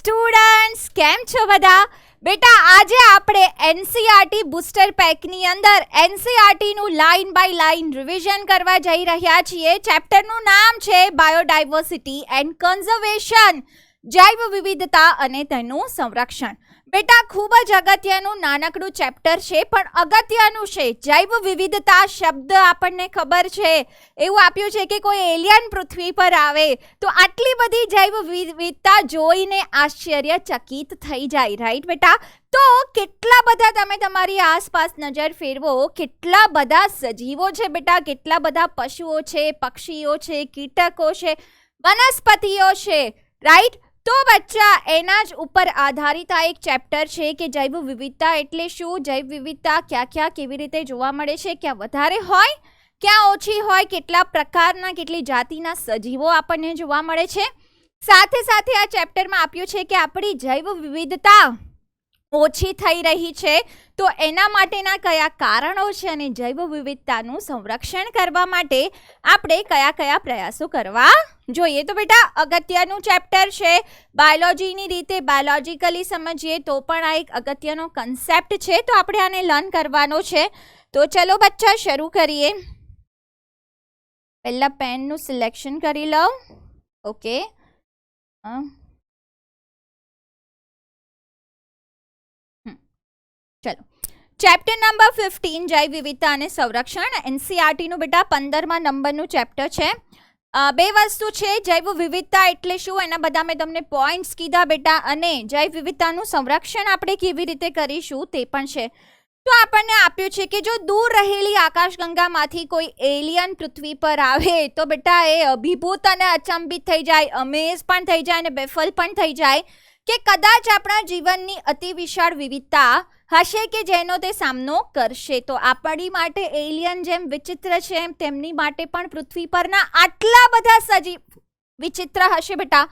Students, કેમ છો બધા? બેટા, આજે આપણે એનસીઈઆરટી બુસ્ટર પેકની અંદર એનસીઈઆરટીનું લાઇન બાય લાઇન રિવિઝન કરવા જઈ રહ્યા છીએ. ચેપ્ટરનું નામ છે બાયોડાયવર્સિટી એન્ડ કન્ઝર્વેશન, જૈવ વિવિધતા અને તેનું સંરક્ષણ. બેટા, ખૂબ જ અગત્યનું નાનકડું ચેપ્ટર છે, પણ અગત્યનું છે. જૈવ વિવિધતા શબ્દ આપણને ખબર છે, એવું આપ્યું છે કે કોઈ એલિયન પૃથ્વી પર આવે તો આટલી બધી જૈવ વિવિધતા જોઈને આશ્ચર્યચકિત થઈ જાય, રાઈટ બેટા? તો કેટલા બધા તમે તમારી આસપાસ નજર ફેરવો, કેટલા બધા સજીવો છે બેટા, કેટલા બધા પશુઓ છે, પક્ષીઓ છે, કીટકો છે, વનસ્પતિઓ છે, રાઈટ? તો બચ્ચા, એના જ ઉપર આધારિત આ એક ચેપ્ટર છે કે જૈવ વિવિધતા એટલે શું, જૈવ વિવિધતા ક્યાં ક્યાં કેવી રીતે જોવા મળે છે, ક્યાં વધારે હોય ક્યાં ઓછી હોય, કેટલા પ્રકારના કેટલી જાતિના સજીવો આપણને જોવા મળે છે. સાથે સાથે આ ચેપ્ટરમાં આપ્યું છે કે આપણી જૈવ વિવિધતા ઓછી થઈ રહી છે, તો એના માટેના કયા કારણો છે અને જૈવ વિવિધતાનું સંરક્ષણ કરવા માટે આપણે કયા કયા પ્રયાસો કરવા જોઈએ. તો બેટા, અગત્યનું ચેપ્ટર છે. બાયોલોજીની રીતે બાયોલોજીકલી સમજીએ તો પણ આ એક અગત્યનો કન્સેપ્ટ છે, તો આપણે આને લર્ન કરવાનો છે. તો ચલો બચ્ચા, શરૂ કરીએ. પહેલા પેનનું સિલેક્શન કરી લઉં. ઓકે, ચલો. ચેપ્ટર નંબર 15, જૈવ વિવિધતા અને સંરક્ષણ, એનસીઈઆરટીનું બેટા 15મા નંબરનું ચેપ્ટર છે. બે વસ્તુ છે, જૈવ વિવિધતા એટલે શું, એના બધા મેં તમને પોઈન્ટ્સ કીધા બેટા, અને જૈવ વિવિધતાનું સંરક્ષણ આપણે કેવી રીતે કરીશું તે પણ છે. તો આપણને આપ્યું છે કે જો દૂર રહેલી આકાશગંગામાંથી કોઈ એલિયન પૃથ્વી પર આવે તો બેટા એ અભિભૂત અને અચંબિત થઈ જાય, અમેઝ પણ થઈ જાય અને બેફલ પણ થઈ જાય કે કદાચ આપણા જીવનની અતિ વિશાળ વિવિધતા હશે કે જેનો તે સામનો કરશે. તો આપણી માટે એલિયન જેમ વિચિત્ર છે, એમ તેમની માટે પણ પૃથ્વી પરના આટલા બધા સજીવ વિચિત્ર હશે બેટા.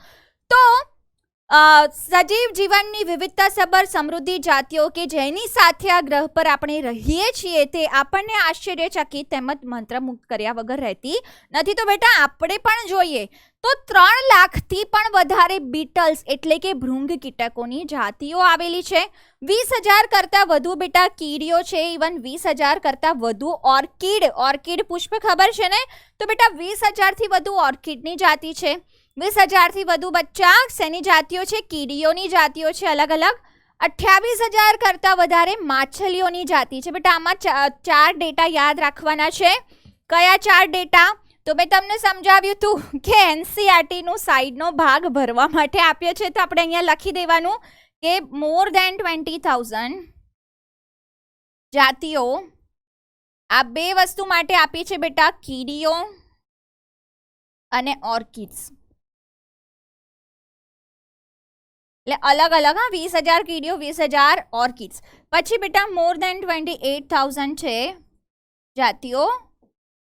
તો સજીવ જીવનની વિવિધતાસભર સમૃદ્ધિ જાતિઓ કે જેની સાથે આ ગ્રહ પર આપણે રહીએ છીએ તે આપણને આશ્ચર્યચકિત તેમજ મંત્રમુગ્ધ કર્યા વગર રહેતી નથી. તો બેટા, આપણે પણ જોઈએ તો 3 લાખથી પણ વધારે બીટલ્સ એટલે કે ભૃંગ કીટકોની જાતિઓ આવેલી છે. 20,000 કરતાં વધુ બેટા કીડીઓ છે, ઇવન 20,000 કરતાં વધુ ઓર્કિડ પુષ્પ ખબર છે ને? તો બેટા 20,000થી વધુ ઓર્કિડની જાતિ છે. 20,000થી વધુ બચ્ચા શેની જાતિઓ છે? કીડીઓની જાતિઓ છે અલગ અલગ. 28,000 કરતાં વધારે માછલીઓની જાતિ છે. બેટા, આમાં 4 ડેટા યાદ રાખવાના છે. કયા 4 ડેટા? તો મેં તમને સમજાવ્યું હતું કે એનસીઈઆરટીનું સાઈડનો ભાગ ભરવા માટે આપ્યો છે, તો આપણે અહીંયા લખી દેવાનું કે મોર ધેન 20,000 જાતિઓ આ બે વસ્તુ માટે આપી છે બેટા, કીડીઓ અને ઓર્કિડ્સ. એટલે અલગ અલગ, 20,000 કીડીઓ, 20,000 ઓર્કિડ્સ. પછી બેટા મોર ધેન 28,000 છે જાતિઓ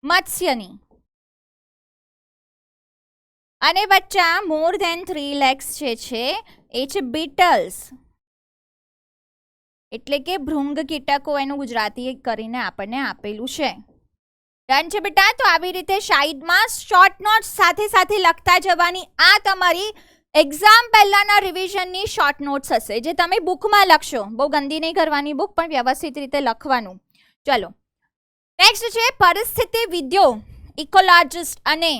મત્સ્યની. અને બચ્ચા મોર ધેન 3 lakhs છે એ છે બીટલ્સ એટલે કે ભૃંગ કીટકો. એનું ગુજરાતી કરીને આપણને આપેલું છે. ડન છે બેટા? તો આવી રીતે સાઈડમાં શોર્ટ નોટ્સ સાથે સાથે લખતા જવાની. આ તમારી એક્ઝામ પહેલાના રિવિઝનની શોર્ટ નોટ્સ હશે જે તમે બુકમાં લખશો. બહુ ગંદી નહીં કરવાની બુક, પણ વ્યવસ્થિત રીતે લખવાનું. ચલો, નેક્સ્ટ છે પરિસ્થિતિવિદો, ઇકોલોજિસ્ટ અને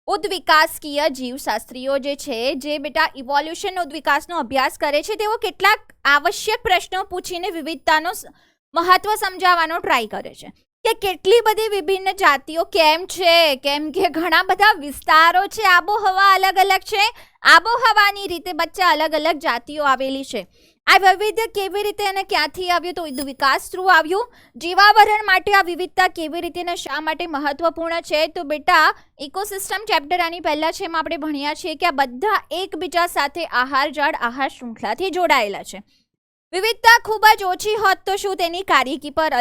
ઉદ્વિકાસકીય જીવશાસ્ત્રીઓ જે છે, જે બેટા ઇવોલ્યુશન ઉદ્વિકાસનો અભ્યાસ કરે છે, તેઓ કેટલાક આવશ્યક પ્રશ્નો પૂછીને વિવિધતાનો મહત્વ સમજાવવાનો ટ્રાય કરે છે કે કેટલી બધી વિભિન્ન જાતિઓ કેમ છે, કેમ કે ઘણા બધા વિસ્તારો છે, આબોહવા અલગ અલગ છે, આબોહવાની રીતે બચ્ચા અલગ અલગ જાતિઓ આવેલી છે. આ વૈવિધ્ય કેવી રીતે અને ક્યાંથી આવ્યું? તો વિકાસ થ્રુ આવ્યું. જીવાવરણ માટે આ વિવિધતા કેવી રીતે અને શા માટે મહત્વપૂર્ણ છે? તો બેટા ઇકોસિસ્ટમ ચેપ્ટર આની પહેલા છે, એમાં આપણે ભણ્યા છીએ કે આ બધા એકબીજા સાથે આહાર જાળ આહાર શૃંખલાથી જોડાયેલા છે. વિવિધતા ખૂબ જ ઓછી હોત તો શું તેની કાર્યકી પર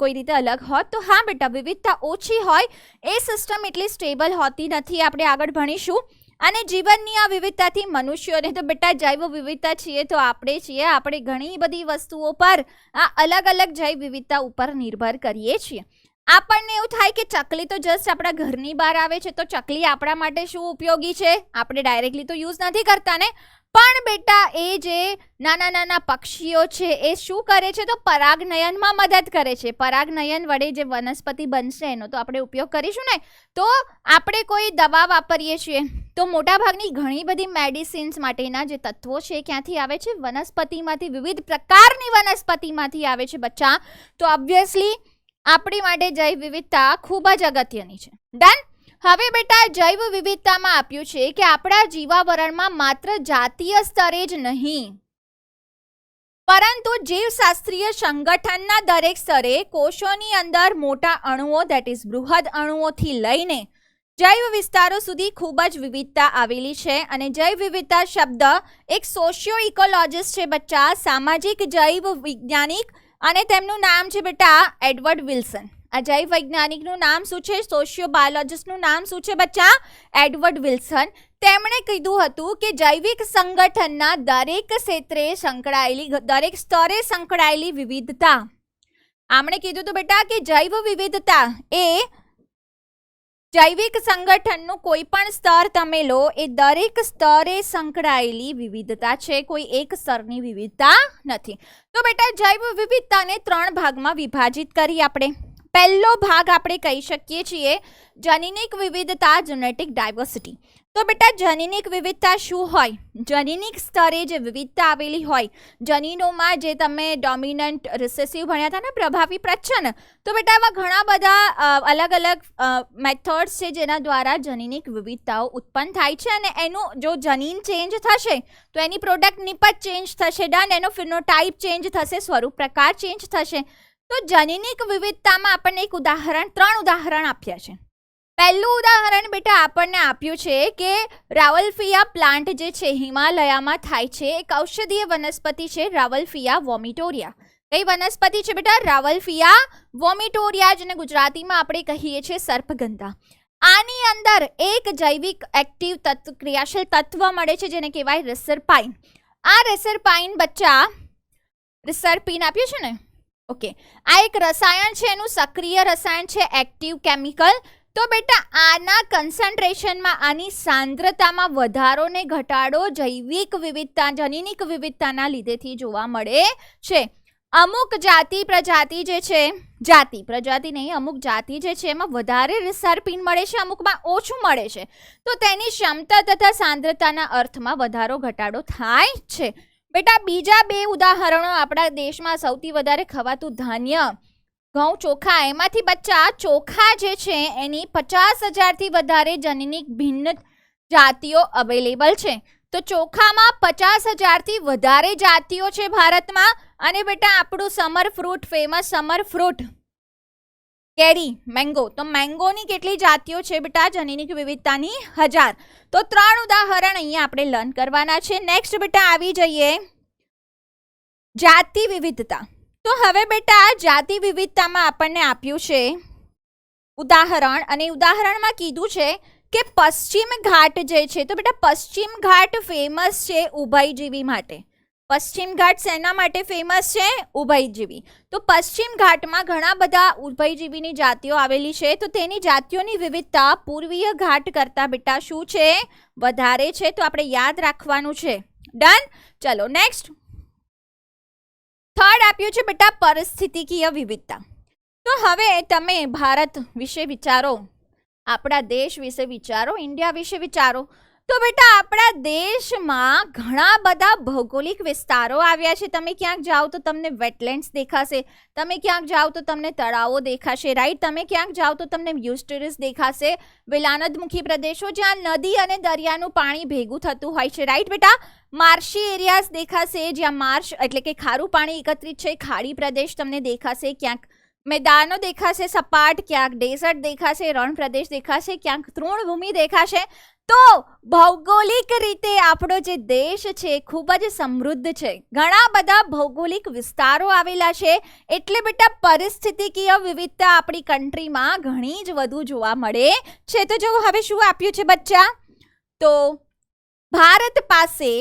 કોઈ રીતે અલગ હોત? તો હા બેટા, વિવિધતા ઓછી હોય એ સિસ્ટમ એટલી સ્ટેબલ હોતી નથી. આપણે આગળ ભણીશું. અને જીવનની આ વિવિધતાથી મનુષ્યોને તો બેટા જૈવ વિવિધતા છીએ તો આપણે છીએ. આપણે ઘણી બધી વસ્તુઓ પર આ અલગ અલગ જૈવ વિવિધતા ઉપર નિર્ભર કરીએ છીએ. આપણને એવું થાય કે ચકલી તો જસ્ટ આપણા ઘરની બહાર આવે છે, તો ચકલી આપણા માટે શું ઉપયોગી છે? આપણે ડાયરેક્ટલી તો યુઝ નથી કરતા ને, પણ બેટા એ જે નાના નાના પક્ષીઓ છે એ શું કરે છે તો પરાગનયનમાં મદદ કરે છે. પરાગનયન વડે જે વનસ્પતિ બનશે એનો તો આપણે ઉપયોગ કરીશું ને. તો આપણે કોઈ દવા વાપરીએ છીએ તો મોટાભાગની ઘણી બધી મેડિસિન્સ માટેના જે તત્વો છે ક્યાંથી આવે છે? વનસ્પતિમાંથી, વિવિધ પ્રકારની વનસ્પતિમાંથી આવે છે બચ્ચા. તો ઓબ્વિયસલી આપણી માટે જૈવ વિવિધતા ખૂબ જ અગત્યની છે. ડન. હવે બેટા જૈવ વિવિધતામાં આપ્યું છે કે આપણા જીવાવરણમાં માત્ર જાતીય સ્તરે જ નહીં પરંતુ જીવશાસ્ત્રીય સંગઠનના દરેક સ્તરે કોષોની અંદર મોટા અણુઓ ધેટ ઇઝ બૃહદ અણુઓથી લઈને જૈવ વિસ્તારો સુધી ખૂબ જ વિવિધતા આવેલી છે. અને જૈવ વિવિધતા શબ્દ એક સોશિયો ઇકોલોજીસ્ટ છે બચ્ચા, સામાજિક જૈવ વૈજ્ઞાનિક, અને તેમનું નામ છે બેટા એડવર્ડ વિલ્સન. આ જૈવ વૈજ્ઞાનિકનું નામ શું છે? સોશિયો બાયોલોજીસ્ટનું નામ શું છે બચ્ચા? Edward Wilson. તેમણે કીધું હતું કે જૈવિક સંગઠનના દરેક ક્ષેત્રે સંકળાયેલી, દરેક સ્તરે સંકળાયેલી વિવિધતા. આમણે કીધું હતું બેટા કે જૈવ વિવિધતા એ જૈવિક સંગઠનનું કોઈ પણ સ્તર તમે લો એ દરેક સ્તરે સંકળાયેલી વિવિધતા છે, કોઈ એક સ્તરની વિવિધતા નથી. તો બેટા જૈવ વિવિધતાને 3 ભાગમાં વિભાજિત કરી આપણે. પહેલો ભાગ આપણે કહી શકીએ છીએ જનીનિક વિવિધતા, જેનેટિક ડાયવર્સિટી. તો બેટા જનીનિક વિવિધતા શું હોય? જનીનિક સ્તરે જે વિવિધતા આવેલી હોય, જનીનોમાં જે તમે ડોમિનન્ટ રિસેસિવ ભણ્યા હતા ને, પ્રભાવી પ્રચ્છન્ન, તો બેટા આવા ઘણા બધા અલગ અલગ મેથડ્સ છે જેના દ્વારા જનીનિક વિવિધતાઓ ઉત્પન્ન થાય છે. અને એનું જો જનીન ચેન્જ થશે તો એની પ્રોડક્ટ નિપજ ચેન્જ થશે. ડન. એનો ફિનોટાઇપ ચેન્જ થશે, સ્વરૂપ પ્રકાર ચેન્જ થશે. તો જનીનિક વિવિધતામાં આપણને એક ઉદાહરણ, 3 ઉદાહરણ આપ્યા છે. પહેલું ઉદાહરણ બેટા આપણને આપ્યું છે કે રાવલફિયા પ્લાન્ટ જે છે હિમાલયામાં થાય છે, એક ઔષધીય વનસ્પતિ છે રાવલફિયા વોમિટોરિયા. કઈ વનસ્પતિ છે બેટા? રાવલફિયા વોમિટોરિયા, જેને ગુજરાતીમાં આપણે કહીએ છીએ સર્પગંધા. આની અંદર એક જૈવિક એક્ટિવ તત્વ, ક્રિયાશીલ તત્વ મળે છે જેને કહેવાય રિસરપાઇન. આ રિસરપાઇન બચ્ચા, રિસરપિન આપ્યું છે ને, ઓકે, આ એક રસાયણ છે, એનું સક્રિય રસાયણ છે, એક્ટિવ કેમિકલ. તો બેટા આના કન્સન્ટ્રેશનમાં, આની સાંદ્રતામાં વધારો ને ઘટાડો જૈવિક વિવિધતા, જનીનિક વિવિધતાના લીધેથી જોવા મળે છે. અમુક જાતિ પ્રજાતિ જે છે, જાતિ પ્રજાતિ નહીં, અમુક જાતિ જે છે એમાં વધારે રિસરપિન મળે છે, અમુકમાં ઓછું મળે છે. તો તેની ક્ષમતા તથા સાંદ્રતાના અર્થમાં વધારો ઘટાડો થાય છે. બેટા બીજા 2 ઉદાહરણો, આપણા દેશમાં સૌથી વધારે ખવાતું ધાન્ય ઘઉં, ચોખા, એમાંથી બચ્ચા ચોખા જે છે એની 50,000થી વધારે જનીનિક ભિન્ન જાતિઓ અવેલેબલ છે. તો ચોખામાં 50,000થી વધારે જાતિઓ છે ભારતમાં. અને બેટા આપણું summer fruit, famous summer fruit કેરી, મેંગો, તો મેંગોની કેટલી જાતિઓ છે બેટા? જનીનિક વિવિધતાની 1000. તો 3 ઉદાહરણ અહીંયા આપણે લર્ન કરવાના છે. નેક્સ્ટ બેટા આવી જઈએ જાતિ વિવિધતા. તો હવે બેટા જાતિ વિવિધતામાં આપણને આપ્યું છે ઉદાહરણ, અને ઉદાહરણમાં કીધું છે કે પશ્ચિમ ઘાટ જે છે, તો બેટા પશ્ચિમ ઘાટ ફેમસ છે ઉભયજીવી માટે. પશ્ચિમ ઘાટ શેના માટે ફેમસ છે? ઉભયજીવી. તો પશ્ચિમ ઘાટમાં ઘણા બધા ઉભયજીવીની જાતિઓ આવેલી છે. તો તેની જાતિઓની વિવિધતા પૂર્વીય ઘાટ કરતાં બેટા શું છે? વધારે છે. તો આપણે યાદ રાખવાનું છે. ડન. ચલો નેક્સ્ટ. થર્ડ આપ્યું છે બેટા પરિસ્થિતિકીય વિવિધતા. તો હવે તમે ભારત વિશે વિચારો, આપણા દેશ વિશે વિચારો, ઇન્ડિયા વિશે વિચારો. તો બેટા આપણા દેશમાં ઘણા બધા ભૌગોલિક વિસ્તારો આવ્યા છે. તમે ક્યાંક જાઓ તો તમને વેટલેન્ડ્સ દેખાશે, તમે ક્યાંક જાઓ તો તમને તળાવો દેખાશે, રાઈટ? તમે ક્યાંક જાઓ તો તમને યુસ્ટેરિસ દેખાશે, વિલાનદમુખી પ્રદેશો જ્યાં નદી અને દરિયાનું પાણી ભેગું થતું હોય છે, રાઈટ બેટા? માર્શી એરિયાઝ દેખાશે, જ્યાં માર્શ એટલે કે ખારું પાણી એકત્રિત છે, ખાડી પ્રદેશ તમને દેખાશે, ક્યાંક મેદાનો દેખાશે સપાટ, ક્યાંક ડેઝર્ટ દેખાશે, રણ પ્રદેશ દેખાશે, ક્યાંક તૃણભૂમિ દેખાશે. તો ભૌગોલિક રીતે આપણો જે દેશ છે ખૂબ જ સમૃદ્ધ છે, ઘણા બધા ભૌગોલિક વિસ્તારો આવેલા છે. એટલે બેટા પરિસ્થિતિકીય વિવિધતા આપણી કન્ટ્રીમાં ઘણી જ વધુ જોવા મળે છે. તો જો હવે શું આપ્યું છે બચ્ચા? તો ભારત પાસે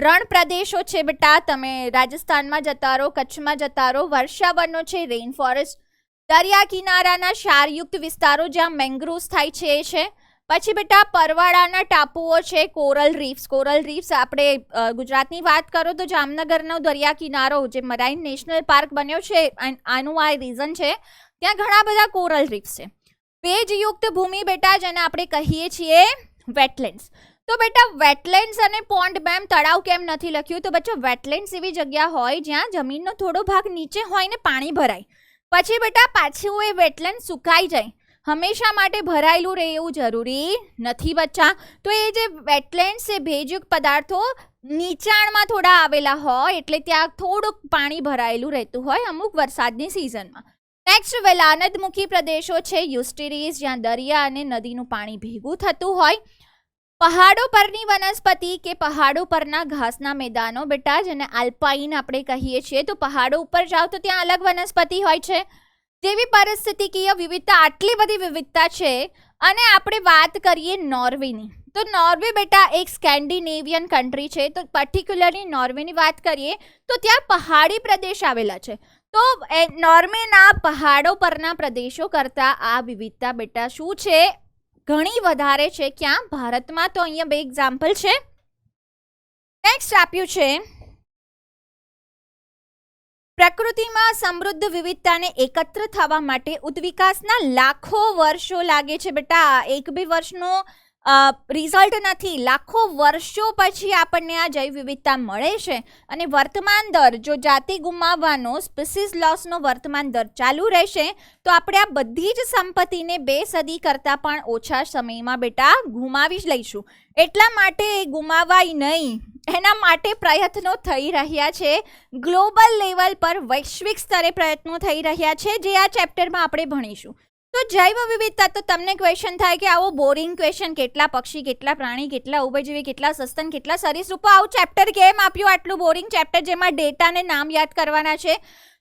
રણ પ્રદેશો છે બેટા, તમે રાજસ્થાનમાં જતા રહો, કચ્છમાં જતા રહો, વર્ષાવનો છે, રેઇન ફોરેસ્ટ, દરિયા કિનારાના ક્ષારયુક્ત વિસ્તારો જ્યાં મેંગ્રુવ્સ થાય છે એ છે. પછી બેટા પરવાળાના ટાપુઓ છે કોરલ રીફ્સ આપણે ગુજરાતની વાત કરો તો જામનગરનો દરિયા કિનારો જે મરાઇન નેશનલ પાર્ક બન્યો છે આનું આ રીઝન છે, ત્યાં ઘણા બધા કોરલ રીફ્સ છે. ભેજયુક્ત ભૂમિ બેટા જેને આપણે કહીએ છીએ વેટલેન્ડ્સ. તો બેટા વેટલેન્ડ્સ અને પોન્ડ મેમ તળાવ કેમ નથી લખ્યું? તો બચ્ચો વેટલેન્ડ્સ એવી જગ્યા હોય જ્યાં જમીનનો થોડો ભાગ નીચે હોય ને પાણી ભરાય, પછી બેટા પાછું એ વેટલેન્ડ સુકાઈ જાય, હંમેશા માટે ભરાયેલું રહે એવું જરૂરી નથી બચ્ચા. તો એ જે વેટલેન્ડ્સ છે ભેજયુક્ત પદાર્થો નીચાણમાં થોડા આવેલા હોય એટલે ત્યાં થોડુંક પાણી ભરાયેલું રહેતું હોય અમુક વરસાદની સિઝનમાં. નેક્સ્ટ વેલાનદમુખી પ્રદેશો છે યુસ્ટેરીઝ જ્યાં દરિયા અને નદીનું પાણી ભેગું થતું હોય. પહાડો પરની વનસ્પતિ કે પહાડો પરના ઘાસના મેદાનો બેટા જેને આલ્પાઇન આપણે કહીએ છીએ. તો પહાડો ઉપર જાઓ તો ત્યાં અલગ વનસ્પતિ હોય છે. જેવી પરિસ્થિતિકીય વિવિધતા, આટલી બધી વિવિધતા છે. અને આપણે વાત કરીએ નોર્વેની, તો નોર્વે બેટા એક સ્કેન્ડિનેવિયન કન્ટ્રી છે. તો પર્ટિક્યુલરલી નોર્વેની વાત કરીએ તો ત્યાં પહાડી પ્રદેશ આવેલા છે. તો નોર્વેના પહાડો પરના પ્રદેશો કરતાં આ વિવિધતા બેટા શું છે? ઘણી વધારે છે. ક્યાં? ભારતમાં. તો અહીંયા 2 એક્ઝામ્પલ છે. નેક્સ્ટ આપ્યું છે પ્રકૃતિમાં સમૃદ્ધ વિવિધતાને એકત્ર થવા માટે ઉદ્વિકાસના લાખો વર્ષો લાગે છે બેટા. 1-2 વર્ષનો રિઝલ્ટ નથી, લાખો વર્ષો પછી આપણને આ જૈવ વિવિધતા મળે છે. અને વર્તમાન દર જો જાતિ ગુમાવવાનો સ્પીસીસ લોસનો વર્તમાન દર ચાલુ રહેશે તો આપણે આ બધી જ સંપત્તિને 2 સદી કરતાં પણ ઓછા સમયમાં બેટા ગુમાવી જ લઈશું. એટલા માટે ગુમાવાય નહીં એના માટે પ્રયત્નો થઈ રહ્યા છે. ગ્લોબલ લેવલ પર વૈશ્વિક સ્તરે પ્રયત્નો થઈ રહ્યા છે જે આ ચેપ્ટરમાં આપણે ભણીશું. તો જૈવ વિવિધતા, તો તમને ક્વેશ્ચન થાય કે આવો બોરિંગ ક્વેશ્ચન, કેટલા પક્ષી, કેટલા પ્રાણી, કેટલા ઉભયજીવી, કેટલા સસ્તન, કેટલા સરીસૃપો, આવું ચેપ્ટર કેમ આપ્યું? આટલું બોરિંગ ચેપ્ટર જેમાં ડેટાને નામ યાદ કરવાના છે.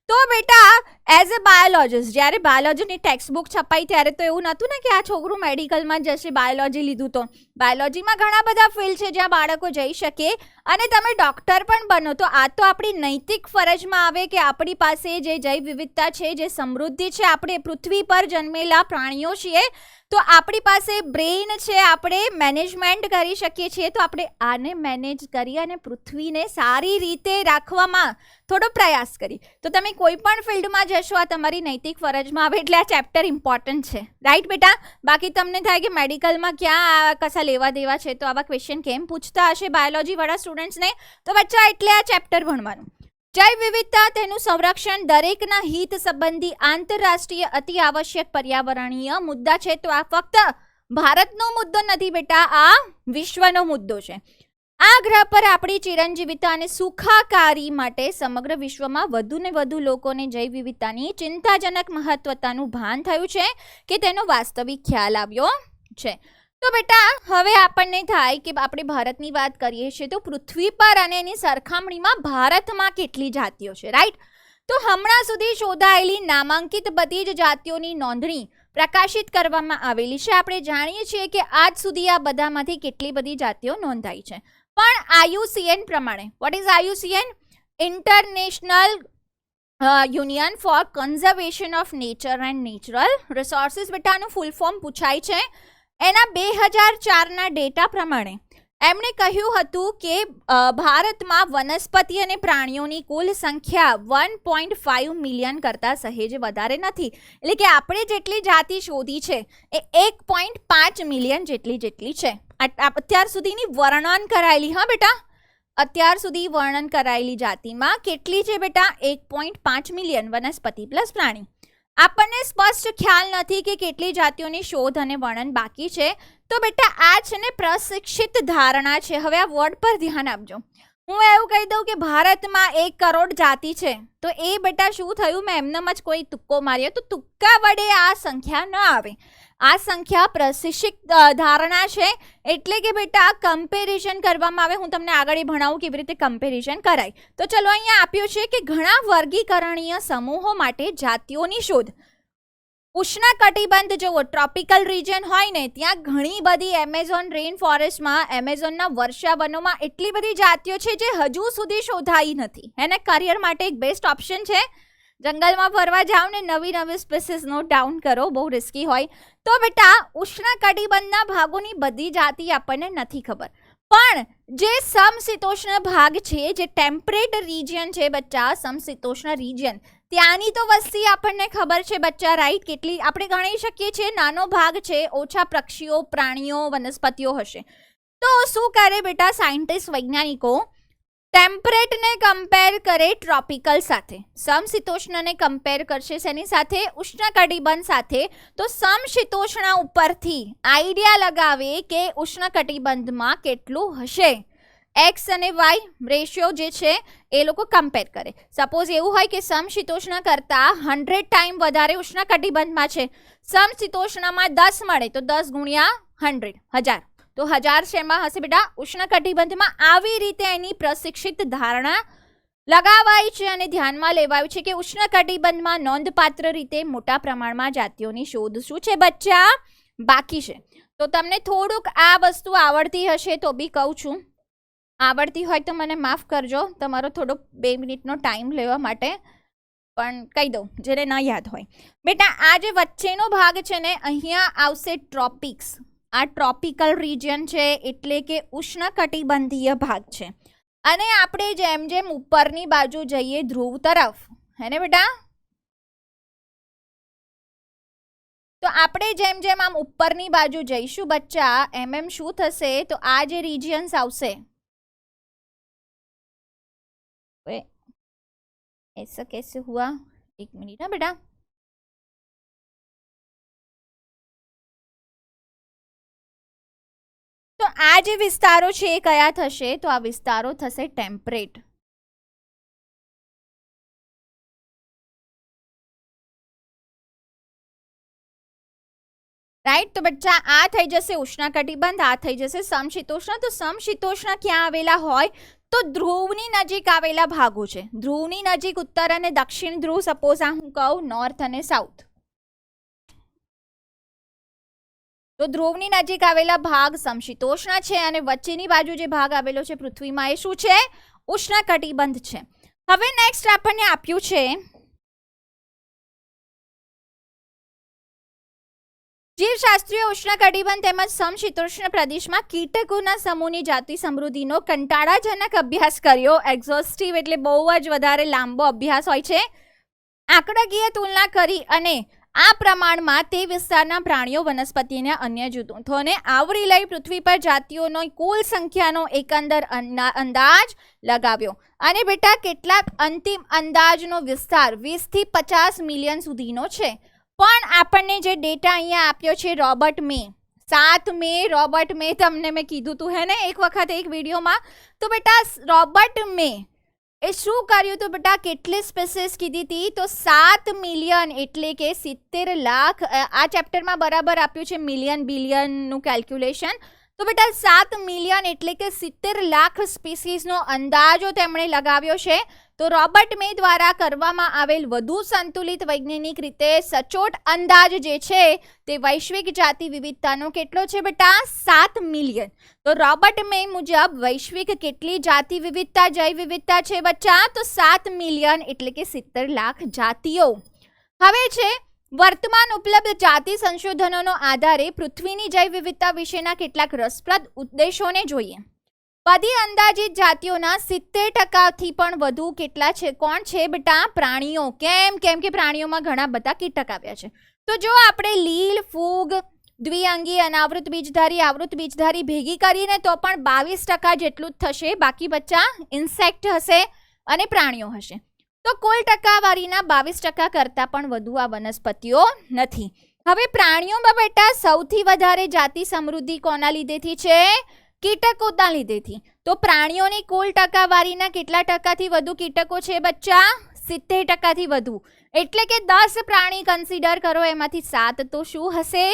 તો બેટા એઝ અ બાયોલોજીસ્ટ જ્યારે બાયોલોજીની ટેક્સ્ટ બુક છપાઈ ત્યારે તો એવું નહોતું ને કે આ છોકરું મેડિકલમાં જશે બાયોલોજી લીધું. તો બાયોલોજીમાં ઘણા બધા ફિલ્ડ છે જ્યાં બાળકો જઈ શકે અને તમે ડૉક્ટર પણ બનો. તો આ તો આપણી નૈતિક ફરજમાં આવે કે આપણી પાસે જે જૈવ વિવિધતા છે, જે સમૃદ્ધિ છે, આપણે પૃથ્વી પર જન્મેલા પ્રાણીઓ છીએ તો આપણી પાસે બ્રેઇન છે, આપણે મેનેજમેન્ટ કરી શકીએ છીએ. તો આપણે આને મેનેજ કરી અને પૃથ્વીને સારી રીતે રાખવામાં થોડો પ્રયાસ કરી. તો તમે કોઈ પણ ફિલ્ડમાં જશો આ તમારી નૈતિક ફરજમાં આવે એટલે આ ચેપ્ટર ઇમ્પોર્ટન્ટ છે. રાઈટ બેટા? બાકી તમને થાય કે મેડિકલમાં ક્યાં આ કશા લેવા દેવા છે, તો આવા ક્વેશ્ચન કેમ પૂછતા હશે બાયોલોજીવાળા સ્ટુડન્ટ્સને? તો બચ્ચા એટલે આ ચેપ્ટર ભણવાનું. જૈવ વિવિધતા, તેનું સંરક્ષણ દરેકના હિત સંબંધી આંતરરાષ્ટ્રીય અતિ આવશ્યક પર્યાવરણીય મુદ્દા છે. તો આ ફક્ત ભારતનો મુદ્દો નથી બેટા, આ વિશ્વનો મુદ્દો છે. આ ગ્રહ પર આપણી ચિરંજીવિતા અને સુખાકારી માટે સમગ્ર વિશ્વમાં વધુ ને વધુ લોકોને જૈવ વિવિધતાની ચિંતાજનક મહત્વતાનું ભાન થયું છે કે તેનો વાસ્તવિક ખ્યાલ આવ્યો છે. તો બેટા હવે આપણને થાય કે આપણે ભારતની વાત કરીએ છીએ તો પૃથ્વી પર અને એની સરખામણીમાં ભારતમાં કેટલી જાતિઓ છે? રાઈટ? તો હમણાં સુધી શોધાયેલી નામાંકિત બધી જ જાતિઓની નોંધણી પ્રકાશિત કરવામાં આવેલી છે. આપણે જાણીએ છીએ કે આજ સુધી આ બધામાંથી કેટલી બધી જાતિઓ નોંધાઈ છે. પણ IUCN પ્રમાણે, what is IUCN? International Union for Conservation of Nature and Natural Resources, બેટાનું ફૂલ ફોર્મ પૂછાય છે. એના 2004ના ડેટા પ્રમાણે એમણે કહ્યું હતું કે ભારતમાં વનસ્પતિ અને પ્રાણીઓની કુલ સંખ્યા 1.5 મિલિયન કરતાં સહેજ વધારે નથી. એટલે કે આપણે જેટલી જાતિ શોધી છે એ 1.5 મિલિયન જેટલી છે. અત્યાર સુધીની વર્ણન કરાયેલી, હા બેટા, અત્યાર સુધી વર્ણન કરાયેલી જાતિમાં કેટલી છે બેટા? 1.5 મિલિયન વનસ્પતિ પ્લસ પ્રાણી. આપણને સ્પષ્ટ ખ્યાલ નથી કે કેટલી જાતિઓની શોધ અને વર્ણન બાકી છે. તો બેટા આ છે ને પ્રશિક્ષિત ધારણા છે. હવે આ વર્ડ પર ધ્યાન આપજો. હું એવું કહી દઉં કે ભારતમાં 1 કરોડ જાતિ છે તો એ બેટા શું થયું? મેં એમનેમ જ કોઈ તુક્કો માર્યો તો તુક્કા વડે આ સંખ્યા ન આવે. આ સંખ્યા પ્રશિક્ષિત ધારણા છે એટલે કે બેટા કમ્પેરિઝન કરવામાં આવે. હું તમને આગળ ભણાવું કેવી રીતે કમ્પેરિઝન કરાય. તો ચલો અહીંયા આપ્યું છે કે ઘણા વર્ગીકરણીય સમૂહો માટે જાતિઓની શોધ. ઉષ્ણકટિબંધ જુઓ, ટ્રોપિકલ રિજન હોય ને ત્યાં ઘણી બધી એમેઝોન રેઇન ફોરેસ્ટમાં, એમેઝોનના વર્ષાવનોમાં એટલી બધી જાતિઓ છે જે હજુ સુધી શોધાઈ નથી. એને કરિયર માટે એક બેસ્ટ ઓપ્શન છે. જંગલમાં ફરવા જાઓ ને નવી નવી સ્પીસીસ નોટ ડાઉન કરો, બહુ રિસ્કી હોય. તો બેટા ઉષ્ણકટિબંધના ભાગોની બધી જાતિ આપણને નથી ખબર, પણ જે સમશીતોષ્ણ ભાગ છે, જે ટેમ્પરેટ રિજિયન છે બચ્ચા, સમશીતોષ્ણ રિજિયન, ત્યાંની તો વસ્તી આપણને ખબર છે બચ્ચા, રાઈટ. કેટલી આપણે ગણી શકીએ છીએ, નાનો ભાગ છે, ઓછા પક્ષીઓ, પ્રાણીઓ, વનસ્પતિઓ હશે. તો શું કરે બેટા સાયન્ટિસ્ટ, વૈજ્ઞાનિકો ટેમ્પરેટને કમ્પેર કરે ટ્રોપિકલ સાથે, સમશીતોષ્ણને કમ્પેર કરશે શેની સાથે? ઉષ્ણકટિબંધ સાથે. તો સમશીતોષ્ણ ઉપરથી આઈડિયા લગાવે કે ઉષ્ણકટિબંધમાં કેટલું હશે. એક્સ અને વાય રેશિયો જે છે એ લોકો કમ્પેર કરે. સપોઝ એવું હોય કે સમશીતોષ્ણ કરતાં 100 ટાઈમ વધારે ઉષ્ણકટિબંધમાં છે, સમશીતોષ્ણમાં 10 મળે તો 10 ગુણ્યા 100 1000, તો 1000 શેમાં હશે બેટા? ઉષ્ણકટિબંધમાં. આવી રીતે એની પ્રશિક્ષિત ધારણા લગાવાય છે અને ધ્યાનમાં લેવાયું છે કે ઉષ્ણકટિબંધમાં નોંધપાત્ર રીતે મોટા પ્રમાણમાં જાતિઓની શોધ શું છે બચ્ચા? બાકી છે. તો તમને થોડુંક આ વસ્તુ આવડતી હશે તો બી કહું છું, આવડતી હોય તો મને માફ કરજો, તમારો થોડો 2 મિનિટનો ટાઈમ લેવા માટે, પણ કહી દઉં જેને ન યાદ હોય. બેટા આ જે વચ્ચેનો ભાગ છે ને, અહીંયા આવશે ટ્રોપિક્સ. આ ટ્રોપિકલ રિજિયન છે એટલે કે ઉષ્ણકટિબંધીય ભાગ છે. અને આપણે જેમ જેમ ઉપરની બાજુ જઈએ ધ્રુવ તરફ, હે ને બેટા, તો આપણે જેમ જેમ આમ ઉપરની બાજુ જઈશું બચ્ચા, એમ શું થશે? તો આ જે રિજિયન્સ આવશે, ऐसा कैसे हुआ? 1 मिनट ना बेटा. તો આ જે વિસ્તારો છે એ કયા થશે? તો આ વિસ્તારો થશે ટેમ્પરેટ. રાઈટ. તો બચ્ચા આ થઈ જશે ઉષ્ણકટિબંધ, આ થઈ જશે સમશીતોષ્ણ. તો સમશીતોષ્ણ ક્યાં આવેલા હોય? તો ધ્રુવની નજીક આવેલા ભાગો છે. ધ્રુવની નજીક ઉત્તર અને દક્ષિણ ધ્રુવ, સપોઝ આ હું કહું નોર્થ અને સાઉથ, તો ધ્રુવની નજીક આવેલા ભાગ સમશીતોષ્ણ છે અને વચ્ચેની બાજુ જે ભાગ આવેલો છે પૃથ્વીમાં એ શું છે? ઉષ્ણકટિબંધ છે. હવે નેક્સ્ટ આપણને આપ્યું છે જીવશાસ્ત્રીય ઉષ્ણકટિબંધ તેમજ સમશીતોષ્ણ પ્રદેશમાં કીટકોના સમૂહની જાતિ સમૃદ્ધિનો કંટાળાજનક અભ્યાસ કર્યો. એક્ઝોસ્ટિવ એટલે બહુ જ વધારે લાંબો અભ્યાસ હોય છે. આંકડાકીય તુલના કરી અને આ પ્રમાણમાં તે વિસ્તારના પ્રાણીઓ, વનસ્પતિ અને અન્ય જૂથોને આવરી લઈ પૃથ્વી પર જાતિઓનો કુલ સંખ્યાનો એકંદર અંદાજ લગાવ્યો. અને બેટા કેટલાક અંતિમ અંદાજનો વિસ્તાર 20 થી 50 મિલિયન સુધીનો છે. પણ આપણને જે ડેટા અહીંયા આપ્યો છે રોબર્ટ મે, 7 મે રોબર્ટ મે, તમને મેં કીધું તું હે ને એક વખત એક વિડીયોમાં. તો બેટા રોબર્ટ મે એ શું કર્યું? તો બેટા કેટલી સ્પીસીસ કીધી હતી? તો 7 મિલિયન એટલે કે 70 લાખ. આ ચેપ્ટરમાં બરાબર આપ્યું છે મિલિયન બિલિયનનું કેલ્ક્યુલેશન. તો બેટા 7 મિલિયન એટલે કે 70 લાખ સ્પીસીસનો અંદાજો તેમણે લગાવ્યો છે. તો રોબર્ટ મે દ્વારા કરવામાં આવેલ વધુ સંતુલિત વૈજ્ઞાનિક રીતે સચોટ અંદાજ જે છે તે વૈશ્વિક જાતિ વિવિધતાનો કેટલો છે બેટા? 7 મિલિયન. તો રોબર્ટ મે મુજબ વૈશ્વિક કેટલી જાતિ વિવિધતા, જૈવ વિવિધતા છે બચ્ચા? તો 7 મિલિયન એટલે કે 70 લાખ જાતિઓ. હવે છે વર્તમાન ઉપલબ્ધ જાતિ સંશોધનોનો આધારે પૃથ્વીની જૈવ વિવિધતા વિશેના કેટલાક રસપ્રદ ઉદ્દેશોને જોઈએ. બધી અંદાજિત જાતિઓના 70% પણ વધુ કેટલા છે? કોણ છે બેટા? પ્રાણીઓ. કેમ કે પ્રાણીઓમાં ઘણા બધા કીટક આવ્યા છે. તો જો આપણે લીલ, ફૂગ, દ્વિઅંગી, અનાવૃત બીજધારી, આવૃત બીજધારી ભેગી કરીને તો પણ 22% જેટલું જ થશે. બાકી બચ્ચા ઇન્સેક્ટ હશે અને પ્રાણીઓ હશે. તો કુલ ટકાવારીના 22% કરતાં પણ વધુ આ વનસ્પતિઓ નથી. હવે પ્રાણીઓમાં બેટા સૌથી વધારે જાતિ સમૃદ્ધિ કોના લીધેથી છે? કીટકોના લીધેથી. તો પ્રાણીઓની કુલ ટકાવારીના કેટલા ટકાથી વધુ કીટકો છે બચ્ચા? 70%થી વધુ. એટલે કે 10 પ્રાણી કન્સિડર કરો, એમાંથી 7 તો શું હશે?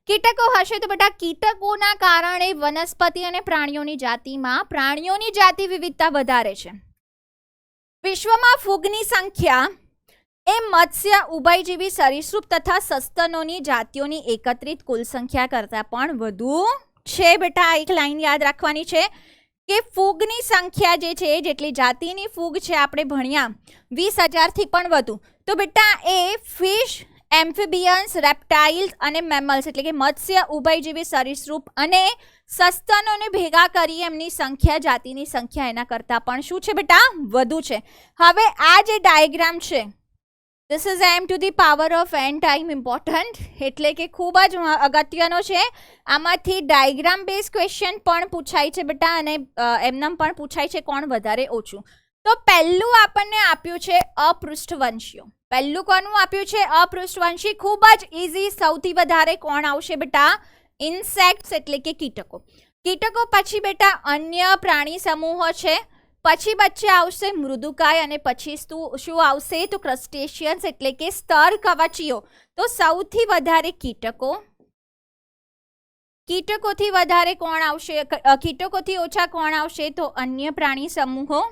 કીટકો હશે. તો બેટા કીટકોના કારણે વનસ્પતિ અને પ્રાણીઓની જાતિમાં પ્રાણીઓની જાતિ વિવિધતા વધારે છે. વિશ્વમાં ફૂગની સંખ્યા એ મત્સ્ય, ઉભયજીવી, સરીસૃપ તથા સસ્તનોની જાતિઓની એકત્રિત કુલ સંખ્યા કરતાં પણ વધુ છે. બેટા એક લાઈન યાદ રાખવાની છે કે ફૂગની સંખ્યા જે છે, જેટલી જાતિની ફૂગ છે આપણે ભણ્યા 20,000થી પણ વધુ. તો બેટા એ ફિશ, એમ્ફિબિયન્સ, રેપ્ટાઇલ્સ અને મેમલ્સ એટલે કે મત્સ્ય, ઉભયજીવી, સરીસૃપ અને સસ્તનોને ભેગા કરી એમની સંખ્યા, જાતિની સંખ્યા એના કરતાં પણ શું છે બેટા વધુ છે. હવે આ જે ડાયાગ્રામ છે, this is m to the power of n time important, એટલે કે ખૂબ જ અગત્યનો છે. આમાંથી ડાયાગ્રામ બેઝ ક્વેશ્ચન પણ પૂછાય છે બેટા અને એમનેમ પણ પૂછાય છે, કોણ વધારે ઓછું. તો પહેલું આપણને આપ્યું છે અપૃષ્ઠવંશીઓ. પહેલું કોનું આપ્યું છે? અપૃષ્ઠવંશી. ખૂબ જ ઇઝી. સૌથી વધારે કોણ આવશે બેટા? ઇન્સેક્ટ્સ એટલે કે કીટકો. કીટકો પછી બેટા અન્ય પ્રાણી સમૂહો છે, પછી વચ્ચે આવશે મૃદુકાય અને પછી શું આવશે? તો ક્રસ્ટેશિયન્સ એટલે કે સ્તર કવચીઓ. તો સૌથી વધારે કીટકો, કીટકોથી વધારે કોણ આવશે? કીટકોથી ઓછા કોણ આવશે? તો અન્ય પ્રાણી સમૂહો.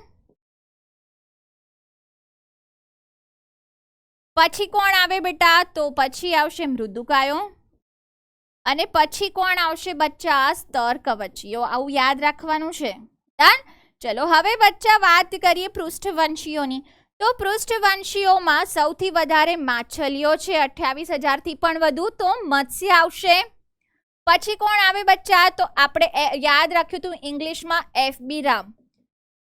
પછી કોણ આવે બેટા? તો પછી આવશે મૃદુકાયો અને પછી કોણ આવશે બચ્ચા? સ્તર કવચીઓ. આવું યાદ રાખવાનું છે. ડન. ચલો હવે બચ્ચા વાત કરીએ પૃષ્ઠવંશીઓની. તો પૃષ્ઠવંશીઓમાં સૌથી વધારે માછલીઓ છે, 28,000 થી પણ વધુ. તો મત્સ્ય આવશે. પછી કોણ આવે બચ્ચા? તો આપણે યાદ રાખ્યું હતું ઇંગ્લિશમાં FB રામ.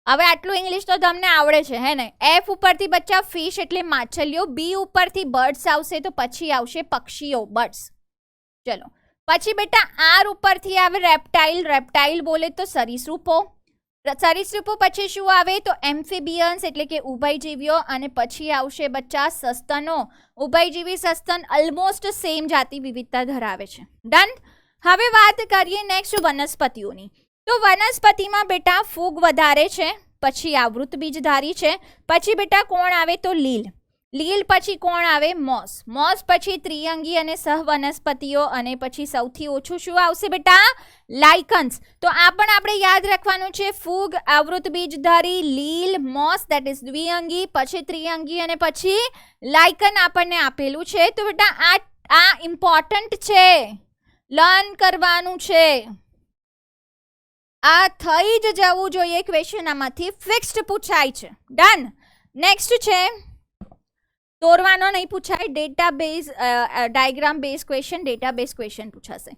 હવે આટલું ઇંગ્લિશ તો તમને આવડે છે હે ને. F ઉપરથી બચ્ચા ફિશ એટલે માછલીઓ, B ઉપરથી બર્ડ્સ આવશે, તો પછી આવશે પક્ષીઓ, બર્ડ્સ. ચલો પછી બેટા R ઉપરથી આવે રેપ્ટાઇલ. રેપ્ટાઇલ બોલે તો સરીસૃપો. સરીસૃપો પછી શું આવે? તો એમ્ફિબિયન્સ એટલે કે ઉભયજીવીઓ અને પછી આવશે બચ્ચા સસ્તનો. ઉભયજીવી, સસ્તન ઓલમોસ્ટ સેમ જાતિ વિવિધતા ધરાવે છે. ડન. હવે વાત કરીએ નેક્સ્ટ વનસ્પતિઓની. તો વનસ્પતિમાં બેટા ફૂગ વધારે છે, પછી આવૃત બીજધારી છે, પછી બેટા કોણ આવે? તો લીલ. લીલ પછી કોણ આવે? મોસ. મોસ પછી ત્રિઅંગી અને સહવનસ્પતિઓ અને પછી સૌથી ઓછું શું આવશે બેટા? લાઇકન્સ. તો આ પણ આપણે યાદ રાખવાનું છે. ફૂગ, આવૃત બીજધારી, લીલ, મોસ દેટ ઇઝ દ્વિઅંગી, પછી ત્રિઅંગી અને પછી લાઇકન આપણને આપેલું છે. તો બેટા આ ઇમ્પોર્ટન્ટ છે, લર્ન કરવાનું છે. આ થઈ જ જવું જોઈએ ક્વેશ્ચન, આમાંથી ફિક્સ્ડ પૂછાય છે. ડન. નેક્સ્ટ છે દોરવાનો નહીં પૂછાય, database diagram base question, database question પૂછાશે.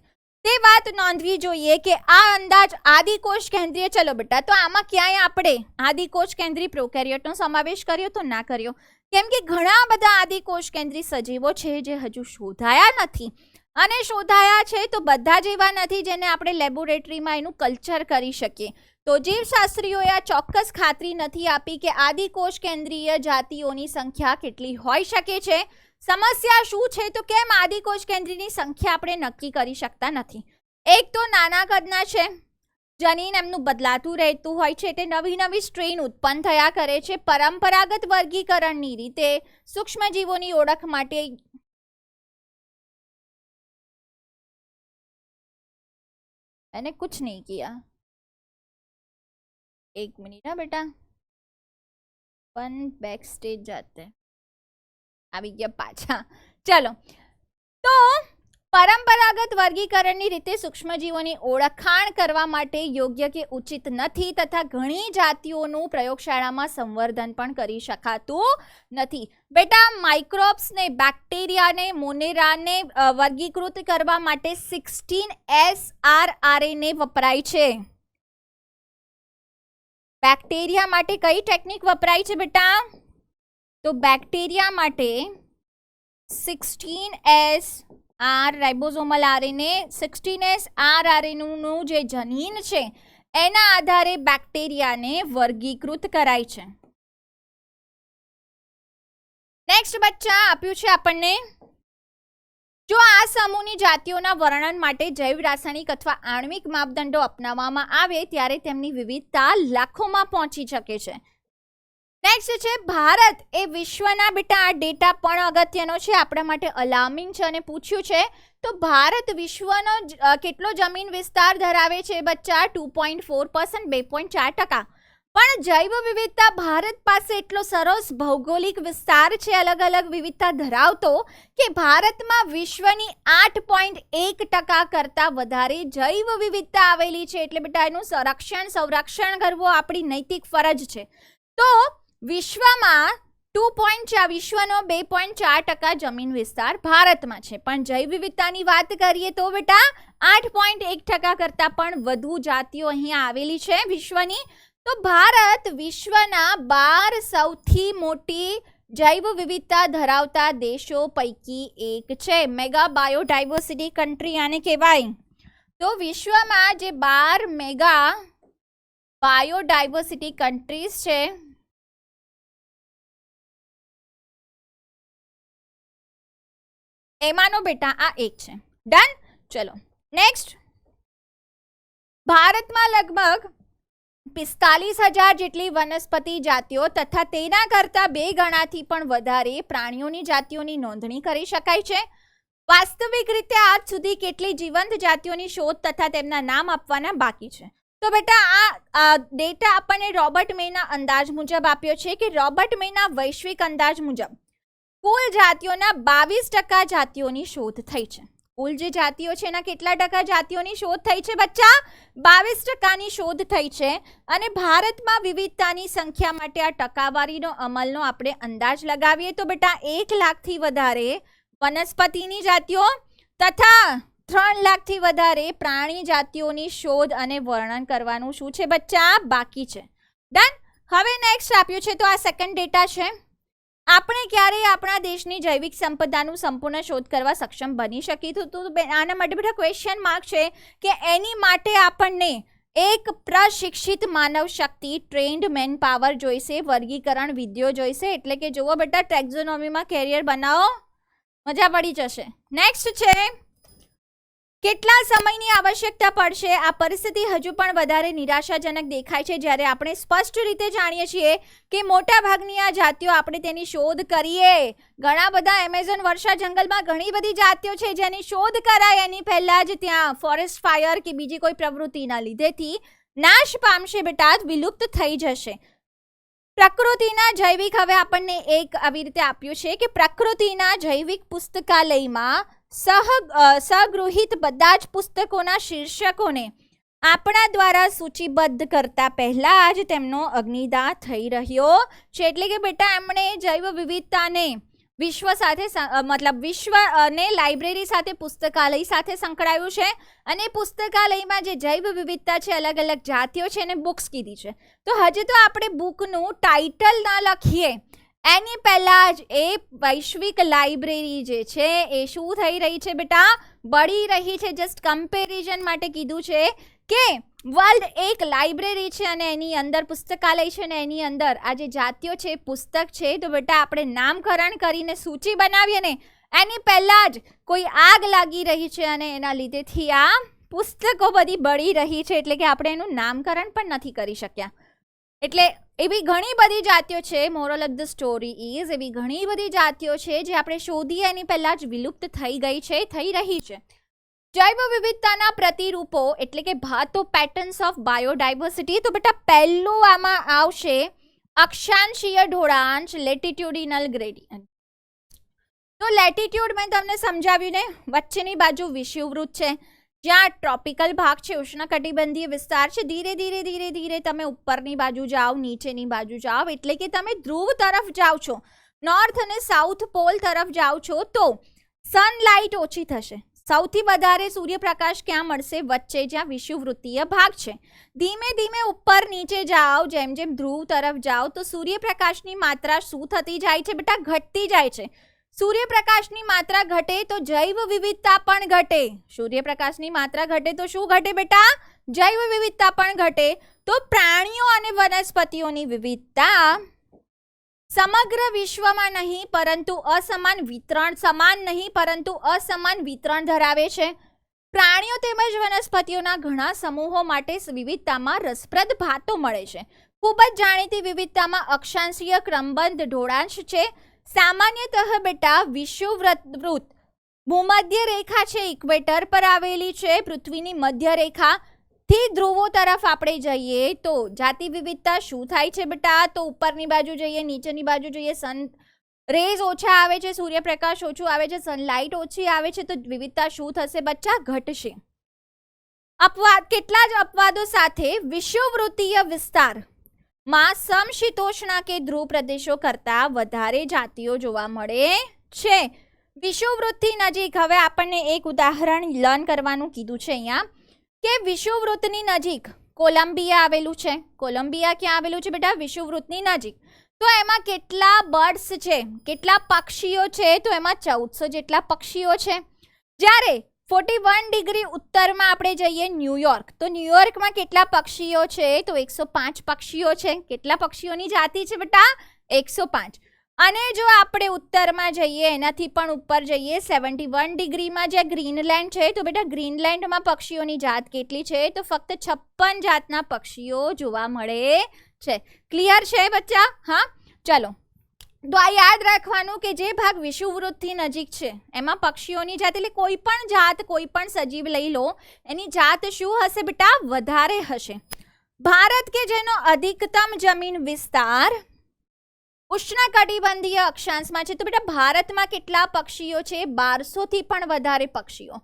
તે વાત નોંધવી જોઈએ કે આ અંદાજ આદિકોષ કેન્દ્રીય. ચલો બેટા, તો આમાં ક્યાંય આપણે આદિકોષ કેન્દ્રીય પ્રોકેરિયોટનો સમાવેશ કર્યો તો ના કર્યો, કેમ કે ઘણા બધા આદિકોષ કેન્દ્રીય સજીવો છે જે હજુ શોધાયા નથી. અને શોધાયા છે તો બધા જ એવા નથી જેને આપણે લેબોરેટરીમાં એનું કલ્ચર કરી શકીએ. તો જીવશાસ્ત્રીઓએ આ ચોક્કસ ખાતરી નથી આપી કે આદિકોષ કેન્દ્રીય જાતિઓની સંખ્યા કેટલી હોઈ શકે છે. સમસ્યા શું છે? તો કેમ આદિકોષ કેન્દ્રીયની સંખ્યા આપણે નક્કી કરી શકતા નથી? એક તો નાના કદના છે, જનીન એમનું બદલાતું રહેતું હોય છે, એટલે નવી નવી સ્ટ્રેન ઉત્પન્ન થયા કરે છે. પરંપરાગત વર્ગીકરણની રીતે સૂક્ષ્મજીવોની ઓળખ માટે मैंने कुछ नहीं किया. एक मिनट ना बेटा, वन बैक स्टेज जाते આવી ગયા પાછા. ચલો, તો પરંપરાગત વર્ગીકરણની રીતે સૂક્ષ્મજીવોની ઓળખાણ કરવા માટે યોગ્ય કે ઉચિત નથી તથા ઘણી જાતિઓનું પ્રયોગશાળામાં સંવર્ધન પણ કરી શકાતું નથી. બેટા માઇક્રોબ્સને, બેક્ટેરિયાને, મોનેરાને વર્ગીકૃત કરવા માટે 16S RNA વપરાય છે. બેક્ટેરિયા માટે કઈ ટેકનિક વપરાય છે બેટા? તો બેક્ટેરિયા માટે 16S રાઇબોસોમલ RNA, 16S RNA નું જે જનીન છે એના આધારે બેક્ટેરિયાને વર્ગીકૃત કરાય છે. નેક્સ્ટ બચ્ચા આપ્યું છે આપણને, જો આ સમૂહની જાતિઓના વર્ણન માટે જૈવ રાસાયણિક અથવા આણ્વિક માપદંડો અપનાવવામાં આવે ત્યારે તેમની વિવિધતા લાખોમાં પહોંચી શકે છે. નેક્સ્ટ છે ભારત એ વિશ્વના. બેટા આ ડેટા પણ અગત્યનો છે, આપણા માટે અલાર્મિંગ છે અને પૂછ્યું છે. તો ભારત વિશ્વનો કેટલો જમીન વિસ્તાર ધરાવે છે બચ્ચા? 2.4%, 2.4%. પણ જૈવ વિવિધતા ભારત પાસે એટલો સરસ ભૌગોલિક વિસ્તાર છે, અલગ અલગ વિવિધતા ધરાવતો, કે ભારતમાં વિશ્વની 8.1% કરતાં વધારે જૈવ વિવિધતા આવેલી છે. એટલે બેટા એનું સંરક્ષણ કરવું આપણી નૈતિક ફરજ છે. તો વિશ્વમાં 2.4 વિશ્વનો 2.4% જમીન વિસ્તાર ભારતમાં છે, પણ જૈવ વિવિધતાની વાત કરીએ તો બેટા 8.1% કરતાં પણ વધુ જાતિઓ અહીંયા આવેલી છે વિશ્વની. તો ભારત વિશ્વના 12 સૌથી મોટી જૈવ વિવિધતા ધરાવતા દેશો પૈકી એક છે. મેગા બાયોડાયવર્સિટી કન્ટ્રી આને કહેવાય. તો વિશ્વમાં જે 12 મેગા બાયોડાયવર્સિટી કન્ટ્રીઝ છે એમાંનો બેટા આ એક છે. ડન. ચલો નેક્સ્ટ. ભારતમાં લગભગ 45,000 જેટલી વનસ્પતિ જાતિઓ તથા તેના કરતાં 2 ગણાથી પણ વધારે પ્રાણીઓની જાતિઓની નોંધણી કરી શકાય છે. વાસ્તવિક રીતે આજ સુધી કેટલી જીવંત જાતિઓની શોધ તથા તેમના નામ આપવાના બાકી છે? તો બેટા આ ડેટા આપણને રોબર્ટ મેના અંદાજ મુજબ આપ્યો છે કે રોબર્ટ મેના વૈશ્વિક અંદાજ મુજબ કુલ જાતિઓના 22% જાતિઓની શોધ થઈ છે. કુલ જે જાતિઓ છે એના કેટલા ટકા જાતિઓની શોધ થઈ છે બચ્ચા? 22%ની શોધ થઈ છે. અને ભારતમાં વિવિધતાની સંખ્યા માટે આ ટકાવારીનો અમલનો આપણે અંદાજ લગાવીએ તો બેટા 1 લાખથી વધારે વનસ્પતિની જાતિઓ તથા 3 લાખથી વધારે પ્રાણી જાતિઓની શોધ અને વર્ણન કરવાનું શું છે બચ્ચા? બાકી છે. ડન. હવે નેક્સ્ટ આપ્યું છે તો આ સેકન્ડ ડેટા છે. આપણે ક્યારેય આપણા દેશની જૈવિક સંપદાનું સંપૂર્ણ શોધ કરવા સક્ષમ બની શકીશું? તો આના માટે બેટા ક્વેશ્ચન માર્ક છે કે એની માટે આપણને એક પ્રશિક્ષિત માનવ શક્તિ ટ્રેન્ડ મેન પાવર જોઈશે, વર્ગીકરણ વિધિઓ જોઈશે. એટલે કે જુઓ બેટા ટેક્ઝોનોમીમાં કેરિયર બનાવો, મજા પડી જશે. નેક્સ્ટ છે કેટલા સમયની આવશ્યકતા પડશે? આ પરિસ્થિતિ હજુ પણ વધારે નિરાશાજનક દેખાય છે જ્યારે આપણે સ્પષ્ટ રીતે જાણીએ છીએ કે મોટા ભાગની આ જાતિઓ આપણે તેની શોધ કરીએ. ઘણા બધા એમેઝોન વર્ષા જંગલમાં ઘણી બધી જાતિઓ છે જેની શોધ કરાય એની પહેલા જ ત્યાં ફોરેસ્ટ ફાયર કે બીજી કોઈ પ્રવૃત્તિના લીધેથી નાશ પામશે બેટા, વિલુપ્ત થઈ જશે. પ્રકૃતિના જૈવિક, હવે આપણને એક આવી રીતે આપ્યું છે કે પ્રકૃતિના જૈવિક પુસ્તકાલયમાં સગૃહિત બધા જ પુસ્તકોના શીર્ષકોને આપણા દ્વારા સૂચિબદ્ધ કરતા પહેલા જ તેમનો અગ્નિદાહ થઈ રહ્યો છે. એટલે કે બેટા એમણે જૈવ વિવિધતાને વિશ્વ સાથે મતલબ વિશ્વને લાઇબ્રેરી સાથે પુસ્તકાલય સાથે સંકળાયું છે. અને પુસ્તકાલયમાં જે જૈવ વિવિધતા છે, અલગ અલગ જાતિઓ છે એને બુક્સ કીધી છે. તો હજી તો આપણે બુકનું ટાઇટલ ના લખીએ એની પહેલા જ એ વૈશ્વિક લાઇબ્રેરી જે છે એ શું થઈ રહી છે બેટા? બળી રહી છે. જસ્ટ કમ્પેરિઝન માટે કીધું છે કે વર્લ્ડ એક લાઇબ્રેરી છે અને એની અંદર પુસ્તકાલય છે અને એની અંદર આ જે જાતિઓ છે પુસ્તક છે. તો બેટા આપણે નામકરણ કરીને સૂચિ બનાવીએ ને એની પહેલા જ કોઈ આગ લાગી રહી છે અને એના લીધેથી આ પુસ્તકો બધી બળી રહી છે. એટલે કે આપણે એનું નામકરણ પણ નથી કરી શક્યા. એટલે એવી ઘણી બધી જાતિઓ છે, moral of the story is, એવી ઘણી બધી જાતિઓ છે જે આપણે શોધીએ એની પહેલા જ વિલુપ્ત થઈ ગઈ છે, થઈ રહી છે. જૈવ વિવિધતાના પ્રતિરૂપો એટલે કે ભાતો પેટર્ન્સ ઓફ બાયોડાયવર્સિટી. તો બેટા પહેલું આમાં આવશે અક્ષાંશીય ઢોળાંશ, લેટિટ્યુડિનલ ગ્રેડિયન્ટ. તો લેટિટ્યુડ મેં તમને સમજાવ્યું ને, વચ્ચેની બાજુ વિષુવવૃત્ત છે, જ્યાં ટ્રોપિકલ ભાગ છે, ઉષ્ણકટિબંધીય વિસ્તાર છે. ધીરે ધીરે ધીરે ધીરે તમે ઉપરની બાજુ જાઓ, નીચેની બાજુ જાઓ, એટલે કે તમે ધ્રુવ તરફ જાઓ છો, નોર્થ અને સાઉથ પોલ તરફ જાઓ છો તો સનલાઇટ ઓછી થશે. સૌથી વધારે સૂર્યપ્રકાશ ક્યાં મળશે? વચ્ચે, જ્યાં વિષુવવૃત્તીય ભાગ છે. ધીમે ધીમે ઉપર નીચે જાઓ, જેમ જેમ ધ્રુવ તરફ જાઓ તો સૂર્યપ્રકાશની માત્રા શું થતી જાય છે બેટા? ઘટતી જાય છે. સૂર્યપ્રકાશની માત્રા ઘટે તો જૈવ વિવિધતા પણ ઘટે. સૂર્યપ્રકાશની માત્રા ઘટે તો શું ઘટે બેટા? જૈવ વિવિધતા પણ ઘટે. તો પ્રાણીઓ અને વનસ્પતિઓની વિવિધતા સમગ્ર વિશ્વમાં નહીં પરંતુ અસમાન વિતરણ, સમાન નહીં પરંતુ અસમાન વિતરણ ધરાવે છે. પ્રાણીઓ તેમજ વનસ્પતિઓના ઘણા સમૂહો માટે વિવિધતામાં રસપ્રદ ભાતો મળે છે. ખૂબ જ જાણીતી વિવિધતામાં અક્ષાંશીય ક્રમબદ્ધ ઢોળાંશ છે. સામાન્યતઃ બેટા વિષુવવૃત્ત ભૂમધ્ય રેખા છે, ઇક્વેટર પર આવેલી છે. પૃથ્વીની મધ્ય રેખાથી ધ્રુવો તરફ આપણે જઈએ તો જાતિ વિવિધતા શું થાય છે બેટા? તો ઉપરની બાજુ જઈએ, નીચેની બાજુ જઈએ, સન રેઝ ઓછા આવે છે, સૂર્યપ્રકાશ ઓછું આવે છે, સનલાઇટ ઓછી આવે છે, તો વિવિધતા શું થશે બચ્ચા? ઘટશે. અપવાદ, કેટલા જ અપવાદો સાથે વિષુવવૃત્તીય વિસ્તાર માં સમશીતોષ્ણ કે ધ્રુવ પ્રદેશો કરતા વધારે જાતિઓ જોવા મળે છે. વિષુવવૃત્તથી નજીક હવે આપણને એક ઉદાહરણ લર્ન કરવાનું કીધું છે અહીંયા કે વિષુવવૃત્તની નજીક કોલંબિયા આવેલું છે. કોલંબિયા ક્યાં આવેલું છે બેટા? વિષુવવૃત્તની નજીક. તો એમાં કેટલા બર્ડ્સ છે, કેટલા પક્ષીઓ છે? તો એમાં 1400 જેટલા પક્ષીઓ છે. જ્યારે 41 ડિગ્રી ઉત્તરમાં આપણે જઈએ ન્યુયોર્ક, તો ન્યુયોર્કમાં કેટલા પક્ષીઓ છે? તો 105 પક્ષીઓ છે. કેટલા પક્ષીઓની જાતિ છે બેટા? 105. અને જો આપણે ઉત્તરમાં જઈએ, એનાથી પણ ઉપર જઈએ 71 ડિગ્રીમાં જે ગ્રીનલેન્ડ છે, તો બેટા ગ્રીનલેન્ડમાં પક્ષીઓની જાત કેટલી છે? તો ફક્ત 56 જાતના પક્ષીઓ જોવા મળે છે. ક્લિયર છે બચ્ચા? હા, ચલો. તો આ યાદ રાખવાનું કે જે ભાગ વિષુવવૃત્તથી નજીક છે એમાં પક્ષીઓની જાત એટલે કોઈ પણ જાત, કોઈ પણ સજીવ લઈ લો, એની જાત શું હશે બેટા? વધારે હશે. ભારત કે જેનો અધિકતમ જમીન વિસ્તાર ઉષ્ણકટિબંધીય અક્ષાંશમાં છે, તો બેટા ભારતમાં કેટલા પક્ષીઓ છે? 1200 થી પણ વધારે પક્ષીઓ.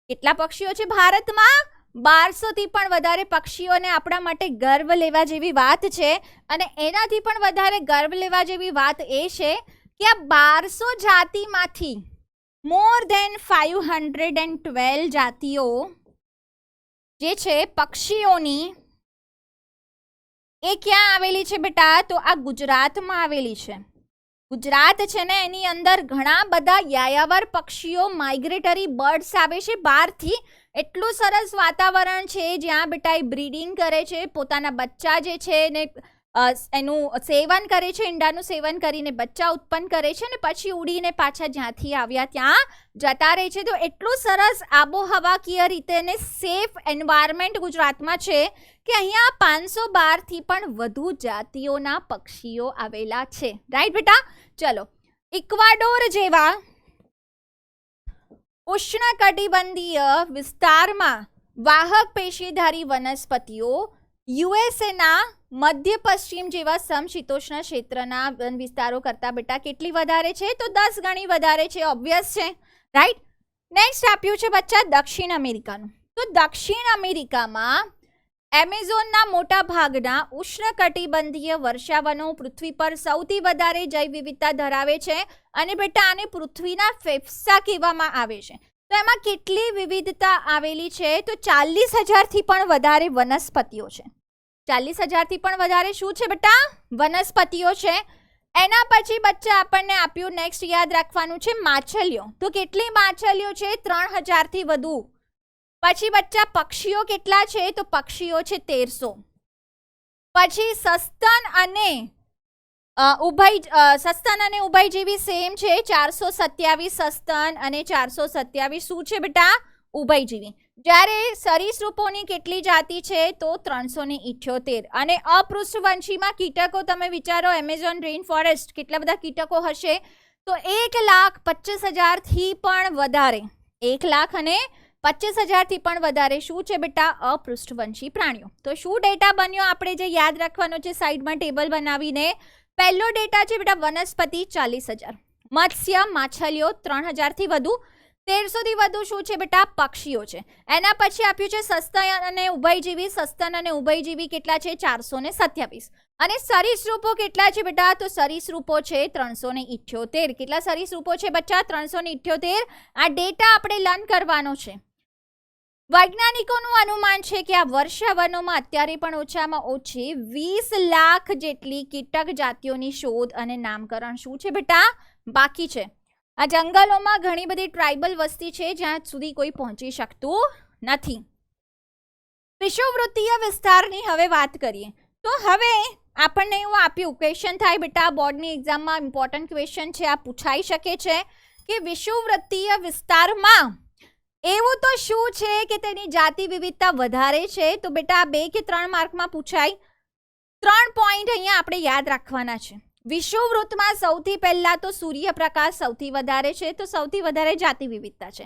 કેટલા પક્ષીઓ છે ભારતમાં? 1200 થી પણ વધારે પક્ષીઓને આપણા માટે ગર્વ લેવા જેવી વાત છે. અને એનાથી પણ વધારે ગર્વ લેવા જેવી વાત એ છે કે આ 1200 જાતિમાંથી મોર ધેન 512 જાતિઓ જે છે પક્ષીઓની, એ ક્યાં આવેલી છે બેટા? તો આ ગુજરાતમાં આવેલી છે. ગુજરાત છે ને, એની અંદર ઘણા બધા યાયાવર પક્ષીઓ, માઇગ્રેટરી બર્ડ્સ આવે છે બહારથી. એટલું સરસ વાતાવરણ છે જ્યાં બેટા એ બ્રીડિંગ કરે છે, પોતાના બચ્ચા જે છે ને એનું સેવન કરે છે, ઈંડાનું સેવન કરીને બચ્ચા ઉત્પન્ન કરે છે ને પછી ઉડીને પાછા જ્યાંથી આવ્યા ત્યાં જતા રહે છે. તો એટલું સરસ આબોહવાકીય રીતે ને સેફ એન્વાયરમેન્ટ ગુજરાતમાં છે કે અહીંયા 512 થી પણ વધુ જાતિઓના પક્ષીઓ આવેલા છે. રાઈટ બેટા? ચલો. ઇક્વાડોર જેવા ઉષ્ણકટિબંધીય વિસ્તારમાં વાહક પેશીધારી વનસ્પતિઓ, યુએસએના મધ્ય પશ્ચિમ જેવા સમશીતોષ્ણ ક્ષેત્રના વન વિસ્તારો કરતા બેટા કેટલી વધારે છે? તો 10 ગણી વધારે છે. ઓબ્વિયસ છે. રાઈટ? નેક્સ્ટ આપ્યું છે બચ્ચા દક્ષિણ અમેરિકાનું. તો દક્ષિણ અમેરિકામાં એમેઝોનના મોટા ભાગના ઉષ્ણકટિબંધીય વર્ષાવનો પૃથ્વી પર સૌથી વધારે જૈવ વિવિધતા ધરાવે છે. અને બેટા આને પૃથ્વીના ફેફસા કહેવામાં આવે છે. તો એમાં કેટલી વિવિધતા આવેલી છે? તો 40,000 થી પણ વધારે વનસ્પતિઓ છે. 40,000 થી પણ વધારે શું છે બેટા? વનસ્પતિઓ છે. એના પછી બચ્ચા આપણને આપ્યું નેક્સ્ટ યાદ રાખવાનું છે માછલીઓ. તો કેટલી માછલીઓ છે? 3,000 થી વધુ. પછી બચ્ચા પક્ષીઓ કેટલા છે? તો પક્ષીઓ છે 1300. પછી સસ્તન અને ઉભયજીવી સેમ છે. 427 સસ્તન અને 427 શું છે બેટા? ઉભયજીવી. જ્યારે સરીસૃપોની કેટલી જાતિ છે? તો 378. અને અપૃષ્ઠવંશીમાં કીટકો તમે વિચારો, એમેઝોન રેઇન ફોરેસ્ટ કેટલા બધા કીટકો હશે? તો 1,25,000 થી પણ વધારે. 1,25,000 થી પણ વધારે શું છે બેટા? અપૃષ્ઠવંશી પ્રાણીઓ. તો શું ડેટા બન્યો? આપણે જે યાદ રાખવાનો છે સાઈડમાં ટેબલ બનાવીને. પહેલો ડેટા છે બેટા વનસ્પતિ 40,000, મત્સ્ય માછલીઓ 3,000 થી વધુ, 1300 થી વધુ શું છે બેટા? પક્ષીઓ છે. એના પછી આપ્યું છે સસ્તન અને ઉભયજીવી. સસ્તન અને ઉભયજીવી કેટલા છે? 427. અને સરીસૃપો કેટલા છે બેટા? તો સરીસૃપો છે 378. કેટલા સરીસૃપો છે બચ્ચા? 378. આ ડેટા આપણે લર્ન કરવાનો છે. વૈજ્ઞાનિકોનું અનુમાન છે કે આ વર્ષાવનોમાં અત્યારે પણ ઓછામાં ઓછી 20 લાખ જેટલી કીટક જાતિઓની શોધ અને નામકરણ શું છે બેટા? બાકી છે. આ જંગલોમાં ઘણી બધી ટ્રાઇબલ વસ્તી છે જ્યાં સુધી કોઈ પહોંચી શકતું નથી. વિષુવવૃત્તીય વિસ્તારની હવે વાત કરીએ. તો હવે આપણને એવું આપ્યું ક્વેશ્ચન થાય બેટા, બોર્ડની એક્ઝામમાં ઇમ્પોર્ટન્ટ ક્વેશ્ચન છે, આ પૂછાઈ શકે છે કે વિષુવવૃત્તીય વિસ્તારમાં એવું તો શું છે કે તેની જાતિ વિવિધતા વધારે છે? તો બેટા 2 કે 3 માર્કમાં પૂછાય. 3 પોઈન્ટ અહીંયા આપણે યાદ રાખવાના છે. વિષુવવૃત્તમાં સૌથી પહેલા તો સૂર્યપ્રકાશ સૌથી વધારે છે, તો સૌથી વધારે જાતિ વિવિધતા છે.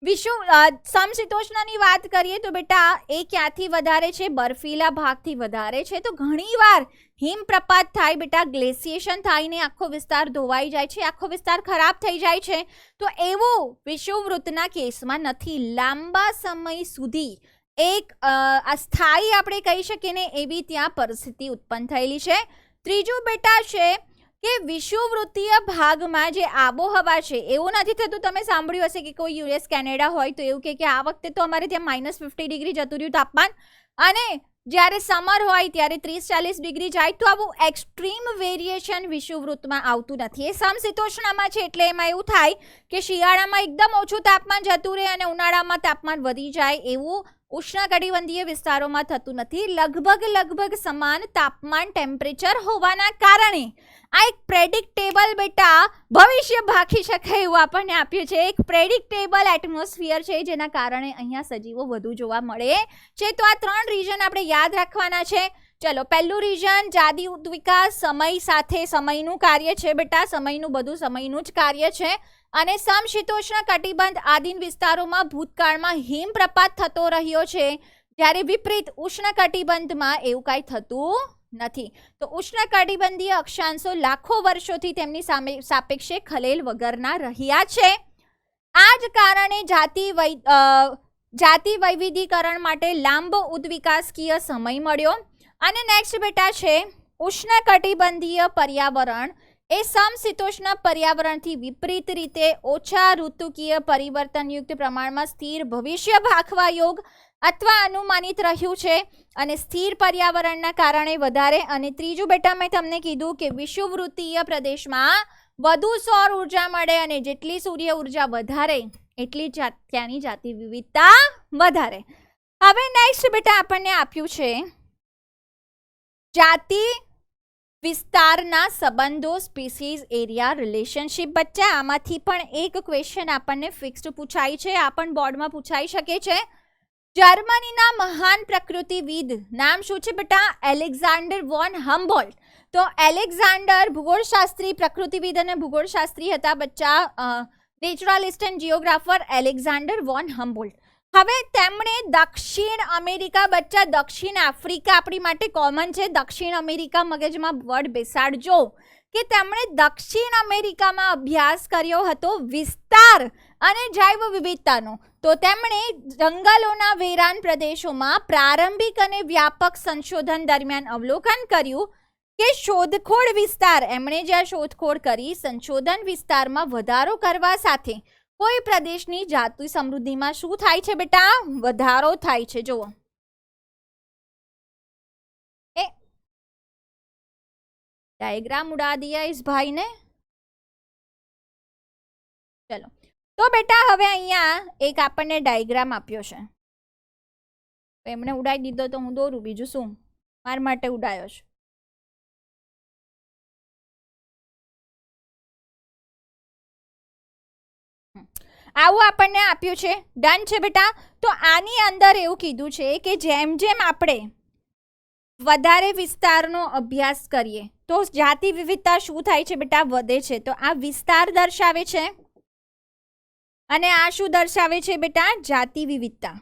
સમશીતોષ્ણની વાત કરીએ તો બેટા એ ક્યાંથી વધારે છે? બર્ફીલા ભાગથી વધારે છે. તો ઘણીવાર હિમપ્રપાત થાય બેટા, ગ્લેશિએશન થાયને આખો વિસ્તાર ધોવાઈ જાય છે, આખો વિસ્તાર ખરાબ થઈ જાય છે. તો એવું વિષુવવૃત્તના કેસમાં નથી. લાંબા સમય સુધી એક અસ્થાયી આપણે કહી શકીએ ને એવી ત્યાં પરિસ્થિતિ ઉત્પન્ન થયેલી છે. ત્રીજું બેટા છે કે વિષુવવૃત્તીય ભાગમાં જે આબોહવા છે, એવું નથી થતું, તમે સાંભળ્યું હશે કે કોઈ યુએસ કેનેડા હોય તો એવું કે આ વખતે તો અમારે ત્યાં -50 જતું રહ્યું તાપમાન, અને જ્યારે સમર હોય ત્યારે 30-40 ડિગ્રી જાય. તો આવું એક્સ્ટ્રીમ વેરિએશન વિષુવવૃત્તમાં આવતું નથી. એ સમશીતોષ્ણમાં છે એટલે એમાં એવું થાય કે શિયાળામાં એકદમ ઓછું તાપમાન જતું રહે અને ઉનાળામાં તાપમાન વધી જાય. એવું ઉષ્ણકટિબંધીય વિસ્તારોમાં થતું નથી. લગભગ સમાન તાપમાન ટેમ્પરેચર હોવાના કારણે આ એક પ્રેડિક્ટેબલ બેટા ભવિષ્ય ભાખી શકાય એવું આપણને આપ્યું છે. એક પ્રેડિક્ટેબલ એટમોસ્ફિયર છે જેના કારણે અહીંયા સજીવો વધુ જોવા મળે છે. તો આ 3 રીઝન આપણે યાદ રાખવાના છે. ચલો, પહેલું રીઝન જાતિ ઉદ્વિકાસ, સમય સાથે સમયનું કાર્ય છે બેટા, સમયનું બધું સમયનું જ કાર્ય છે. અને સમશીતોષ્ણ કટિબંધ આદિન વિસ્તારોમાં ભૂતકાળમાં હિમપ્રપાત થતો રહ્યો છે, જ્યારે વિપરીત ઉષ્ણકટિબંધમાં એવું કાંઈ થતું નથી. તો ઉષ્ણકટિબંધીય અક્ષાંશો લાખો વર્ષોથી તેમની સાપેક્ષે ખલેલ વગરના રહ્યા છે. આ જ કારણે જાતિ વૈવિધ્યીકરણ માટે લાંબો ઉદ્વિકાસકીય સમય મળ્યો. અને નેક્સ્ટ બેટા છે ઉષ્ણકટિબંધીય પર્યાવરણ એ સમશીતોષ્ણ પર્યાવરણથી વિપરીત રીતે ઓછા ઋતુકીય પરિવર્તનયુક્ત પ્રમાણમાં સ્થિર ભવિષ્ય ભાખવા યોગ અથવા અનુમાનિત રહ્યું છે, અને સ્થિર પર્યાવરણના કારણે વધારે. અને ત્રીજું બેટા મેં તમને કીધું કે વિષુવવૃત્તીય પ્રદેશમાં વધુ સૌર ઉર્જા મળે, અને જેટલી સૂર્ય ઉર્જા વધારે એટલી ત્યાંની જાતિ વિવિધતા વધારે. હવે નેક્સ્ટ બેટા આપણને આપ્યું છે જાતિ વિસ્તારના સંબંધો, સ્પીસીઝ એરિયા રિલેશનશિપ. બચ્ચા આમાંથી પણ એક ક્વેશ્ચન આપણને ફિક્સ્ડ પૂછાય છે, આ પણ બોર્ડમાં પૂછાઈ શકે છે. જર્મનીના મહાન પ્રકૃતિવિદ નામ શું છે બેટા? Alexander von Humboldt. તો એલેક્ઝાન્ડર ભૂગોળશાસ્ત્રી, પ્રકૃતિવિદ અને ભૂગોળશાસ્ત્રી હતા બચ્ચા, naturalist and geographer Alexander von Humboldt. હવે તેમણે દક્ષિણ અમેરિકા, બચ્ચા દક્ષિણ આફ્રિકા આપણી માટે કોમન છે, દક્ષિણ અમેરિકા મગજમાં વર્ડ બેસાડજો કે તેમણે દક્ષિણ અમેરિકામાં અભ્યાસ કર્યો હતો વિસ્તાર અને જૈવ વિવિધતાનો. તો તેમણે જંગલોના વેરાન પ્રદેશોમાં પ્રારંભિક અને વ્યાપક સંશોધન દરમિયાન અવલોકન કર્યું કે શોધખોળ વિસ્તાર, એમણે જ્યાં શોધખોળ કરી સંશોધન વિસ્તારમાં વધારો કરવા સાથે કોઈ પ્રદેશની જાતિ સમૃદ્ધિમાં શું થાય છે બેટા? વધારો થાય છે. જુઓ, એ ડાયગ્રામ ઉડા દિયા ઇસ ભાઈ ને. ચલો, તો બેટા હવે અહીંયા એક આપણને ડાયગ્રામ આપ્યો છે, એમણે ઉડાઈ દીધો તો હું દોરું, બીજું શું, મારા માટે ઉડાયો છે. આવું આપણને આપ્યું છે. ડન છે બેટા. તો આની અંદર એવું કીધું છે કે જેમ જેમ આપણે વધારે વિસ્તારનો અભ્યાસ કરીએ તો જાતિ વિવિધતા શું થાય છે બેટા? વધે છે. તો આ વિસ્તાર દર્શાવે છે અને આ શું દર્શાવે છે બેટા? જાતિ વિવિધતા,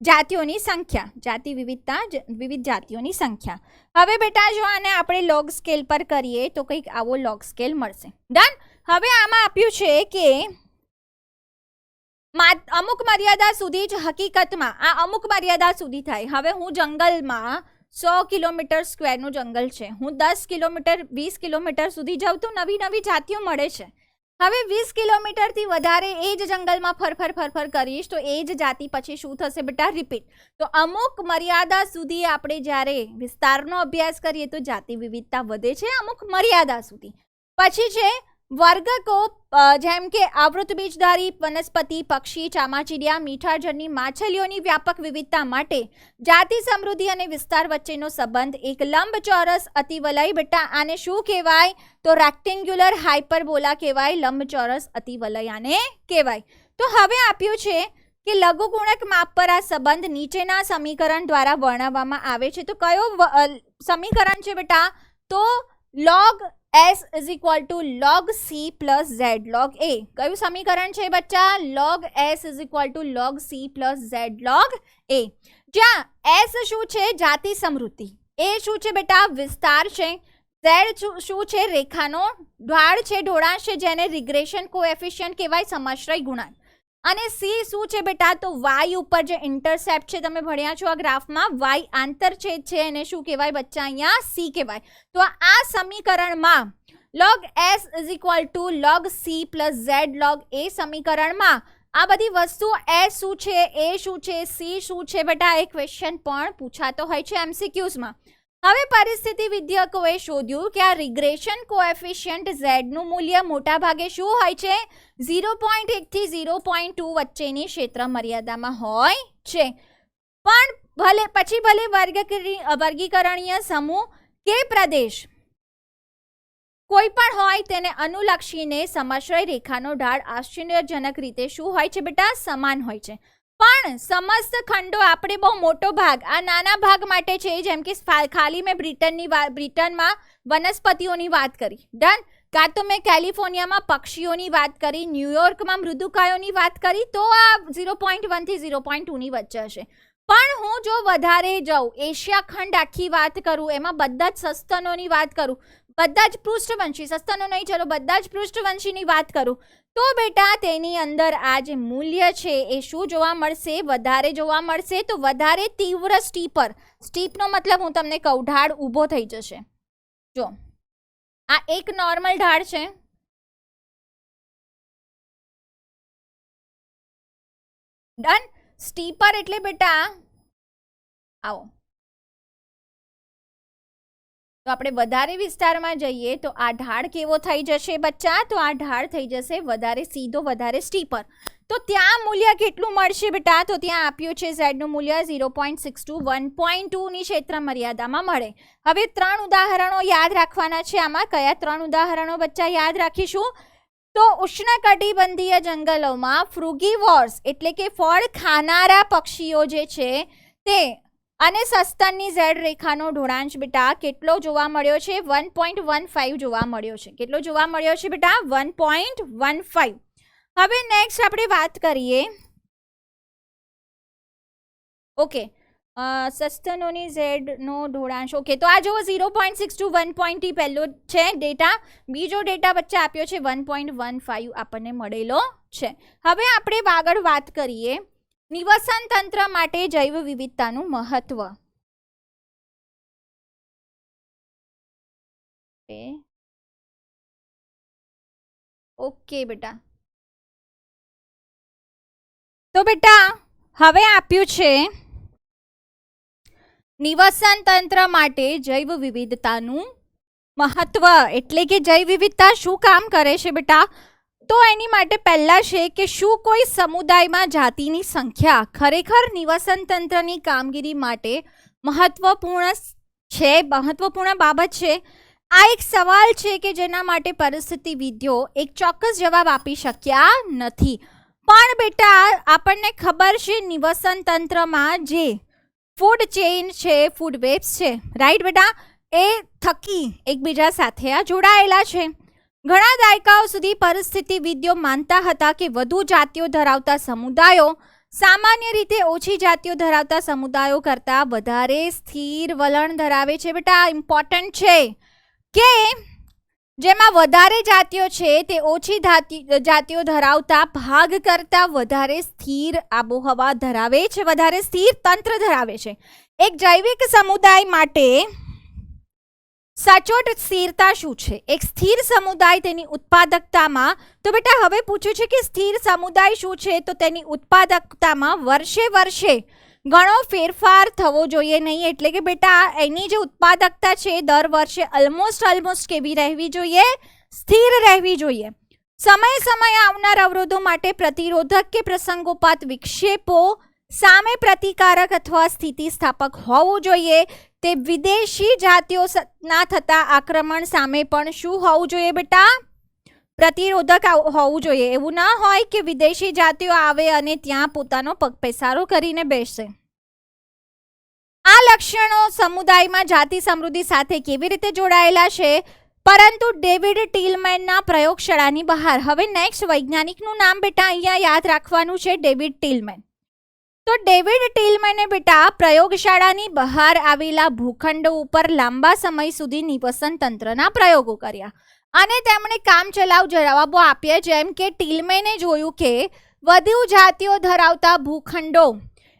જાતિઓની સંખ્યા, જાતિ વિવિધતા, વિવિધ જાતિઓની સંખ્યા. હવે બેટા જો આને આપણે લોગ સ્કેલ પર કરીએ તો કંઈક આવો લોગ સ્કેલ મળશે. ડન. હવે આમાં આપ્યું છે કે અમુક મર્યાદા સુધી જ હકીકતમાં આ અમુક મર્યાદા સુધી થાય. હવે હું જંગલમાં 100 કિલોમીટર સ્ક્વેરનું જંગલ છે, હું 10 કિલોમીટર 20 કિલોમીટર સુધી જાઉં તો નવી નવી જાતિઓ મળે છે. હવે 20 કિલોમીટરથી વધારે એ જ જંગલમાં ફરફર કરીશ તો એ જ જાતિ પછી શું થશે બેટા? રિપીટ. તો અમુક મર્યાદા સુધી આપણે જ્યારે વિસ્તારનો અભ્યાસ કરીએ તો જાતિ વિવિધતા વધે છે અમુક મર્યાદા સુધી. પછી છે વર્ગકો, જેમ કે આવૃત બીજધારી વનસ્પતિ, પક્ષી, ચામાચીડિયા, મીઠા જળની માછલીઓની વ્યાપક વિવિધતા માટે જાતિ સમૃદ્ધિ અને વિસ્તાર વચ્ચેનો સંબંધ એક લંબચોરસ અતિવલય. બેટા આને શું કહેવાય? તો રેક્ટેન્ગ્યુલર હાઇપરબોલા કહેવાય, લંબચોરસ અતિવલય આને કહેવાય. તો હવે આપ્યું છે કે લઘુગુણક માપ પર આ સંબંધ નીચેના સમીકરણ દ્વારા વર્ણવવામાં આવે છે. તો કયો સમીકરણ છે બેટા? તો log S is equal to log C plus Z log A. કયું સમીકરણ છે બચ્ચા? log S is equal to log C plus Z log A. જ્યાં S શું છે? જાતિ સમૃદ્ધિ. A શું છે બેટા? વિસ્તાર છે. Z શું છે? રેખાનો ઢાળ છે, ઢોળાંશ છે, જેને રિગ્રેશન કોએફિશિયન્ટ કહેવાય, સમાશ્રય ગુણાંક. અને સી શું છે બેટા? તો વાય ઉપર જે ઇન્ટરસેપ્ટ છે, તમે ભણ્યા છો આ ગ્રાફમાં, વાય આંતરછેદ છે, એને શું કહેવાય બચ્ચા? અહીંયા સી કહેવાય. તો આ સમીકરણમાં log s is equal to log c plus z log a સમીકરણમાં આ બધી વસ્તુ s શું છે, a શું છે, c શું છે બેટા? એ ક્વેશ્ચન પણ પૂછાતો હોય છે MCQsમાં. હવે પરિસ્થિતિ વિદ્યાકોએ શોધ્યું કે આ રિગ્રેશન કોએફિશિયન્ટ z નું મૂલ્ય મોટા ભાગે શું હોય છે? 0.1 થી 0.2 વચ્ચેની ક્ષેત્ર મર્યાદામાં હોય છે. પણ ભલે વર્ગીકરણીય સમૂહ કે પ્રદેશ કોઈ પણ હોય તેને અનુલક્ષીને સમશ્રય રેખાનો ઢાળ આશ્ચર્યજનક રીતે શું હોય છે બેટા? સમાન હોય છે. પણ સમસ્ત ખંડો આપણે બહુ મોટો ભાગ આ નાના ભાગ માટે છે, જેમ કે ખાલી મેં બ્રિટનમાં વનસ્પતિઓની વાત કરી, ડન. કાં તો મેં કેલિફોર્નિયામાં પક્ષીઓની વાત કરી, ન્યુયોર્કમાં મૃદુકાયોની વાત કરી, તો આ 0.1 થી 0.2 ની વચ્ચે હશે. પણ હું જો વધારે જાઉં, એશિયા ખંડ આખી વાત કરું, એમાં બધા જ સસ્તનોની વાત કરું, બધા જ પૃષ્ઠવંશી, સસ્તનો નહીં ચલો, બધા જ પૃષ્ઠવંશીની વાત કરું, તો બેટા તેની અંદર આ જે મૂલ્ય છે એ શું જોવા મળશે? વધારે જોવા મળશે. તો વધારે તીવ્ર સ્ટીપર, સ્ટીપનો મતલબ હું તમને કહું, ઢાળ ઊભો થઈ જશે. જો આ એક નોર્મલ ઢાળ છે, ડન. સ્ટીપર એટલે બેટા આવો, તો આપણે વધારે વિસ્તારમાં જઈએ તો આ ઢાળ કેવો થઈ જશે બચ્ચા? તો આ ઢાળ થઈ જશે વધારે સીધો, વધારે સ્ટીપર. તો ત્યાં મૂલ્ય કેટલું મળશે બેટા? તો ત્યાં આપ્યું છે z નું મૂલ્ય 0.62 1.2 ની ક્ષેત્ર મર્યાદામાં મળે. હવે 3 ઉદાહરણો યાદ રાખવાના છે. આમાં કયા 3 ઉદાહરણો બચ્ચા યાદ રાખીશું? તો ઉષ્ણકટિબંધીય જંગલોમાં ફ્રુગીવોર્સ એટલે કે ફળ ખાનારા પક્ષીઓ જે છે તે અને સસ્તનની ઝેડ રેખાનો ઢોળાંશ બેટા કેટલો જોવા મળ્યો છે? 1.15 જોવા મળ્યો છે. કેટલો જોવા મળ્યો છે બેટા? 1.15. હવે નેક્સ્ટ આપણે વાત કરીએ, ઓકે, સસ્તનોની ઝેડનો ઢોળાંશ. ઓકે, તો આ જુઓ 0.62 1.2 પહેલો છે ડેટા. બીજો ડેટા વચ્ચે આપ્યો છે 1.15 આપણને મળેલો છે. હવે આપણે આગળ વાત કરીએ નિવસન તંત્ર માટે જૈવ વિવિધતાનું મહત્વ. ઓકે બેટા, તો બેટા હવે આપ્યું છે નિવસન તંત્ર માટે જૈવ વિવિધતાનું મહત્વ. એટલે કે જૈવ વિવિધતા શું કામ કરે છે બેટા? તો એની માટે પહેલા છે કે શું કોઈ સમુદાયમાં જાતિની સંખ્યા ખરેખર નિવસન તંત્રની કામગીરી માટે મહત્વપૂર્ણ છે, મહત્વપૂર્ણ બાબત છે? આ એક સવાલ છે કે જેના માટે પરિસ્થિતિવિદો એક ચોક્કસ જવાબ આપી શક્યા નથી. પણ બેટા આપણને ખબર છે નિવસન તંત્રમાં જે ફૂડ ચેઇન છે, ફૂડ વેબ્સ છે, રાઈટ બેટા, એ થકી એકબીજા સાથે આ જોડાયેલા છે. ઘણા દાયકાઓ સુધી પરિસ્થિતિવિદો માનતા હતા કે વધુ જાતિઓ ધરાવતા સમુદાયો સામાન્ય રીતે ઓછી જાતિઓ ધરાવતા સમુદાયો કરતાં વધારે સ્થિર વલણ ધરાવે છે. બેટા ઇમ્પોર્ટન્ટ છે કે જેમાં વધારે જાતિઓ છે તે ઓછી જાતિઓ ધરાવતા ભાગ કરતાં વધારે સ્થિર આબોહવા ધરાવે છે, વધારે સ્થિર તંત્ર ધરાવે છે. એક જૈવિક સમુદાય માટે સચોટ સ્થિરતા શું છે? એક સ્થિર સમુદાય તેની ઉત્પાદકતામાં, તો બેટા હવે પૂછ્યું છે કે સ્થિર સમુદાય શું છે? તો તેની ઉત્પાદકતામાં વર્ષે વર્ષે ઘણો ફેરફાર થવો જોઈએ નહીં. એટલે કે બેટા એની જે ઉત્પાદકતા છે દર વર્ષે ઓલમોસ્ટ કેવી રહેવી જોઈએ? સ્થિર રહેવી જોઈએ. સમય સમયે આવનાર અવરોધો માટે પ્રતિરોધક કે પ્રસંગોપાત વિક્ષેપો સામે પ્રતિકારક અથવા સ્થિતિસ્થાપક હોવું જોઈએ. તે વિદેશી જાતિઓ ના થતા આક્રમણ સામે પણ શું હોવું જોઈએ બેટા? પ્રતિરોધક હોવું જોઈએ. એવું ના હોય કે વિદેશી જાતિઓ આવે અને ત્યાં પોતાનો પગપેસારો કરીને બેસશે. આ લક્ષણો સમુદાયમાં જાતિ સમૃદ્ધિ સાથે કેવી રીતે જોડાયેલા છે? પરંતુ ડેવિડ ટીલમેનના પ્રયોગશાળાની બહાર. હવે નેક્સ્ટ વૈજ્ઞાનિકનું નામ બેટા અહીંયા યાદ રાખવાનું છે, ડેવિડ ટીલમેન. તો ડેવિડ ટીલમેને બેટા પ્રયોગશાળાની બહાર આવેલા ભૂખંડો ઉપર લાંબા સમય સુધી નિવસન તંત્રના પ્રયોગો કર્યા અને તેમણે કામચલાઉ જવાબો આપ્યા. જેમ કે ટીલમેને જોયું કે વધુ જાતિઓ ધરાવતા ભૂખંડો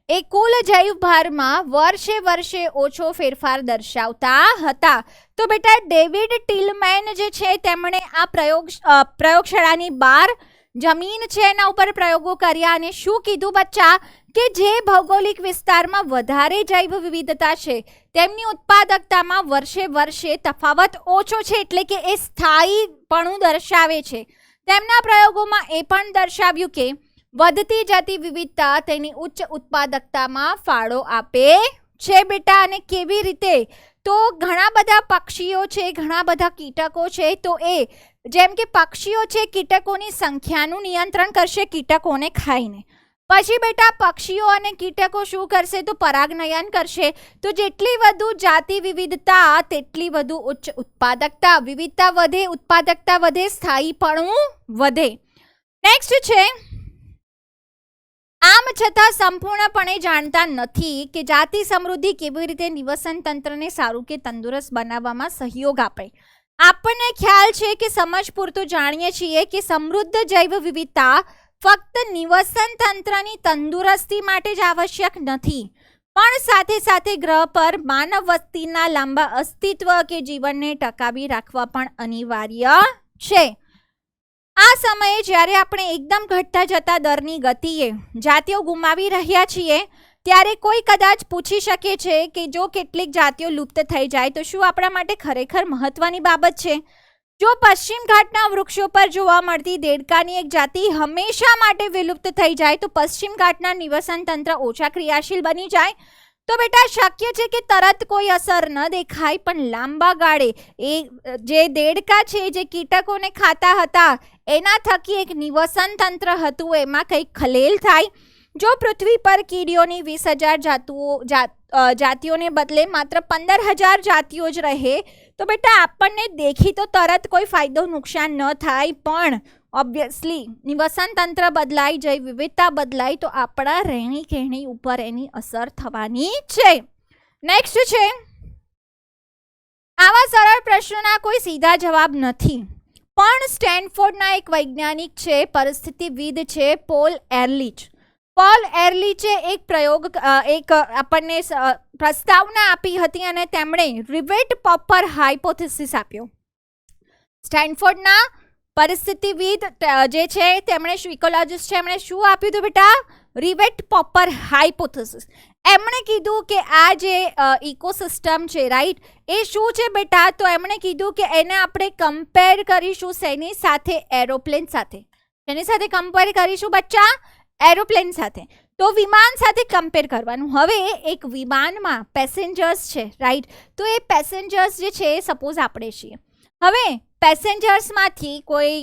એ કુલ જૈવભારમાં વર્ષે વર્ષે ઓછો ફેરફાર દર્શાવતા હતા. તો બેટા ડેવિડ ટિલમેન જે છે તેમણે આ પ્રયોગશાળાની બહાર જમીન છે એના ઉપર પ્રયોગો કર્યા અને શું કીધું બચ્ચા કે જે ભૌગોલિક વિસ્તારમાં વધારે જૈવ વિવિધતા છે તેમની ઉત્પાદકતામાં વર્ષે વર્ષે તફાવત ઓછો છે, એટલે કે એ સ્થાયીપણું દર્શાવે છે. તેમના પ્રયોગોમાં એ પણ દર્શાવ્યું કે વધતી જતી વિવિધતા તેની ઉચ્ચ ઉત્પાદકતામાં ફાળો આપે છે બેટા. અને કેવી રીતે? તો ઘણા બધા પક્ષીઓ છે, ઘણા બધા કીટકો છે, તો એ જેમ કે પક્ષીઓ છે કીટકોની સંખ્યાનું નિયંત્રણ કરશે કીટકોને ખાઈને. પછી બેટા પક્ષીઓ અને કીટકો શું કરશે? તો પરાગનયન કરશે. તો જેટલી વધુ જાતિ વિવિધતા તેટલી વધુ ઉચ્ચ ઉત્પાદકતા. વિવિધતા વધે, ઉત્પાદકતા વધે, સ્થાયીપણું વધે. નેક્સ્ટ છે, આમ છતાં સંપૂર્ણપણે જાણતા નથી કે જાતિ સમૃદ્ધિ કેવી રીતે નિવસન તંત્રને સારું કે તંદુરસ્ત બનાવવામાં સહયોગ આપે. આપણને ખ્યાલ છે કે સમજ પૂરતું જાણીએ છીએ કે સમૃદ્ધ જૈવ વિવિધતા ફક્ત નિવસન તંત્રની તંદુરસ્તી માટે જ આવશ્યક નથી, પણ સાથે સાથે ગ્રહ પર માનવ વસ્તીના લાંબા અસ્તિત્વ કે જીવનને ટકાવી રાખવા પણ અનિવાર્ય છે. આ સમયે જ્યારે આપણે એકદમ ઘટતા જતા દરની ગતિએ જાતિઓ ગુમાવી રહ્યા છીએ ત્યારે કોઈ કદાચ પૂછી શકે છે કે જો કેટલીક જાતિઓ લુપ્ત થઈ જાય તો શું આપણા માટે ખરેખર મહત્વની બાબત છે? જો પશ્ચિમ ઘાટના વૃક્ષો પર જોવા મળતી દેડકાની એક જાતિ હંમેશા માટે વિલુપ્ત થઈ જાય તો પશ્ચિમ ઘાટના નિવસન તંત્ર ઓછા ક્રિયાશીલ બની જાય. તો બેટા શક્ય છે કે તરત કોઈ અસર ન દેખાય, પણ લાંબા ગાળે એ જે દેડકા છે જે કીટકોને ખાતા હતા એના થકી એક નિવસન તંત્ર હતું એમાં કંઈક ખલેલ થાય. જો પૃથ્વી પર કીડીઓની 20,000 જાતિઓને બદલે માત્ર 15,000 જાતિઓ જ રહે તો બેટા આપણને દેખી તો તરત કોઈ ફાયદો નુકસાન ન થાય, પણ ઓબ્વિયસલી નિવસન તંત્ર બદલાય, જૈવ વિવિધતા બદલાય તો આપણા રહેણી કહેણી ઉપર એની અસર થવાની છે. નેક્સ્ટ છે, આવા સરળ પ્રશ્નોના કોઈ સીધા જવાબ નથી, પણ સ્ટેનફોર્ડના એક વૈજ્ઞાનિક છે, પરિસ્થિતિવિદ છે પોલ એરલિચ. પોલ એરલિચે એક આપણને પ્રસ્તાવના આપી હતી અને તેમણે રિવેટ પોપર હાઇપોથેસિસ આપ્યો. સ્ટેનફોર્ડના પરિસ્થિતિવિદ જે છે તેમણે ઇકોલોજીસ્ટ છે એમણે શું આપ્યું હતું બેટા? Rivet popper hypothesis. એમણે કીધું કે આ જે ઇકોસિસ્ટમ છે રાઈટ એ શું છે બેટા? તો એમણે કીધું કે એને આપણે કમ્પેર કરીશું શેની સાથે? એરોપ્લેન સાથે. શેની સાથે કમ્પેર કરીશું બચ્ચા? એરોપ્લેન સાથે. તો વિમાન સાથે કમ્પેર કરવાનું. હવે એક વિમાનમાં પેસેન્જર્સ છે રાઈટ, તો એ પેસેન્જર્સ જે છે સપોઝ આપણે છીએ. હવે પેસેન્જર્સમાંથી કોઈ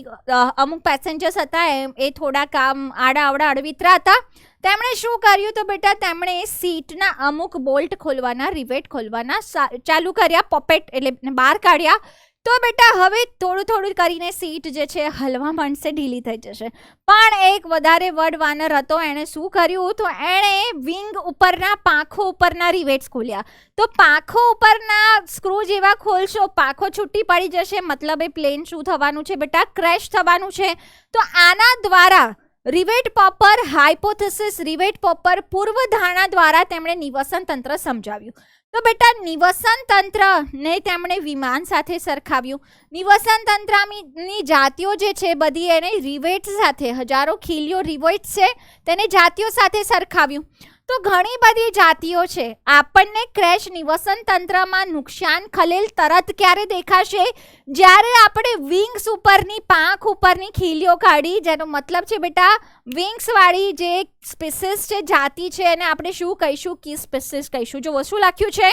અમુક પેસેન્જર્સ હતા એ થોડાક આમ આડા અડવિતરા હતા. તેમણે શું કર્યું? તો બેટા તેમણે સીટના અમુક બોલ્ટ ખોલવાના, રિવેટ ખોલવાના ચાલુ કર્યા, પોપેટ એટલે બહાર કાઢ્યા. તો બેટા હવે થોડું કરીને સીટ જે છે હલવા માંડશે, ઢીલી થઈ જશે. પણ એક વધારે વડ વાનર હતો, એણે શું કર્યું? તો એણે વિંગ ઉપરના પાંખો ઉપરના રિવેટ્સ ખોલ્યા. તો પાંખો ઉપરના સ્ક્રૂ જેવા ખોલશો પાંખો છૂટી પડી જશે, મતલબ એ પ્લેન શું થવાનું છે બેટા? ક્રેશ થવાનું છે. તો આના દ્વારા રિવેટ પોપર હાઇપોથેસિસ, રિવેટ પોપર પૂર્વધારણા દ્વારા તેમણે નિવસન તંત્ર સમજાવ્યું. તો બેટા નિવસન તંત્રને તેમણે વિમાન સાથે સરખાવ્યું. નિવસન તંત્રની જાતિઓ જે છે બધી એને રિવેટ્સ સાથે, હજારો ખીલીઓ રિવેટ્સ છે તેને જાતિઓ સાથે સરખાવ્યું. તો ઘણી બધી જાતિઓ છે. આપણને ક્રેશ નિવસન તંત્રમાં નુકસાન ખલેલ તરત ક્યારે દેખાશે? જ્યારે આપણે વિંગ્સ ઉપરની, પાંખ ઉપરની ખીલીઓ કાઢી, જેનો મતલબ છે બેટા વિંગ્સ વાળી જે સ્પીસીસ છે, જાતિ છે, એને આપણે શું કહીશું? કી સ્પીસીસ કહીશું. જો શું લખ્યું છે?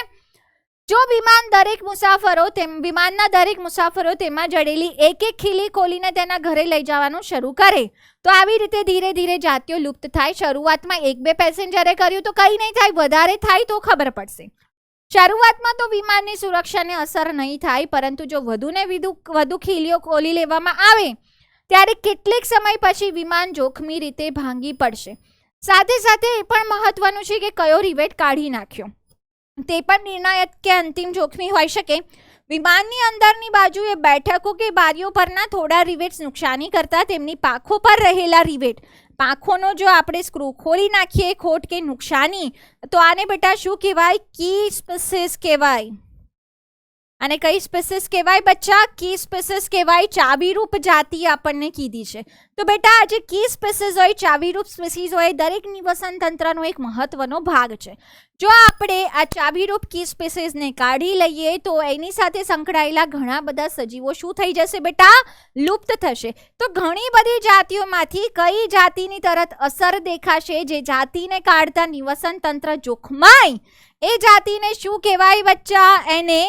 જો વિમાનના દરેક મુસાફરો તેમાં જડેલી એક ખીલી ખોલીને તેના ઘરે લઈ જવાનું શરૂ કરે તો આવી રીતે ધીરે ધીરે જાતિઓ લુપ્ત થાય. શરૂઆતમાં 1-2 પેસેન્જરે કર્યું તો કંઈ નહીં થાય, વધારે થાય તો ખબર પડશે. શરૂઆતમાં તો વિમાનની સુરક્ષાને અસર નહીં થાય, પરંતુ જો વધુને વધુ ખીલીઓ ખોલી લેવામાં આવે ત્યારે કેટલીક સમય પછી વિમાન જોખમી રીતે ભાંગી પડશે. સાથે સાથે એ પણ મહત્વનું છે કે કયો રિવેટ કાઢી નાખ્યો તે પણ નિર્ણાયક કે અંતિમ જોખમી હોઈ શકે. વિમાનની અંદરની બાજુએ બેઠકો કે બારીઓ પરના થોડા રિવેટ્સ નુકસાની કરતા તેમની પાંખો પર રહેલા રિવેટ પાંખોનો જો આપણે સ્ક્રૂ ખોલી નાખીએ ખોટ કે નુકસાની તો આને બેટા શું કહેવાય? કી સ્પીસીસ કહેવાય. અને કઈ સ્પીસીસ કહેવાય બચ્ચા? કી સ્પીસીસ કહેવાય. ચાવીરૂપ જાતિ આપણને કીધી છે. તો બેટા આ જે કી સ્પીસીસ હોય, ચાવીરૂપ સ્પીસીસ હોય, દરેક નિવસન તંત્રનો એક મહત્વનો ભાગ છે. જો આપણે આ ચાવીરૂપ કી સ્પીસીસને કાઢી લઈએ તો એની સાથે સંકળાયેલા ઘણા બધા સજીવો શું થઈ જશે બેટા? લુપ્ત થશે. તો ઘણી બધી જાતિઓમાંથી કઈ જાતિની તરત અસર દેખાશે? જે જાતિને કાઢતા નિવસન તંત્ર જોખમાય એ જાતિને શું કહેવાય બચ્ચા? એને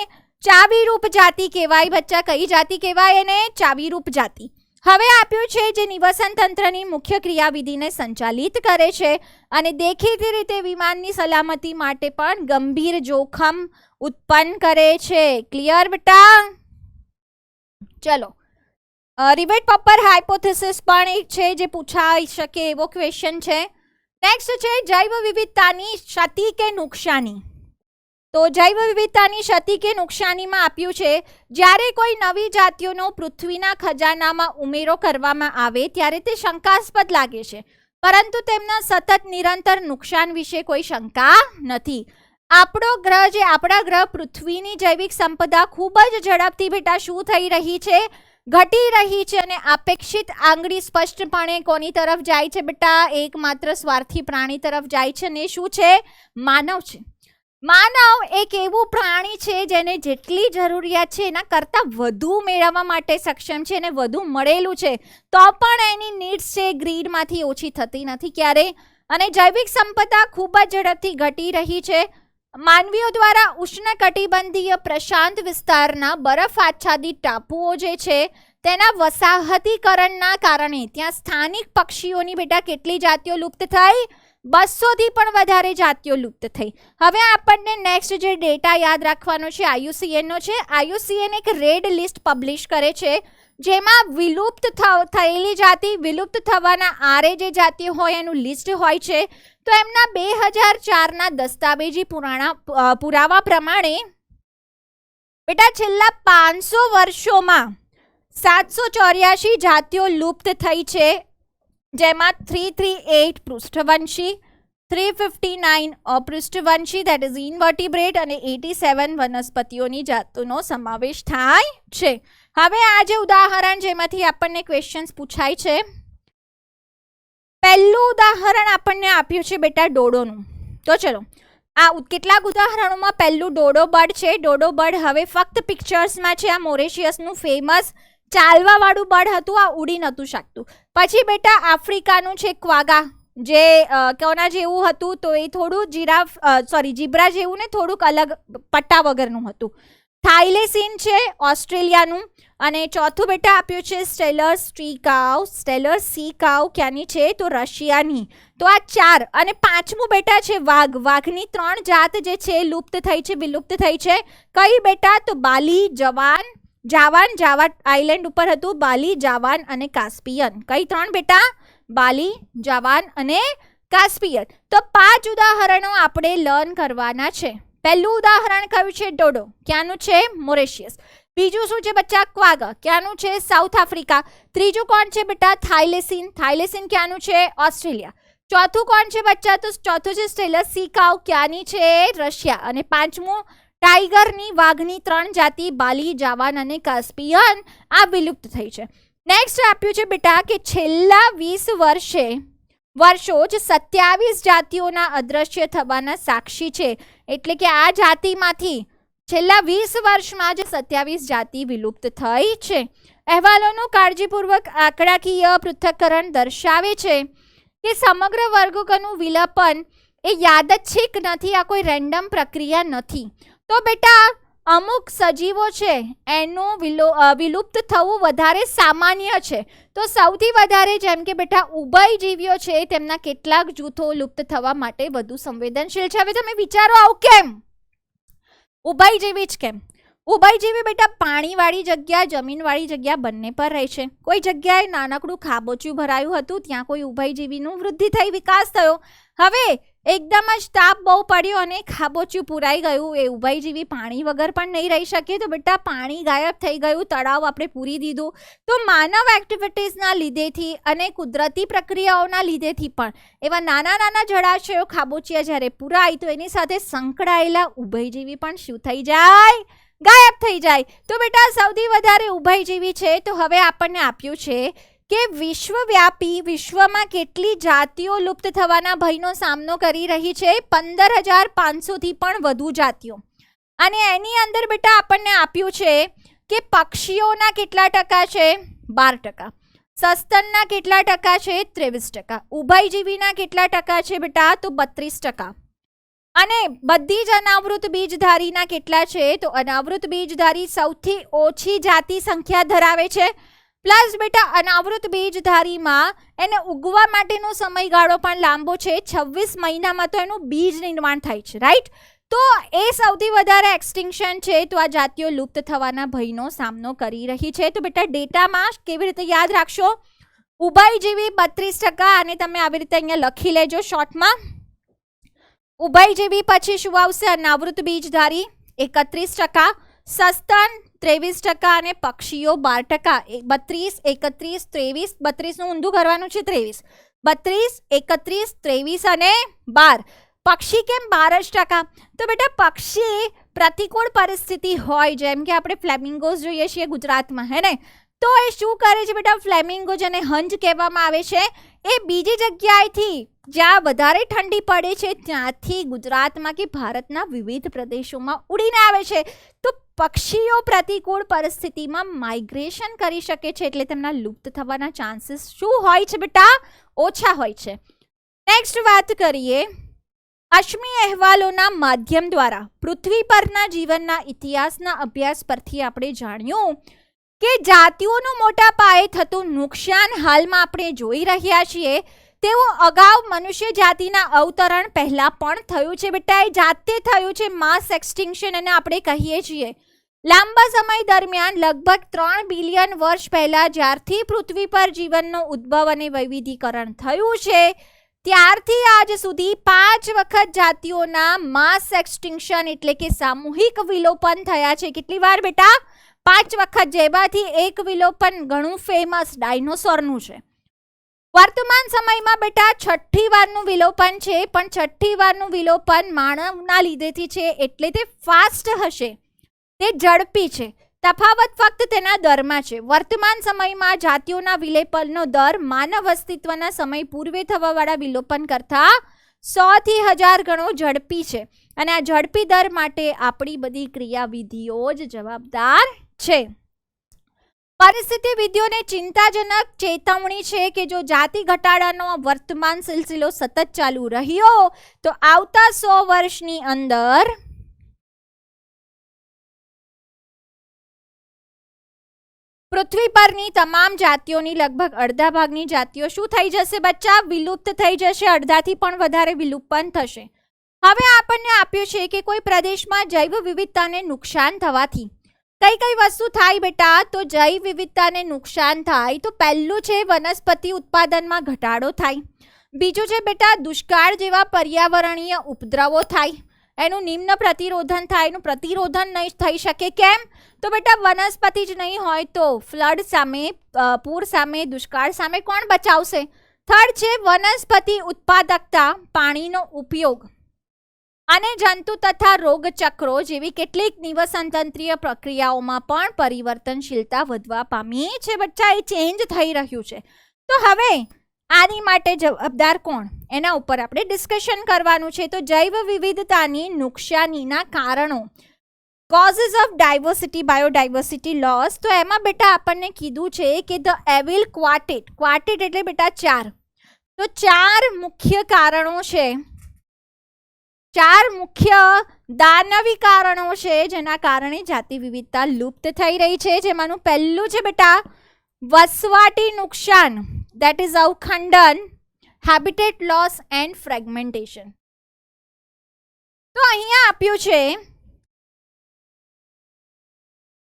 ચાવીરૂપ જાતિ કહેવાય. બચ્ચા કઈ જાતિ કહેવાય? એને ચાવીરૂપ જાતિ. હવે આપ્યું છે જે નિવસન તંત્રની મુખ્ય ક્રિયાવિધિને સંચાલિત કરે છે અને દેખીતી રીતે વિમાનની સલામતી માટે પણ ગંભીર જોખમ ઉત્પન્ન કરે છે. ક્લિયર બેટા? ચલો, રિવેટ પપ્પર હાઇપોથેસિસ પણ એક છે જે પૂછાઈ શકે એવો ક્વેશ્ચન છે. નેક્સ્ટ છે જૈવ વિવિધતાની ક્ષતિ કે નુકસાની. તો જૈવ વિવિધતાની ક્ષતિ કે નુકસાનીમાં આપ્યું છે જ્યારે કોઈ નવી જાતિઓનો પૃથ્વીના ખજાનામાં ઉમેરો કરવામાં આવે ત્યારે તે શંકાસ્પદ લાગે છે, પરંતુ તેમના સતત નિરંતર નુકસાન વિશે કોઈ શંકા નથી. આપણો ગ્રહ જે આપણા ગ્રહ પૃથ્વીની જૈવિક સંપદા ખૂબ જ ઝડપથી બેટા શું થઈ રહી છે? ઘટી રહી છે. અને અપેક્ષિત આંગળી સ્પષ્ટપણે કોની તરફ જાય છે બેટા? એકમાત્ર સ્વાર્થી પ્રાણી તરફ જાય છે ને શું છે? માનવ છે. માનવ એક એવું પ્રાણી છે જેને જેટલી જરૂરિયાત છે એના કરતાં વધુ મેળવવા માટે સક્ષમ છે અને વધુ મળેલું છે તો પણ એની નીડ્સ છે ગ્રીડમાંથી ઓછી થતી નથી ક્યારે. અને જૈવિક સંપદા ખૂબ જ ઝડપથી ઘટી રહી છે. માનવીઓ દ્વારા ઉષ્ણકટિબંધીય પ્રશાંત વિસ્તારના બરફ આચ્છાદિત ટાપુઓ જે છે તેના વસાહતીકરણના કારણે ત્યાં સ્થાનિક પક્ષીઓની બેટા કેટલી જાતિઓ લુપ્ત થઈ? 200થી પણ વધારે જાતિઓ લુપ્ત થઈ. હવે આપણને નેક્સ્ટ જે ડેટા યાદ રાખવાનો છે IUCN નો છે. IUCN એક રેડ લિસ્ટ પબ્લિશ કરે છે જેમાં વિલુપ્ત થયેલી જાતિ, વિલુપ્ત થવાના આરે જે જાતિઓ હોય એનું લિસ્ટ હોય છે. તો એમના 2004ના દસ્તાવેજી પુરાવા પ્રમાણે બેટા છેલ્લા 500 વર્ષોમાં 784 જાતિઓ લુપ્ત થઈ છે, જેમાં 338 પૃષ્ઠવંશી, 359 અપૃષ્ઠવંશી ધેટ ઇઝ ઇનવર્ટિબ્રેટ અને 87 વનસ્પતિઓની જાતોનો સમાવેશ થાય છે. હવે આ જે ઉદાહરણ જેમાંથી આપણને ક્વેશ્ચન્સ પૂછાય છે, પહેલું ઉદાહરણ આપણને આપ્યું છે બેટા ડોડોનું. તો ચલો આ કેટલાક ઉદાહરણોમાં પહેલું ડોડો બર્ડ છે. ડોડો બર્ડ હવે ફક્ત પિક્ચર્સમાં છે. આ મોરેશિયસનું ફેમસ ચાલવા વાળું બર્ડ હતું, આ ઉડી નહોતું શકતું. પછી બેટા આફ્રિકાનું છે ક્વાગા, જે કોના જેવું હતું? તો એ થોડું જીબ્રા જેવું ને થોડુંક અલગ પટ્ટા વગરનું હતું. થાઇલેસીન છે ઓસ્ટ્રેલિયાનું. અને ચોથું બેટા આપ્યું છે સ્ટેલર સી કાઉ ક્યાંની છે? તો રશિયાની. તો આ 4. અને પાંચમું બેટા છે વાઘ. વાઘની 3 જાત જે છે લુપ્ત થઈ છે, વિલુપ્ત થઈ છે. કઈ બેટા? તો બાલી, જાવાન આઇલેન્ડ ઉપર હતું, બાલી, જાવાન અને કાસ્પિયન. કઈ 3 બેટા? બાલી, જાવાન અને કાસ્પિયન. તો 5 ઉદાહરણો આપણે લર્ન કરવાના છે. પહેલું ઉદાહરણ કયું છે? ડોડો. ક્યાંનું છે? મોરેશિયસ. બીજું શું છે બચ્ચા? ક્વાગા. ક્યાંનું છે? South Africa. ત્રીજું કોણ છે બેટા? થાઇલેસીન. થાઇલેસીન ક્યાંનું છે? ઓસ્ટ્રેલિયા. ચોથું કોણ છે બચ્ચા? તો ચોથું છે સ્ટેલર સી કાઉ. ક્યાંની છે? રશિયા. અને પાંચમું ટાઈગરની, વાઘની 3 જાતિ બાલી, જાવાન અને કાસ્પિયન આ વિલુપ્ત થઈ છે. નેક્સ્ટ આપ્યું છે બેટા કે છેલ્લા 20 વર્ષો જ 27 જાતિઓના અદ્રશ્ય થવાના સાક્ષી છે. એટલે કે આ જાતિમાંથી છેલ્લા 20 વર્ષમાં જ 27 જાતિ વિલુપ્ત થઈ છે. અહેવાલોનું કાળજીપૂર્વક આંકડાકીય પૃથ્થકરણ દર્શાવે છે કે સમગ્ર વર્ગોનું વિલોપન એ યાદચ્છિક નથી, આ કોઈ રેન્ડમ પ્રક્રિયા નથી. તો બેટા અમુક સજીવો છે એનું વિલુપ્ત થવું વધારે સામાન્ય છે. તો સૌથી વધારે જેમ કે બેટા ઉભયજીવીઓ છે તેમના કેટલાક જૂથો લુપ્ત થવા માટે વધુ સંવેદનશીલ છે. હવે તમે વિચારો આવું કેમ? ઉભયજીવી જ કેમ? ઉભયજીવી બેટા પાણીવાળી જગ્યા, જમીનવાળી જગ્યા બંને પર રહે છે. કોઈ જગ્યાએ નાનકડું ખાબોચિયું ભરાયું હતું, ત્યાં કોઈ ઉભયજીવીનું વૃદ્ધિ થઈ, વિકાસ થયો. હવે એકદમ જ તાપ બહુ પડ્યો અને ખાબોચિયું પુરાઈ ગયું, એ ઉભયજીવી પાણી વગર પણ નહીં રહી શકે. તો બેટા પાણી ગાયબ થઈ ગયું, તળાવ આપણે પૂરી દીધું. તો માનવ એક્ટિવિટીઝના લીધેથી અને કુદરતી પ્રક્રિયાઓના લીધેથી પણ એવા નાના નાના જળાશયો ખાબોચિયા જ્યારે પુરાય તો એની સાથે સંકળાયેલા ઉભયજીવી પણ શું થઈ જાય? ગાયબ થઈ જાય. તો બેટા સૌથી વધારે ઉભયજીવી છે. તો હવે આપણને આપ્યું છે કે વિશ્વવ્યાપી વિશ્વમાં કેટલી જાતિઓ લુપ્ત થવાના ભયનો સામનો કરી રહી છે? 15,500થી પણ વધુ જાતિઓ. અને એની અંદર બેટા આપણને આપ્યું છે કે પક્ષીઓના કેટલા ટકા છે? 12%. સસ્તનના કેટલા ટકા છે? 23%. ઉભયજીવીના કેટલા ટકા છે બેટા? તો 32%. અને બધી જ અનાવૃત બીજધારીના કેટલા છે? તો અનાવૃત બીજધારી સૌથી ઓછી જાતિ સંખ્યા ધરાવે છે. પ્લસ બેટા અનાવૃત બીજધારીમાં એને ઉગવા માટેનો સમયગાળો પણ લાંબો છે. 26 મહિનામાં તો એનું બીજ નિર્માણ થાય છે, રાઈટ? તો એ સૌથી વધારે એક્સટિંક્શન છે. તો આ જાતિઓ લુપ્ત થવાના ભયનો સામનો કરી રહી છે. તો બેટા ડેટામાં કેવી રીતે યાદ રાખશો? ઉભયજીવી 32%, અને તમે આવી રીતે અહીંયા લખી લેજો શોર્ટમાં. ઉભયજીવી પછી શું આવશે? અનાવૃત બીજધારી 31%, સસ્તન 23% અને પક્ષીઓ 12%. 32, 31, 23, 32 નું ઊંધું કરવાનું છે 23. 32, 31, 23 અને 12. પક્ષી કેમ 12%? તો બેટા પક્ષી પ્રતિકૂળ પરિસ્થિતિ હોય, જેમ કે આપણે ફ્લેમિંગોઝ જોઈએ છીએ ગુજરાતમાં, હે ને? તો એ શું કરે છે બેટા? ફ્લેમિંગો જેને હંજ કહેવામાં આવે છે, એ બીજી જગ્યાએથી જ્યાં વધારે ઠંડી પડે છે ત્યાંથી ગુજરાતમાં કે ભારતના વિવિધ પ્રદેશોમાં ઉડીને આવે છે. તો પક્ષીઓ પ્રતિકૂળ પરિસ્થિતિમાં માઇગ્રેશન કરી શકે છે, એટલે તેમના લુપ્ત થવાના ચાન્સીસ શું હોય છે બેટા? ઓછા હોય છે. નેક્સ્ટ વાત કરીએ. અશ્મિ અહેવાલોના માધ્યમ દ્વારા પૃથ્વી પરના જીવનના ઇતિહાસના અભ્યાસ પરથી આપણે જાણ્યું કે જાતિઓનું મોટા પાયે થતું નુકસાન હાલમાં આપણે જોઈ રહ્યા છીએ, તેવું અગાઉ મનુષ્ય જાતિના અવતરણ પહેલા પણ થયું છે બેટા. એ જાતે થયું છે, માસ એક્સટિંક્શન એને આપણે કહીએ છીએ. લાંબા સમય દરમિયાન લગભગ 3 બિલિયન વર્ષ પહેલા જ્યારથી પૃથ્વી પર જીવનનો ઉદ્ભવ અને વૈવિધીકરણ થયું છે ત્યારથી આજ સુધી 5 વખત જાતિઓના માસ એક્સટિંક્શન એટલે કે સામૂહિક વિલોપન થયા છે. કેટલી વાર બેટા? 5 વખત, જેમાંથી એક વિલોપન ઘણું ફેમસ ડાયનોસોરનું છે. વર્તમાન સમયમાં બેટા 6ઠ્ઠી વારનું વિલોપન છે, પણ 6ઠ્ઠી વારનું વિલોપન માનવના લીધેથી છે, એટલે તે ફાસ્ટ હશે, તે ઝડપી છે. તફાવત ફક્ત તેના દરમાં છે. વર્તમાન સમયમાં જાતિઓના વિલોપનનો દર માનવ અસ્તિત્વના સમય પૂર્વે થવાવાળા વિલોપન કરતા 100 થી 1000 ગણો ઝડપી છે. અને આ ઝડપી દર માટે આપણી બધી ક્રિયાવિધિઓ જ જવાબદાર છે. પરિસ્થિતિવિદોને ચિંતાજનક ચેતવણી છે કે જો જાતિ ઘટાડાનો વર્તમાન સિલસિલો સતત ચાલુ રહ્યો તો આવતા 100 વર્ષની અંદર પૃથ્વી પરની તમામ જાતિઓની લગભગ અડધા ભાગની જાતિઓ શું થઈ જશે બચ્ચા? વિલુપ્ત થઈ જશે. અડધાથી પણ વધારે વિલુપન થશે. હવે આપણને આપ્યું છે કે કોઈ પ્રદેશમાં જૈવ વિવિધતાને નુકસાન થવાથી કઈ કઈ વસ્તુ થાય બેટા? તો જૈવ વિવિધતાને નુકસાન થાય તો પહેલું છે વનસ્પતિ ઉત્પાદનમાં ઘટાડો થાય. બીજું છે બેટા દુષ્કાળ જેવા પર્યાવરણીય ઉપદ્રવો થાય, એનું નિમ્ન પ્રતિરોધન થાય. એનું પ્રતિરોધન નહીં થઈ શકે. કેમ? તો બેટા વનસ્પતિ જ નહીં હોય તો ફ્લડ સામે, પૂર સામે, દુષ્કાળ સામે કોણ બચાવશે? થર્ડ છે વનસ્પતિ ઉત્પાદકતા, પાણીનો ઉપયોગ અને જંતુ તથા રોગચક્રો જેવી કેટલીક નિવસનતંત્રીય પ્રક્રિયાઓમાં પણ પરિવર્તનશીલતા વધવા પામી છે બચ્ચા. એ ચેન્જ થઈ રહ્યું છે. તો હવે આની માટે જવાબદાર કોણ? એના ઉપર આપણે ડિસ્કશન કરવાનું છે. તો જૈવ વિવિધતાની નુકસાનીના કારણો, causes of diversity, biodiversity loss. તો એમાં બેટા આપણને કીધું છે કે ધ એવિલ ક્વાર્ટેટ, ક્વાર્ટેટ એટલે બેટા 4. તો 4 મુખ્ય કારણો છે, 4 મુખ્ય દાનવી કારણો છે જેના કારણે જાતિ વિવિધતા લુપ્ત થઈ રહી છે. જેમાંનું પહેલું છે બેટા વસવાટી નુકસાન, that is અવખંડન, habitat loss and fragmentation. તો અહીંયા આપ્યું છે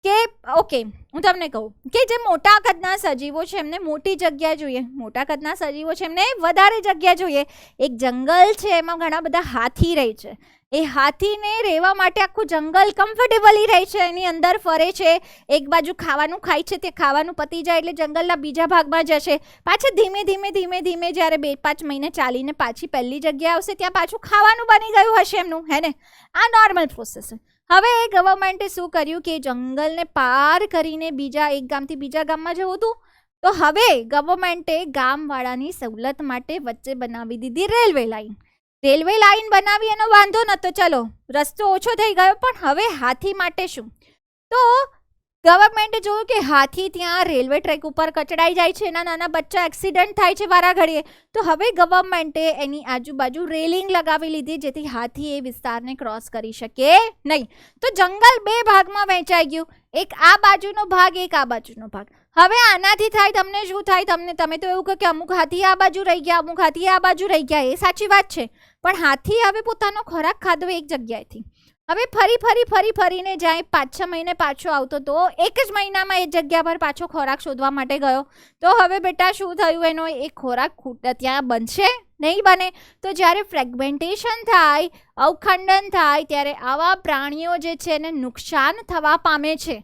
કે ઓકે હું તમને કહું કે જે મોટા કદના સજીવો છે એમને મોટી જગ્યા જોઈએ, મોટા કદના સજીવો છે એમને વધારે જગ્યા જોઈએ. એક જંગલ છે એમાં ઘણા બધા હાથી રહે છે, એ હાથીને રહેવા માટે આખું જંગલ કમ્ફર્ટેબલી રહે છે, એની અંદર ફરે છે, એક બાજુ ખાવાનું ખાય છે, તે ખાવાનું પતી જાય એટલે જંગલના બીજા ભાગમાં જશે, પાછા ધીમે ધીમે ધીમે ધીમે જ્યારે 2-5 મહિને ચાલીને પાછી પહેલી જગ્યાએ આવશે ત્યાં પાછું ખાવાનું બની ગયું હશે એમનું, હે ને? આ નોર્મલ પ્રોસેસ છે. હવે ગવર્મેન્ટે શું કર્યું કે જંગલને પાર કરીને બીજા એક ગામથી બીજા ગામમાં જવું હતું, તો હવે ગવર્મેન્ટે ગામવાળાની સવલત માટે વચ્ચે બનાવી દીધી રેલવે લાઈન. રેલવે લાઈન બનાવી એનો વાંધો નહોતો, ચલો રસ્તો ઓછો થઈ ગયો, પણ હવે હાથી માટે શું? તો ગવર્મેન્ટે જોયું કે હાથી ત્યાં રેલવે ટ્રેક ઉપર કચડાઈ જાય છે, એના નાના બચ્ચા એક્સિડન્ટ થાય છે વારા ઘડીએ, તો હવે ગવર્મેન્ટે એની આજુબાજુ રેલિંગ લગાવી લીધી જેથી હાથી એ વિસ્તારને ક્રોસ કરી શકે નહીં. તો જંગલ 2 ભાગમાં વહેંચાઈ ગયું, એક આ બાજુનો ભાગ, એક આ બાજુનો ભાગ. હવે આનાથી થાય તમને શું થાય? તમે તો એવું કહો કે અમુક હાથી આ બાજુ રહી ગયા, અમુક હાથી આ બાજુ રહી ગયા, એ સાચી વાત છે, પણ હાથી હવે પોતાનો ખોરાક ખાધો એક જગ્યાએથી, હવે ફરીને જાય, 5-6 મહિને પાછો આવતો તો એક જ મહિનામાં એ જગ્યા પર પાછો ખોરાક શોધવા માટે ગયો, તો હવે બેટા શું થયું? એનો એ ખોરાક ત્યાં બનશે નહીં બને. તો જ્યારે ફ્રેગમેન્ટેશન થાય, અવખંડન થાય, ત્યારે આવા પ્રાણીઓ જે છે એને નુકસાન થવા પામે છે.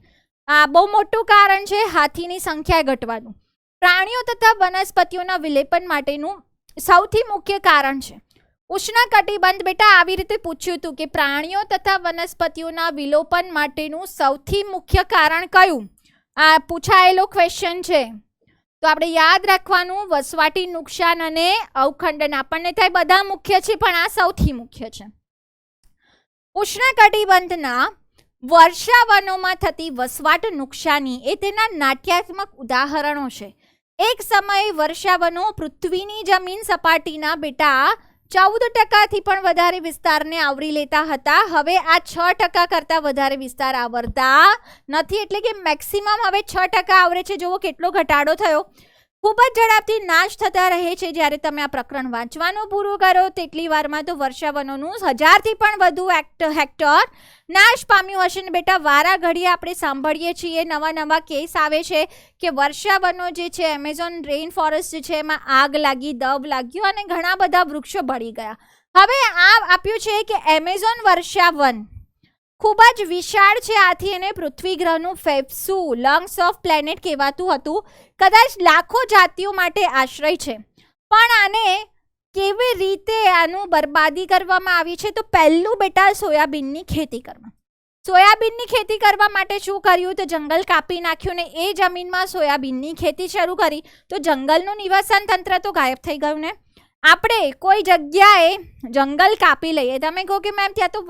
આ બહુ મોટું કારણ છે હાથીની સંખ્યા ઘટવાનું. પ્રાણીઓ તથા વનસ્પતિઓના વિલેપન માટેનું સૌથી મુખ્ય કારણ છે. ઉષ્ણકટિબંધ બેટા આવી રીતે પૂછ્યું હતું કે પ્રાણીઓ તથા વનસ્પતિઓના વિલોપન માટેનું સૌથી મુખ્ય કારણ કયું? આ પૂછાયેલો ક્વેશ્ચન છે, તો આપણે યાદ રાખવાનું વસવાટી નુકસાન અને અવખંડન. આપણને થાય બધા મુખ્ય છે પણ આ સૌથી મુખ્ય છે. ઉષ્ણકટિબંધના વર્ષાવનોમાં થતી વસવાટ નુકસાની એ તેના નાટ્યાત્મક ઉદાહરણો છે. એક સમયે વર્ષાવનો પૃથ્વીની જમીન સપાટીના બેટા 14% પણ વધારે વિસ્તારને આવરી લેતા હતા. હવે આ 6% કરતાં વધારે વિસ્તાર આવરતા નથી, એટલે કે મેક્સિમમ હવે 6% આવરે છે. જુઓ કેટલો ઘટાડો થયો. ખૂબ જ ઝડપથી નાશ થતા રહે છે. જ્યારે તમે આ પ્રકરણ વાંચવાનું પૂરું કરો તેટલી વારમાં તો વર્ષાવનોનું 1000થી પણ વધુ હેક્ટર નાશ પામ્યું હશે ને બેટા. વારા ઘડીએ આપણે સાંભળીએ છીએ, નવા કેસ આવે છે કે વર્ષાવનો જે છે, એમેઝોન રેઇન ફોરેસ્ટ જે છે એમાં આગ લાગી, દબ લાગ્યું અને ઘણા બધા વૃક્ષો બળી ગયા. હવે આ આપ્યું છે કે એમેઝોન વર્ષાવન ખૂબ જ વિશાળ છે, આથી એને પૃથ્વી ગ્રહનું ફેફસું, લંગ્સ ઓફ પ્લેનેટ કહેવાતું હતું. કદાચ લાખો જાતિઓ માટે આશ્રય છે, પણ આને કેવી રીતે આનું બરબાદી કરવામાં આવી છે? તો પહેલું બેટા સોયાબીનની ખેતી કરવા. સોયાબીનની ખેતી કરવા માટે શું કર્યું? તો જંગલ કાપી નાખ્યું ને એ જમીનમાં સોયાબીનની ખેતી શરૂ કરી. તો જંગલનું નિવાસન તંત્ર તો ગાયબ થઈ ગયું ને. આપણે કોઈ જગ્યાએ જંગલ કાપી લઈએ, તમે કહો કે મેમ ત્યાં તો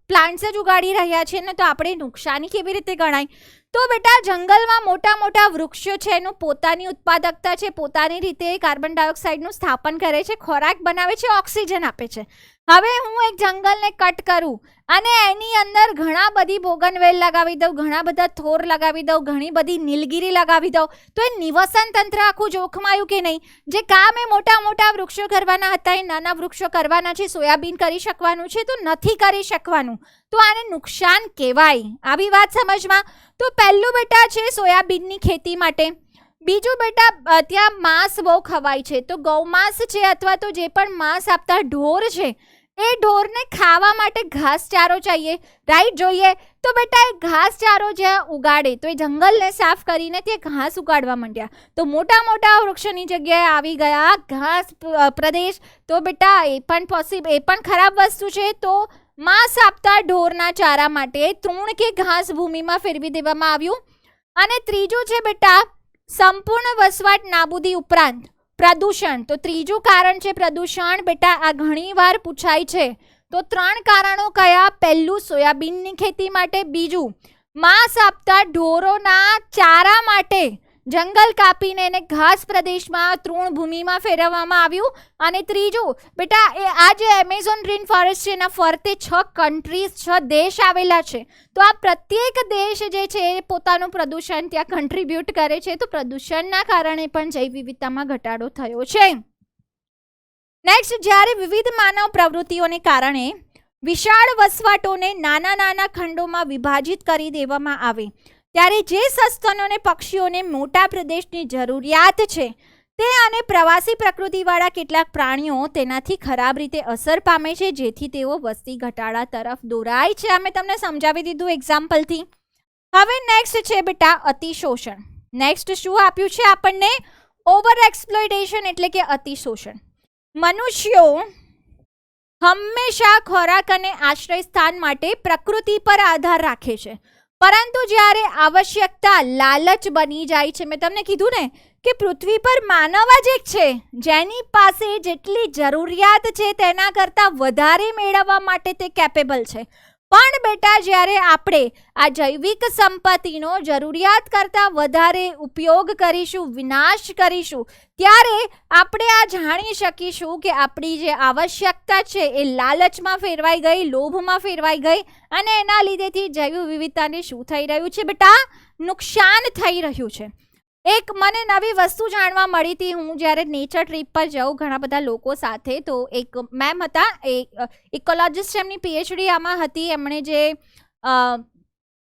પ્લાન્ટ્સ જ ઉગાડી રહ્યા છે ને, તો આપણે નુકસાની કેવી રીતે ગણાય? તો બેટા જંગલમાં મોટા વૃક્ષો છે, એનું પોતાની ઉત્પાદકતા છે, પોતાની રીતે કાર્બન ડાયોક્સાઇડનું સ્થાપન કરે છે, ખોરાક બનાવે છે, ઓક્સિજન આપે છે. હવે હું એક જંગલને કટ કરું અને એની અંદર ઘણા બધી બોગનવેલ લગાવી દઉં, ઘણા બધા થોર લગાવી દઉં, ઘણી બધી નીલગીરી લગાવી દઉં, તો એ નિવસન તંત્ર આખું જોખમાયું કે નહીં? જે કામ એ મોટા વૃક્ષો કરવાના હતા એ નાના વૃક્ષો કરવાના છે. સોયાબીન કરી શકવાનું છે તો નથી કરી શકવાનું, તો આને નુકસાન કહેવાય. આવી વાત સમજમાં. તો પહેલું બેટા છે સોયાબીનની ખેતી માટે. બીજું બેટા ત્યાં માંસ બહુ ખવાય છે, તો ગૌમાંસ છે અથવા તો જે પણ માંસ આપતા ઢોર છે એ ઢોરને ખાવા માટે ઘાસચારો चाहिए, રાઈટ? જોઈએ તો બેટા એ ઘાસચારો જ્યાં ઉગાડે તો એ જંગલને સાફ કરીને તે ઘાસ ઉગાડવા માંડ્યા. તો મોટા વૃક્ષોની જગ્યાએ આવી ગયા ઘાસ પ્રદેશ. તો બેટા એ પણ ખરાબ વસ્તુ છે. તો માંસ આપતા ઢોરના ચારા માટે તૃણ કે ઘાસ ભૂમિમાં ફેરવી દેવામાં આવ્યું. અને ત્રીજું છે બેટા સંપૂર્ણ વસવાટ નાબૂદી ઉપરાંત પ્રદૂષણ. તો ત્રીજું કારણ છે પ્રદૂષણ. બેટા આ ઘણી વાર પૂછાય છે. તો 3 કારણો કયા? પહેલું સોયાબીનની ખેતી માટે, બીજું માંસ આપતા ઢોરોના ચારા માટે જંગલ કાપીને એને ઘાસ પ્રદેશમાં તૃણભૂમિમાં ફેરવવામાં આવ્યું, અને ત્રીજું બેટા એ આ જે એમેઝોન રેઇન ફોરેસ્ટ છે એના ફરતે 6 કન્ટ્રીઝ 6 દેશ આવેલા છે. તો આ પ્રત્યેક દેશ જે છે એ પોતાનું પ્રદૂષણ ત્યાં કન્ટ્રીબ્યુટ કરે છે. તો પ્રદૂષણના કારણે પણ જૈવ વિવિધતામાં ઘટાડો થયો છે. નેક્સ્ટ, જ્યારે વિવિધ માનવ પ્રવૃત્તિઓને કારણે વિશાળ વસવાટોને નાના ખંડોમાં વિભાજિત કરી દેવામાં આવે ત્યારે જે સસ્તનો અને પક્ષીઓને મોટા પ્રદેશની જરૂરિયાત છે તે અને પ્રવાસી પ્રકૃતિવાળા કેટલાક પ્રાણીઓ તેનાથી ખરાબ રીતે અસર પામે છે, જેથી તેઓ વસ્તી ઘટાડા તરફ દોરાય છે. આ મેં તમને સમજાવી દીધું એક્ઝામ્પલથી. હવે નેક્સ્ટ છે બેટા અતિશોષણ. નેક્સ્ટ શું આપ્યું છે આપણને? ઓવર એક્સપ્લોઇટેશન એટલે કે અતિશોષણ. મનુષ્યો હંમેશા ખોરાક અને આશ્રય સ્થાન માટે પ્રકૃતિ પર આધાર રાખે છે, પરંતુ જ્યારે આવશ્યકતા લાલચ બની જાય છે, મેં તમને કીધું ને કે પૃથ્વી પર માનવ જ એક છે જેની પાસે જેટલી જરૂરિયાત છે તેના કરતાં વધારે મેળવવા માટે તે કેપેબલ છે. પણ બેટા જ્યારે આપણે આ જૈવિક સંપત્તિનો જરૂરિયાત કરતાં વધારે ઉપયોગ કરીશું, વિનાશ કરીશું, ત્યારે આપણે આ જાણી શકીશું કે આપણી જે આવશ્યકતા છે એ લાલચમાં ફેરવાઈ ગઈ, લોભમાં ફેરવાઈ ગઈ, અને એના લીધેથી જૈવ વિવિધતાને શું થઈ રહ્યું છે બેટા? નુકસાન થઈ રહ્યું છે. એક મને નવી વસ્તુ જાણવા મળી હતી. હું જ્યારે નેચર ટ્રીપ પર જાઉં ઘણા બધા લોકો સાથે, તો એક મેમ હતા, એ ઇકોલોજિસ્ટ, એમની પીએચડી આમાં હતી. એમણે જે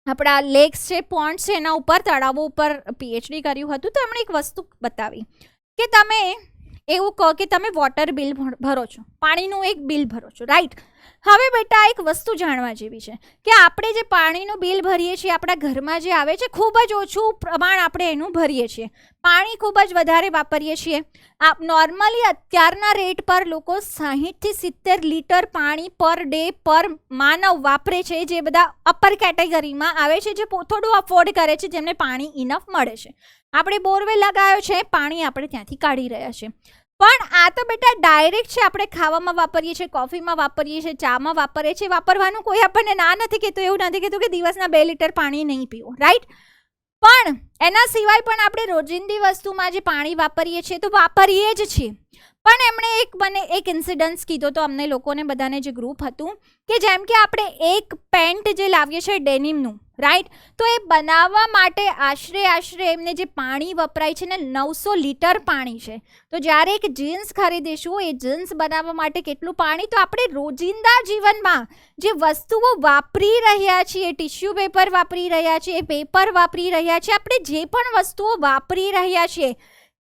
આપણા લેક્સ છે, પોન્ડ્સ છે, એના ઉપર, તળાવો ઉપર પીએચડી કર્યું હતું. તો એમણે એક વસ્તુ બતાવી કે તમે એવું કહો કે તમે વોટર બિલ ભરો છો, પાણીનું એક બિલ ભરો છો, રાઈટ? હવે બેટા એક વસ્તુ જાણવા જેવી છે કે આપણે જે પાણીનું બિલ ભરીએ છીએ, આપણા ઘરમાં જે આવે છે, ખૂબ જ ઓછું પ્રમાણ આપણે એનું ભરીએ છીએ. પાણી ખૂબ જ વધારે વાપરીએ છીએ. નોર્મલી અત્યારના રેટ પર લોકો 60 થી 70 લીટર પાણી પર ડે પર માનવ વાપરે છે, જે બધા અપર કેટેગરીમાં આવે છે, જે થોડું અફોર્ડ કરે છે, જેમને પાણી ઇનફ મળે છે. આપણે બોરવેલ લગાવ્યો છે, પાણી આપણે ત્યાંથી કાઢી રહ્યા છીએ. પણ આ તો બેટા ડાયરેક્ટ છે, આપણે ખાવામાં વાપરીએ છીએ, કોફીમાં વાપરીએ છીએ, ચામાં વાપરીએ છીએ. વાપરવાનું કોઈ આપણને ના નથી કહેતું, એવું નથી કહેતું કે દિવસના 2 લીટર પાણી નહીં પીવું, રાઈટ? પણ એના સિવાય પણ આપણે રોજિંદી વસ્તુમાં જે પાણી વાપરીએ છીએ તો વાપરીએ જ છીએ. પણ એમણે મને એક ઇન્સિડન્સ કીધો તો અમને લોકોને બધાને, જે ગ્રુપ હતું, કે જેમ કે આપણે એક પેન્ટ જે લાવીએ છીએ ડેનિમનું, રાઈટ? તો એ બનાવવા માટે આશરે એમને જે પાણી વપરાય છે ને 900 લીટર પાણી છે. તો જ્યારે એક જીન્સ ખરીદીશું, એ જીન્સ બનાવવા માટે કેટલું પાણી? તો આપણે રોજિંદા જીવનમાં જે વસ્તુઓ વાપરી રહ્યા છીએ, ટિશ્યુ પેપર વાપરી રહ્યા છીએ, પેપર વાપરી રહ્યા છીએ, આપણે જે પણ વસ્તુઓ વાપરી રહ્યા છીએ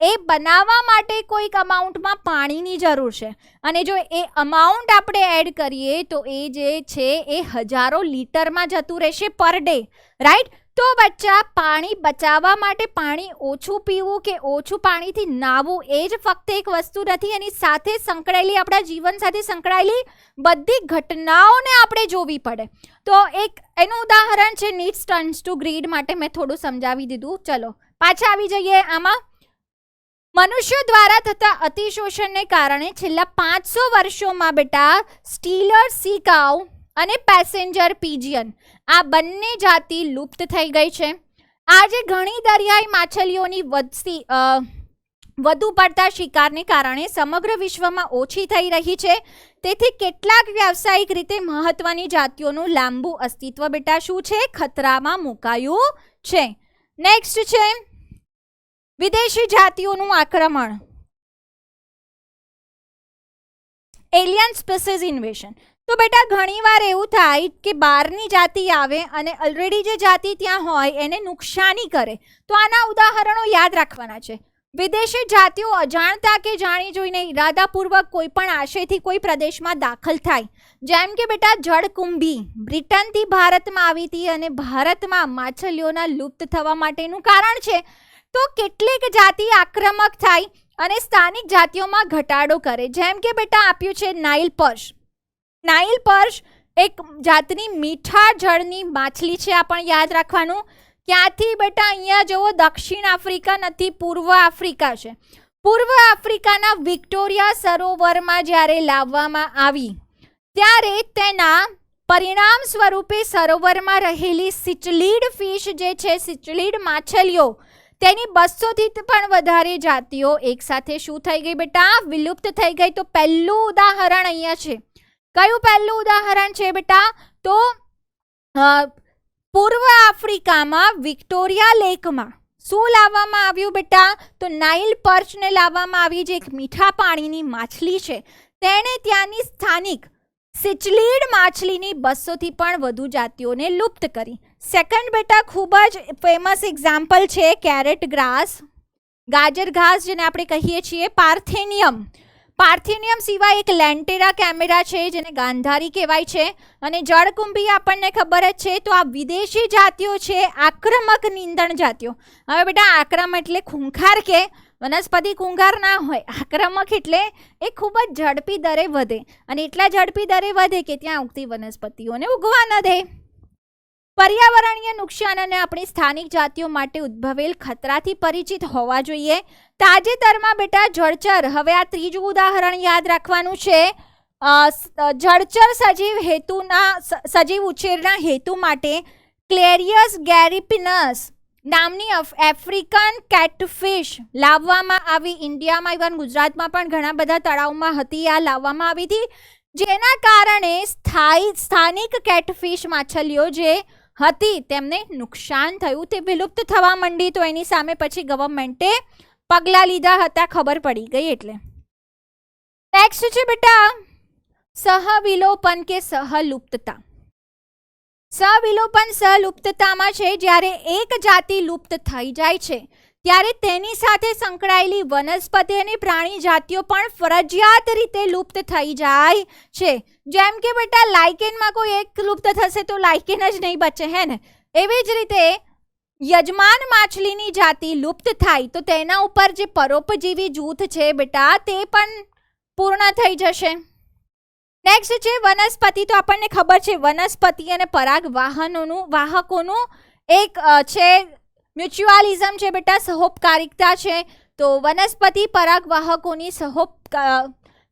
એ બનાવવા માટે કોઈક અમાઉન્ટમાં પાણીની જરૂર છે. અને જો એ અમાઉન્ટ આપણે એડ કરીએ તો એ જે છે એ હજારો લીટરમાં જતું રહેશે પર ડે, રાઈટ? તો બચ્ચા, પાણી બચાવવા માટે પાણી ઓછું પીવું કે ઓછું પાણીથી નાહવું એ જ ફક્ત એક વસ્તુ નથી. એની સાથે સંકળાયેલી, આપણા જીવન સાથે સંકળાયેલી બધી ઘટનાઓને આપણે જોવી પડે. તો એક એનું ઉદાહરણ છે નીડ્સ ટર્ન્સ ટુ ગ્રીડ માટે મેં થોડું સમજાવી દીધું. ચલો પાછા આવી જઈએ આમાં. મનુષ્યો દ્વારા થતા અતિશોષણને કારણે છેલ્લા 500 વર્ષોમાં બેટા સ્ટીલર સી કાઉ અને પેસેન્જર પીજિયન આ બંને જાતિ લુપ્ત થઈ ગઈ છે. આજે ઘણી દરિયાઈ માછલીઓની વધુ પડતા શિકારને કારણે સમગ્ર વિશ્વમાં ઓછી થઈ રહી છે. તેથી કેટલાક વ્યાવસાયિક રીતે મહત્વની જાતિઓનું લાંબુ અસ્તિત્વ બેટા શું છે? ખતરામાં મુકાયું છે. નેક્સ્ટ છે વિદેશી જાતિઓનું આક્રમણ, એલિયન સ્પીસીઝ ઇન્વેશન. તો બેટા ઘણીવાર એવું થાય કે બહારની જાતિ આવે અને ઓલરેડી જે જાતિ ત્યાં હોય એને નુકસાની કરે. તો આના ઉદાહરણો યાદ રાખવાના છે. વિદેશી જાતિઓ અજાણતા કે જાણી જોઈને ઇરાદાપૂર્વક કોઈ પણ આશયથી કોઈ પ્રદેશમાં દાખલ થાય. જેમ કે બેટા જળકુંભી બ્રિટનથી ભારતમાં આવી હતી અને ભારતમાં માછલીઓના લુપ્ત થવા માટેનું કારણ છે. તો કેટલીક જાતિ આક્રમક થાય અને સ્થાનિક જાતિઓમાં ઘટાડો કરે. જેમ કે બેટા આપ્યું છે નાઇલ પર્શ. નાઇલ પર્શ એક જાતની મીઠા જળની માછલી છે, આ પણ યાદ રાખવાનું. ક્યાંથી બેટા? અહીંયા જુઓ, દક્ષિણ આફ્રિકા નથી, પૂર્વ આફ્રિકા છે. પૂર્વ આફ્રિકાના વિક્ટોરિયા સરોવરમાં જ્યારે લાવવામાં આવી ત્યારે તેના પરિણામ સ્વરૂપે સરોવરમાં રહેલી સિચલીડ ફિશ જે છે, સિચલીડ માછલીઓ, તેની 200થી પણ વધારે જાતિઓ એકસાથે શું થઈ ગઈ બેટા? વિલુપ્ત થઈ ગઈ. તો પહેલું ઉદાહરણ અહીંયા છે. કયું પહેલું ઉદાહરણ છે બેટા? તો પૂર્વ આફ્રિકામાં વિક્ટોરિયા લેકમાં શું લાવવામાં આવ્યું બેટા? તો નાઇલ પર્ચને લાવવામાં આવી, જે એક મીઠા પાણીની માછલી છે. તેણે ત્યાંની સ્થાનિક સિચલીડ માછલીની 200થી પણ વધુ જાતિઓને લુપ્ત કરી. સેકન્ડ બેટા ખૂબ જ ફેમસ એક્ઝામ્પલ છે કેરેટ ગ્રાસ, ગાજર ઘાસ જેને આપણે કહીએ છીએ. પાર્થેનિયમ, પાર્થેનિયમ સિવાય એક લેન્ટેરા કેમેરા છે જેને ગાંધારી કહેવાય છે. અને જળકુંભી આપણને ખબર જ છે. તો આ વિદેશી જાતિઓ છે આક્રમક નીંદણ જાતિઓ. હવે બેટા આક્રમક એટલે ખૂંખાર કે વનસ્પતિ ખૂંખાર ના હોય, આક્રમક એટલે એ ખૂબ જ ઝડપી દરે વધે અને એટલા ઝડપી દરે વધે કે ત્યાં ઉગતી વનસ્પતિઓને ઉગવા ન દે. પર્યાવરણીય નુકસાન અને આપણી સ્થાનિક જાતિઓ માટે ઉદ્ભવેલ ખતરાથી પરિચિત હોવા જોઈએ. તાજેતરમાં બેટા જળચર, હવે આ ત્રીજું ઉદાહરણ યાદ રાખવાનું છે. જળચર સજીવ ઉછેરના હેતુ માટે ક્લેરિયસ ગેરિપિનસ નામની આફ્રિકન કેટફિશ લાવવામાં આવી. ઇન્ડિયામાં ઇવન ગુજરાતમાં પણ ઘણા બધા તળાવમાં હતી, આ લાવવામાં આવી હતી. જેના કારણે સ્થાનિક કેટફિશ માછલીઓ જે હતી તેમને નુકસાન થયું, તે વિલુપ્ત થવા માંડી. તો એની સામે પછી ગવર્મેન્ટે પગલાં લીધા હતા, ખબર પડી ગઈ એટલે. નેક્સ્ટ છે બેટા સહવિલોપન કે સહલુપ્તતા. સવિલોપન સહલુપ્તતામાં છે જ્યારે એક જાતિ લુપ્ત થઈ જાય છે ત્યારે તેની સાથે સંકળાયેલી વનસ્પતિ અને પ્રાણી જાતિઓ પણ ફરજિયાત રીતે લુપ્ત થઈ જાય છે. જેમ કે બેટા લાઇકેનમાં કોઈ એક લુપ્ત થશે તો લાઇકેન જ નહીં બચે, હે ને. એવી જ રીતે યજમાન માછલીની જાતિ લુપ્ત થાય તો તેના ઉપર જે પરોપજીવી જૂથ છે બેટા તે પણ પૂર્ણ થઈ જશે. નેક્સ્ટ છે વનસ્પતિ. તો આપણને ખબર છે વનસ્પતિ અને પરાગ વાહકોનું એક છે મ્યુચ્યુઆલિઝમ છે બેટા, સહોપકારિકતા છે. તો વનસ્પતિ પરાગ વાહકોની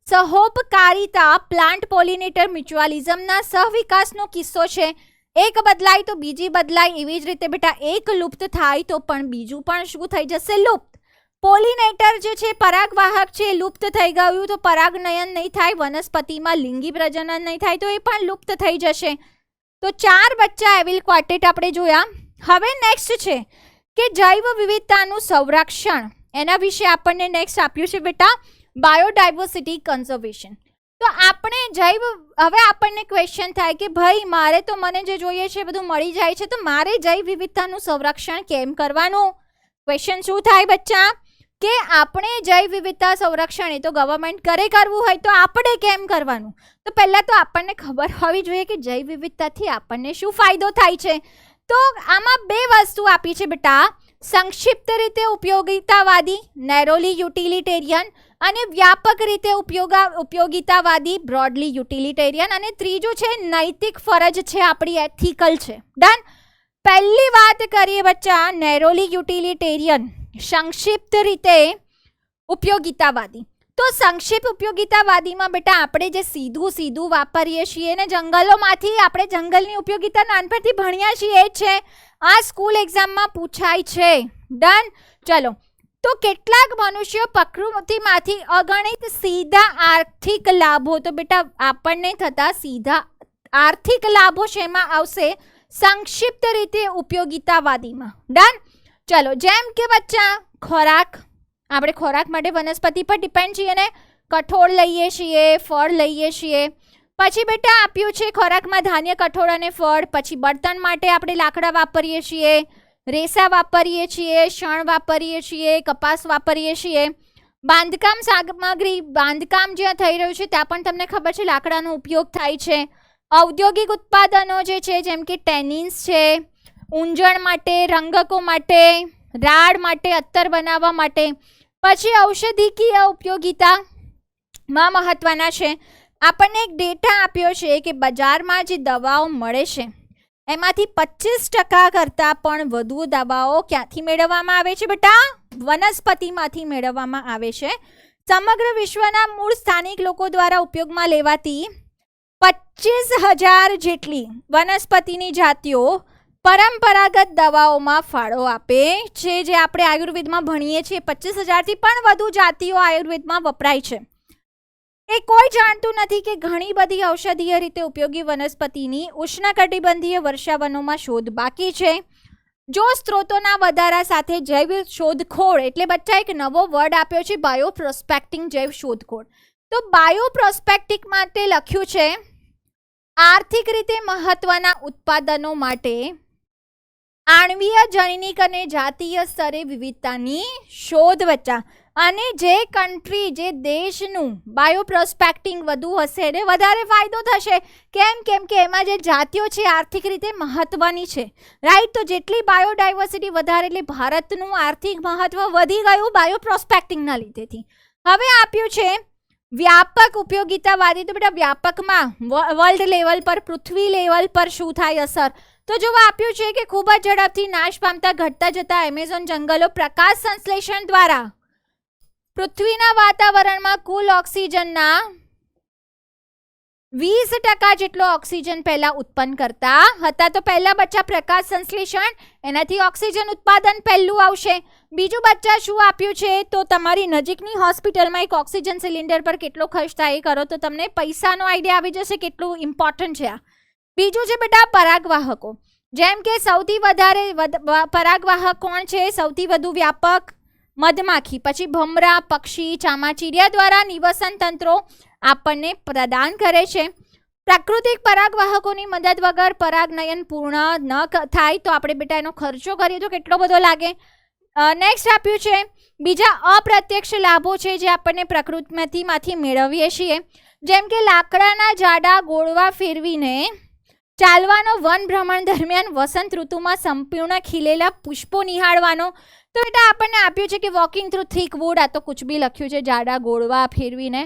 સહોપકારિતા પ્લાન્ટ પોલિનેટર મ્યુચ્યુઆલિઝમના સહવિકાસનો કિસ્સો છે. એક બદલાય તો બીજી બદલાય. એવી જ રીતે બેટા એક લુપ્ત થાય તો પણ બીજું પણ શું થઈ જશે? લુપ્ત. પોલિનેટર જે છે પરાગવાહક છે લુપ્ત થઈ ગયું તો પરાગનયન નહીં થાય, વનસ્પતિમાં લિંગી પ્રજનન નહીં થાય તો એ પણ લુપ્ત થઈ જશે. તો 4 બચ્ચા એવિલ ક્વાર્ટેટ આપણે જોયા. હવે નેક્સ્ટ છે કે જૈવ વિવિધતાનું સંરક્ષણ. એના વિશે આપણને નેક્સ્ટ આપ્યું છે બેટા બાયોડાયવર્સિટી કન્ઝર્વેશન. તો આપણે હવે આપણને ક્વેશ્ચન થાય કે ભાઈ મારે તો મને જે જોઈએ છે બધું મળી જાય છે, તો મારે જૈવ વિવિધતાનું સંરક્ષણ કેમ કરવાનું? ક્વેશ્ચન શું થાય બચ્ચા કે આપણે જૈવ વિવિધતા સંરક્ષણ એ તો ગવર્મેન્ટ કરવું હોય તો આપણે કેમ કરવાનું? તો પહેલાં તો આપણને ખબર હોવી જોઈએ કે જૈવ વિવિધતાથી આપણને શું ફાયદો થાય છે. તો આમાં 2 વસ્તુ આપી છે બેટા, સંક્ષિપ્ત રીતે ઉપયોગિતાવાદી નેરોલી યુટિલિટેરિયન અને વ્યાપક રીતે ઉપયોગિતાવાદી બ્રોડલી યુટિલિટેરિયન. અને ત્રીજું છે નૈતિક ફરજ છે આપણી, એથિકલ છે. ડન. પહેલી વાત કરીએ બચ્ચા નેરોલી યુટિલિટેરિયન, સંક્ષિપ્ત રીતે ઉપયોગિતાવાદી. તો સંક્ષિપ્ત ઉપયોગિતાવાદીમાં બેટા આપણે જે સીધું વાપરીએ છીએ ને જંગલોમાંથી, આપણે જંગલની ઉપયોગિતા નાનપણથી ભણ્યા છીએ એ છે, આ સ્કૂલ એક્ઝામમાં પૂછાય છે. ડન. ચલો. તો કેટલાક મનુષ્યો પ્રકૃતિમાંથી અગણિત સીધા આર્થિક લાભો, તો બેટા આપણને થતા સીધા આર્થિક લાભો શેમાં આવશે? સંક્ષિપ્ત રીતે ઉપયોગિતાવાદીમાં. ડન. ચલો. જેમ કે બચ્ચા ખોરાક, આપણે ખોરાક માટે વનસ્પતિ પર ડિપેન્ડ છીએ ને, કઠોળ લઈએ છીએ, ફળ લઈએ છીએ. પછી બેટા આપ્યું છે ખોરાકમાં ધાન્ય, કઠોળ અને ફળ. પછી બળતણ માટે આપણે લાકડા વાપરીએ છીએ, રેસા વાપરીએ છીએ, શણ વાપરીએ છીએ, કપાસ વાપરીએ છીએ. બાંધકામ સામગ્રી, બાંધકામ જ્યાં થઈ રહ્યું છે ત્યાં પણ તમને ખબર છે લાકડાનો ઉપયોગ થાય છે. ઔદ્યોગિક ઉત્પાદનો જે છે જેમ કે ટેનિન્સ છે, ઊંજણ માટે, રંગકો માટે, રાડ માટે, અત્તર બનાવવા માટે. પછી ઔષધિકીય ઉપયોગિતામાં મહત્વના છે. આપણને એક ડેટા આપ્યો છે કે બજારમાં જે દવાઓ મળે છે એમાંથી 25% કરતાં પણ વધુ દવાઓ ક્યાંથી મેળવવામાં આવે છે બેટા? વનસ્પતિમાંથી મેળવવામાં આવે છે. સમગ્ર વિશ્વના મૂળ સ્થાનિક લોકો દ્વારા ઉપયોગમાં લેવાતી 25,000 જેટલી વનસ્પતિની જાતિઓ પરંપરાગત દવાઓમાં ફાળો આપે છે. જે આપણે આયુર્વેદમાં ભણીએ છીએ 25,000થી પણ વધુ જાતિઓ આયુર્વેદમાં વપરાય છે. એ કોઈ જાણતું નથી કે ઘણી બધી ઔષધીય રીતે ઉપયોગી વનસ્પતિની ઉષ્ણકટિબંધીય વર્ષાવનોમાં શોધ બાકી છે. જો સ્ત્રોતોના વધારા સાથે જૈવ શોધખોળ, એટલે બચ્ચા એક નવો વર્ડ આપ્યો છે બાયોપ્રોસ્પેક્ટિંગ, જૈવ શોધખોળ. તો બાયોપ્રોસ્પેક્ટિક માટે લખ્યું છે આર્થિક રીતે મહત્વના ઉત્પાદનો માટે આણ્વીય જનનિક અને જાતીય સ્તરે વિવિધતાની શોધ વચ્ચે. અને જે કન્ટ્રી જે દેશનું બાયોપ્રોસ્પેક્ટિંગ વધુ હશે એને વધારે ફાયદો થશે. કેમ કે એમાં જે જાતિઓ છે આર્થિક રીતે મહત્વની છે, રાઈટ. તો જેટલી બાયોડાયવર્સિટી વધારે એટલે ભારતનું આર્થિક મહત્વ વધી ગયું બાયોપ્રોસ્પેક્ટિંગના લીધેથી. હવે આપ્યું છે વ્યાપક ઉપયોગિતાવાદી. તો બેટા વ્યાપકમાં વર્લ્ડ લેવલ પર, પૃથ્વી લેવલ પર શું થાય અસર? તો જો આપ્યું છે કે ખૂબ જ ઝડપથી નાશ પામતા ઘટતા જતા એમેઝોન જંગલો પ્રકાશ સંશ્લેષણ દ્વારા પૃથ્વીના વાતાવરણમાં કુલ ઓક્સિજનના 20% જેટલો ઓક્સિજન પહેલા ઉત્પન્ન કરતા હતા. તો પહેલા બચ્ચા પ્રકાશ સંશ્લેષણ, એનાથી ઓક્સિજન ઉત્પાદન પહેલું આવશે. બીજું બચ્ચા શું આપ્યું છે? તો તમારી નજીકની હોસ્પિટલમાં એક ઓક્સિજન સિલિન્ડર પર કેટલો ખર્ચ થાય એ કરો તો તમને પૈસાનો આઈડિયા આવી જશે કેટલું ઇમ્પોર્ટન્ટ છે આ. બીજું છે બેટા પરાગવાહકો. જેમ કે સૌથી વધારે પરાગવાહક કોણ છે? સૌથી વધુ વ્યાપક મધમાખી, પછી ભમરા, પક્ષી, ચામાચીડિયા દ્વારા નિવસન તંત્રો આપણને પ્રદાન કરે છે. પ્રાકૃતિક પરાગવાહકોની મદદ વગર પરાગનયન પૂર્ણ ન થાય તો આપણે બેટા એનો ખર્ચો કરીએ તો કેટલો બધો લાગે. નેક્સ્ટ આપ્યું છે બીજા અપ્રત્યક્ષ લાભો છે જે આપણને પ્રકૃતિમાંથી મેળવીએ છીએ. જેમ કે લાકડાના જાડા ગોળવા ફેરવીને ચાલવાનો, વન ભ્રમણ દરમિયાન વસંત ઋતુમાં સંપૂર્ણ ખીલેલા પુષ્પો નિહાળવાનો. તો બેટા આપણને આપ્યું છે કે વોકિંગ થ્રુ થીક વુડ. આ તો કુછ બી લખ્યું છે, જાડા ગોળવા ફેરવીને.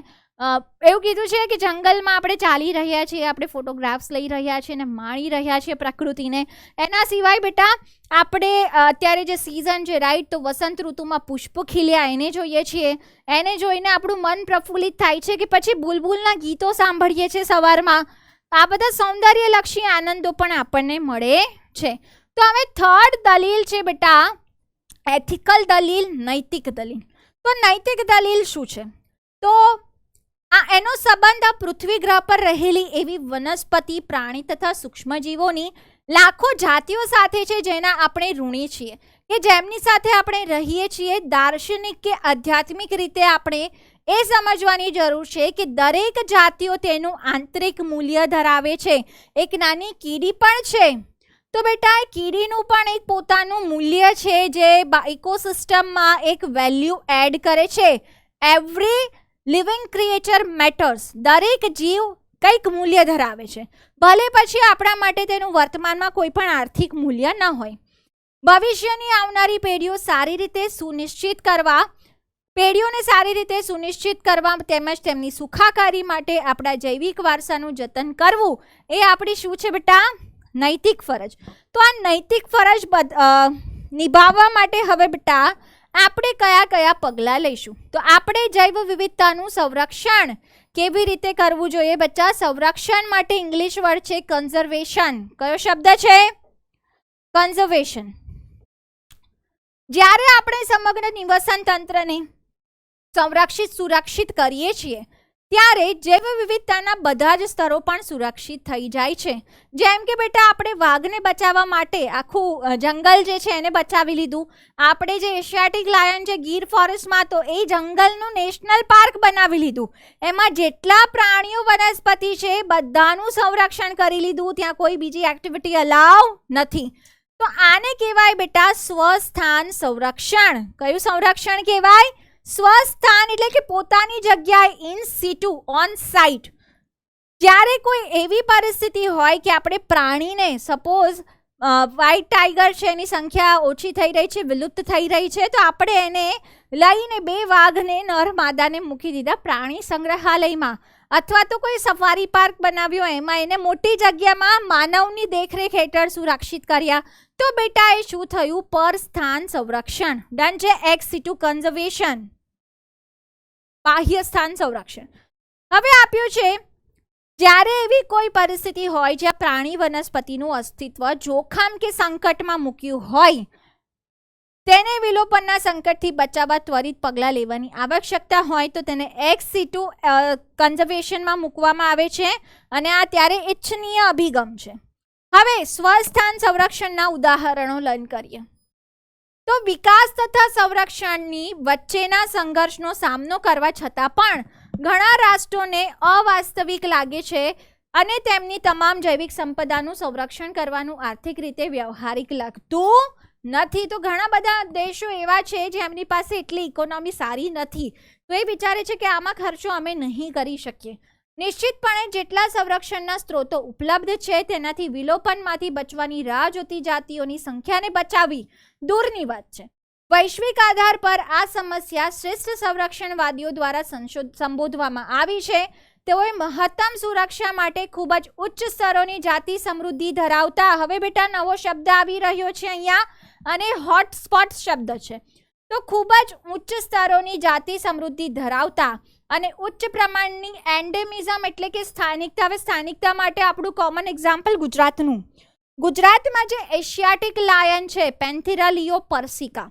એવું કીધું છે કે જંગલમાં આપણે ચાલી રહ્યા છીએ, આપણે ફોટોગ્રાફ્સ લઈ રહ્યા છીએ અને માણી રહ્યા છીએ પ્રકૃતિને. એના સિવાય બેટા આપણે અત્યારે જે સિઝન છે, રાઈટ, તો વસંત ઋતુમાં પુષ્પો ખીલ્યા એને જોઈએ છીએ. એને જોઈને આપણું મન પ્રફુલ્લિત થાય છે કે પછી બુલબુલના ગીતો સાંભળીએ છીએ સવારમાં. આ બધા સૌંદર્યલક્ષી આનંદો પણ આપણને મળે છે. તો હવે થર્ડ દલીલ છે બેટા એથિકલ દલીલ, નૈતિક દલીલ. તો નૈતિક દલીલ શું છે? તો એનો સંબંધ આ પૃથ્વી ગ્રહ પર રહેલી એવી વનસ્પતિ, પ્રાણી તથા સૂક્ષ્મજીવોની લાખો જાતિઓ સાથે છે જેના આપણે ઋણી છીએ, કે જેમની સાથે આપણે રહીએ છીએ. દાર્શનિક કે આધ્યાત્મિક રીતે આપણે એ સમજવાની જરૂર છે કે દરેક જાતિઓ તેનું આંતરિક મૂલ્ય ધરાવે છે. એક નાની કીડી પણ છે તો બેટા એ કીડીનું પણ એક પોતાનું મૂલ્ય છે જે ઇકોસિસ્ટમમાં એક વેલ્યુ એડ કરે છે. Every living creature matters. દરેક જીવ કંઈક મૂલ્ય ધરાવે છે, ભલે પછી આપણા માટે તેનું વર્તમાનમાં કોઈ પણ આર્થિક મૂલ્ય ન હોય. ભવિષ્યની આવનારી પેઢીઓને સારી રીતે સુનિશ્ચિત કરવા તેમજ તેમની સુખાકારી માટે આપણા જૈવિક વારસાનું જતન કરવું એ આપણી શું છે બેટા? નૈતિક ફરજ. તો આ નૈતિક ફરજ નિભાવવા માટે હવે બેટા આપણે કયા કયા પગલાં લઈશું? તો આપણે જૈવ વિવિધતાનું સંરક્ષણ કેવી રીતે કરવું જોઈએ બચ્ચા? સંરક્ષણ માટે ઇંગ્લિશ વર્ડ છે કન્ઝર્વેશન. કયો શબ્દ છે? કન્ઝર્વેશન. જ્યારે આપણે સમગ્ર નિવસન તંત્રને સુરક્ષિત કરીએ છીએ ત્યારે જૈવ વિવિધતાના બધા જ સ્તરો પણ સુરક્ષિત થઈ જાય છે. જેમ કે બેટા આપણે વાઘને બચાવવા માટે આખું જંગલ જે છે એને બચાવી લીધું. આપણે જે એશિયાટિક લાયન છે ગીર ફોરેસ્ટમાં, તો એ જંગલનું નેશનલ પાર્ક બનાવી લીધું. એમાં જેટલા પ્રાણીઓ વનસ્પતિ છે બધાનું સંરક્ષણ કરી લીધું. ત્યાં કોઈ બીજી એક્ટિવિટી અલાઉ નથી. તો આને કહેવાય બેટા સ્વસ્થાન સંરક્ષણ. કયું સંરક્ષણ કહેવાય? સ્વસ્થાન એટલે કે પોતાની જગ્યાએ, ઇન સિટુ, ઓન સાઇટ. જ્યારે કોઈ એવી પરિસ્થિતિ હોય કે આપણે પ્રાણીને, સપોઝ વ્હાઇટ ટાઈગર છે એની સંખ્યા ઓછી થઈ રહી છે, વિલુપ્ત થઈ રહી છે, તો આપણે એને લઈને 2 વાઘને નર માદાને મૂકી દીધા પ્રાણી સંગ્રહાલયમાં, અથવા તો કોઈ સફારી પાર્ક બનાવ્યો એમાં એને મોટી જગ્યામાં માનવની દેખરેખ હેઠળ સુરક્ષિત કર્યા. તો બેટા એ શું થયું? પર સ્થાન સંરક્ષણ. ડન છે. એક્સ સિટુ કન્ઝર્વેશન, બાહ્ય સ્થાન સંરક્ષણ. હવે આપ્યું છે જ્યારે એવી કોઈ પરિસ્થિતિ હોય જ્યાં પ્રાણી વનસ્પતિનું અસ્તિત્વ જોખમ કે સંકટમાં મૂક્યું હોય, તેને વિલોપનના સંકટથી બચાવવા ત્વરિત પગલાં લેવાની આવશ્યકતા હોય તો તેને એક્સ સિટુ કન્ઝર્વેશનમાં મૂકવામાં આવે છે અને આ ત્યારે ઇચ્છનીય અભિગમ છે. હવે સ્વસ્થાન સંરક્ષણના ઉદાહરણો લર્ન કરીએ. તો વિકાસ તથા સંરક્ષણની વચ્ચેના સંઘર્ષનો સામનો કરવા છતાં પણ ઘણા રાષ્ટ્રોને અવાસ્તવિક લાગે છે અને તેમની તમામ જૈવિક સંપદાનું સંરક્ષણ કરવાનું આર્થિક રીતે વ્યવહારિક લાગતું નથી. તો ઘણા બધા દેશો એવા છે જેમની પાસે એટલી ઇકોનોમી સારી નથી, તો એ વિચારે છે કે આમાં ખર્ચો અમે નહીં કરી શકીએ. નિશ્ચિતપણે જેટલા સંરક્ષણના સ્ત્રોતો ઉપલબ્ધ છે તેનાથી વિલોપનમાંથી બચવાની રાહ જોતી જાતિઓની સંખ્યાને બચાવવી દૂરની વાત છે. વૈશ્વિક આધાર પર આ સમસ્યા શ્રેષ્ઠ સંરક્ષણવાદીઓ દ્વારા સંબોધવામાં આવી છે. તેઓએ મહત્તમ સુરક્ષા માટે ખૂબ જ ઉચ્ચ સ્તરોની જાતિ સમૃદ્ધિ ધરાવતા, હવે બેટા નવો શબ્દ આવી રહ્યો છે અહીંયા, અને હોટસ્પોટ શબ્દ છે. તો ખૂબ જ ઉચ્ચ સ્તરોની જાતિ સમૃદ્ધિ ધરાવતા અને ઉચ્ચ પ્રમાણની એન્ડેમિઝમ એટલે કે સ્થાનિકતા. હવે સ્થાનિકતા માટે આપણું કોમન એક્ઝામ્પલ ગુજરાતનું. ગુજરાતમાં જે એશિયાટિક લાયન છે પેન્થેરા લિયો પર્સિકા,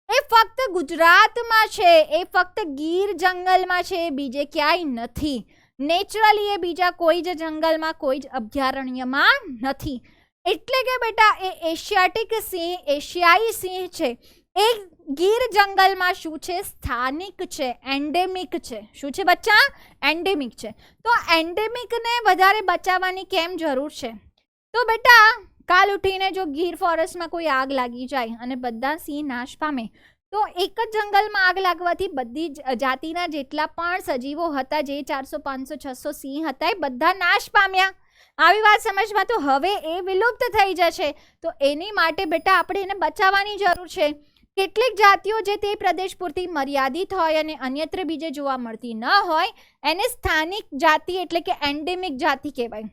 એ ફક્ત ગુજરાતમાં છે, એ ફક્ત ગીર જંગલમાં છે, બીજે ક્યાંય નથી. નેચરલી એ બીજા કોઈ જ જંગલમાં, કોઈ જ અભયારણ્યમાં નથી. એટલે કે બેટા એ એશિયાટિક સિંહ, એશિયાઈ સિંહ છે, એ ગીર જંગલમાં શું છે? સ્થાનિક છે, એન્ડેમિક છે. શું છે બચ્ચા? એન્ડેમિક છે. તો એન્ડેમિકને વધારે બચાવવાની કેમ જરૂર છે? તો બેટા કાલ ઉઠીને જો ગીર ફોરેસ્ટમાં કોઈ આગ લાગી જાય અને બધા સિંહ નાશ પામે, તો એક જ જંગલમાં આગ લાગવાથી બધી જ જાતિના જેટલા પણ સજીવો હતા, જે 400 500 600 સિંહ હતા, એ બધા નાશ પામ્યા. આવી વાત સમજમાં. તો હવે એ વિલુપ્ત થઈ જશે. તો એની માટે બેટા આપણે એને બચાવવાની જરૂર છે. કેટલીક જાતિઓ જે તે પ્રદેશ પૂરતી મર્યાદિત હોય અને અન્યત્ર બીજે જોવા મળતી ન હોય, એને સ્થાનિક જાતિ એટલે કે એન્ડેમિક જાતિ કહેવાય.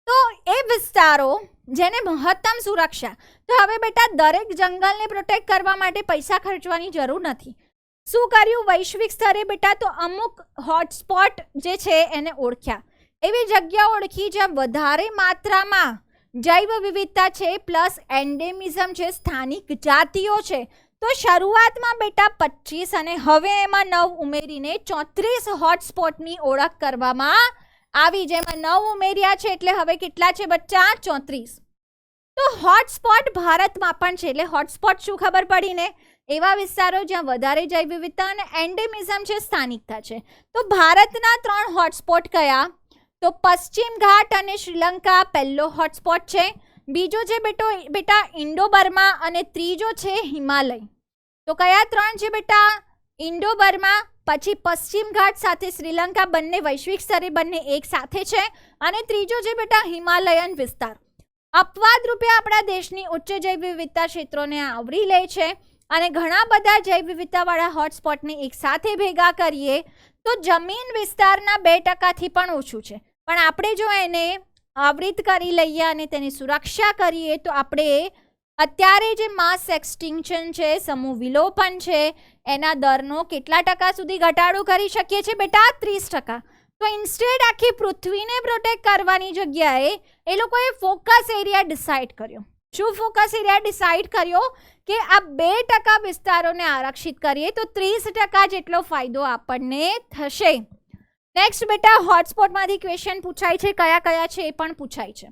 તો એ વિસ્તારો જેને મહત્તમ સુરક્ષા, તો હવે બેટા દરેક જંગલને પ્રોટેક્ટ કરવા માટે પૈસા ખર્ચવાની જરૂર નથી. શું કર્યું વૈશ્વિક સ્તરે બેટા? તો અમુક હોટસ્પોટ જે છે એને ઓળખ્યા. એવી જગ્યાઓ ઓળખી જ્યાં વધારે માત્રામાં જૈવ વિવિધતા છે પ્લસ એન્ડેમિઝમ છે, સ્થાનિક જાતિઓ છે. તો શરૂઆતમાં બેટા 25 અને હવે એમાં 9 ઉમેરીને 34 હોટસ્પોટની ઓળખ કરવામાં આવી. જેમાં 9 ઉમેર્યા છે એટલે હવે કેટલા છે બચ્ચા? 34. તો હોટસ્પોટ ભારતમાં પણ છે. એટલે હોટસ્પોટ શું ખબર પડી ને? એવા વિસ્તારો જ્યાં વધારે જૈવ વિવિધતા અને એન્ડેમિઝમ છે, સ્થાનિકતા છે. તો ભારતના 3 હોટસ્પોટ કયા? તો પશ્ચિમ ઘાટ અને શ્રીલંકા પહેલો હોટસ્પોટ છે. બીજો છે બેટા ઇન્ડો બર્મા અને ત્રીજો છે હિમાલય. તો કયા 3 છે બેટા? ઇન્ડો બર્મા, પછી પશ્ચિમ ઘાટ સાથે શ્રીલંકા, બંને વૈશ્વિક સ્તરે બંને એક સાથે છે. અને ત્રીજો છે બેટા હિમાલયન વિસ્તાર. અપવાદ રૂપે આપણા દેશની ઉચ્ચ જૈવ વિવિધતા ક્ષેત્રોને આવરી લે છે. અને ઘણા બધા જૈવ વિવિધતાવાળા હોટસ્પોટને એક સાથે ભેગા કરીએ તો જમીન વિસ્તારના 2% પણ ઓછું છે. પણ આપણે જો એને આવૃત કરી લઈએ અને તેની સુરક્ષા કરીએ તો આપણે અત્યારે જે માસ એક્સટિંક્શન છે, સમૂહ વિલોપન છે, એના દરનો કેટલા ટકા સુધી ઘટાડો કરી શકીએ છીએ બેટા? 30%. તો ઇન્સ્ટેડ આખી પૃથ્વીને પ્રોટેક્ટ કરવાની જગ્યાએ એ લોકોએ ફોકસ એરિયા ડિસાઇડ કર્યો. શું ફોકસ એરિયા ડિસાઇડ કર્યો? કે આ 2% વિસ્તારોને આરક્ષિત કરીએ તો 30% જેટલો ફાયદો આપણને થશે. નેક્સ્ટ બેટા હોટસ્પોટમાંથી ક્વેશ્ચન પૂછાય છે, કયા કયા છે એ પણ પૂછાય છે.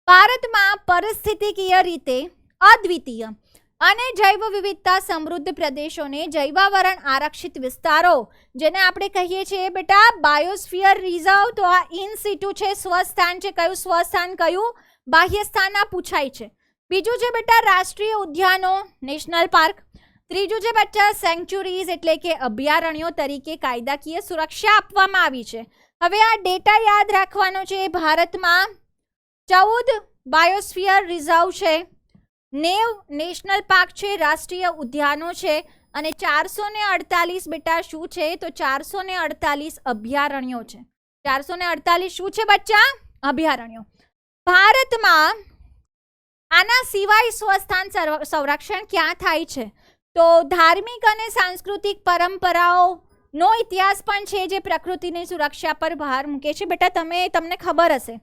ભારતમાં પરિસ્થિતિકીય રીતે અદ્વિતીય અને જૈવ વિવિધતા સમૃદ્ધ પ્રદેશોને જૈવાવરણ આરક્ષિત વિસ્તારો, જેને આપણે કહીએ છીએ બેટા બાયોસ્ફિયર રિઝર્વ. તો આ ઇન સિટુ છે, સ્વસ્થાન છે. કયું સ્વસ્થાન, કયું બાહ્ય સ્થાન? આ પૂછાય છે. બીજું છે બેટા રાષ્ટ્રીય ઉદ્યાનો, નેશનલ પાર્ક. ત્રીજું છે બચ્ચા સેન્ચ્યુરીઝ એટલે કે અભયારણ્યો તરીકે કાયદાકીય સુરક્ષા આપવામાં આવી છે. હવે આ ડેટા યાદ રાખવાનો છે. ભારતમાં 14 બાયોસ્ફિયર રિઝર્વ છે, 90 નેશનલ પાર્ક છે, રાષ્ટ્રીય ઉદ્યાનો છે, અને 448 બેટા શું છે? તો 448 અભયારણ્યો છે. 448 શું છે બચ્ચા? અભયારણ્યો. ભારતમાં આના સિવાય સ્વસ્થાન સંરક્ષણ ક્યાં થાય છે? તો ધાર્મિક અને સાંસ્કૃતિક પરંપરાઓનો ઇતિહાસ પણ છે જે પ્રકૃતિની સુરક્ષા પર ભાર મૂકે છે. બેટા તમને ખબર હશે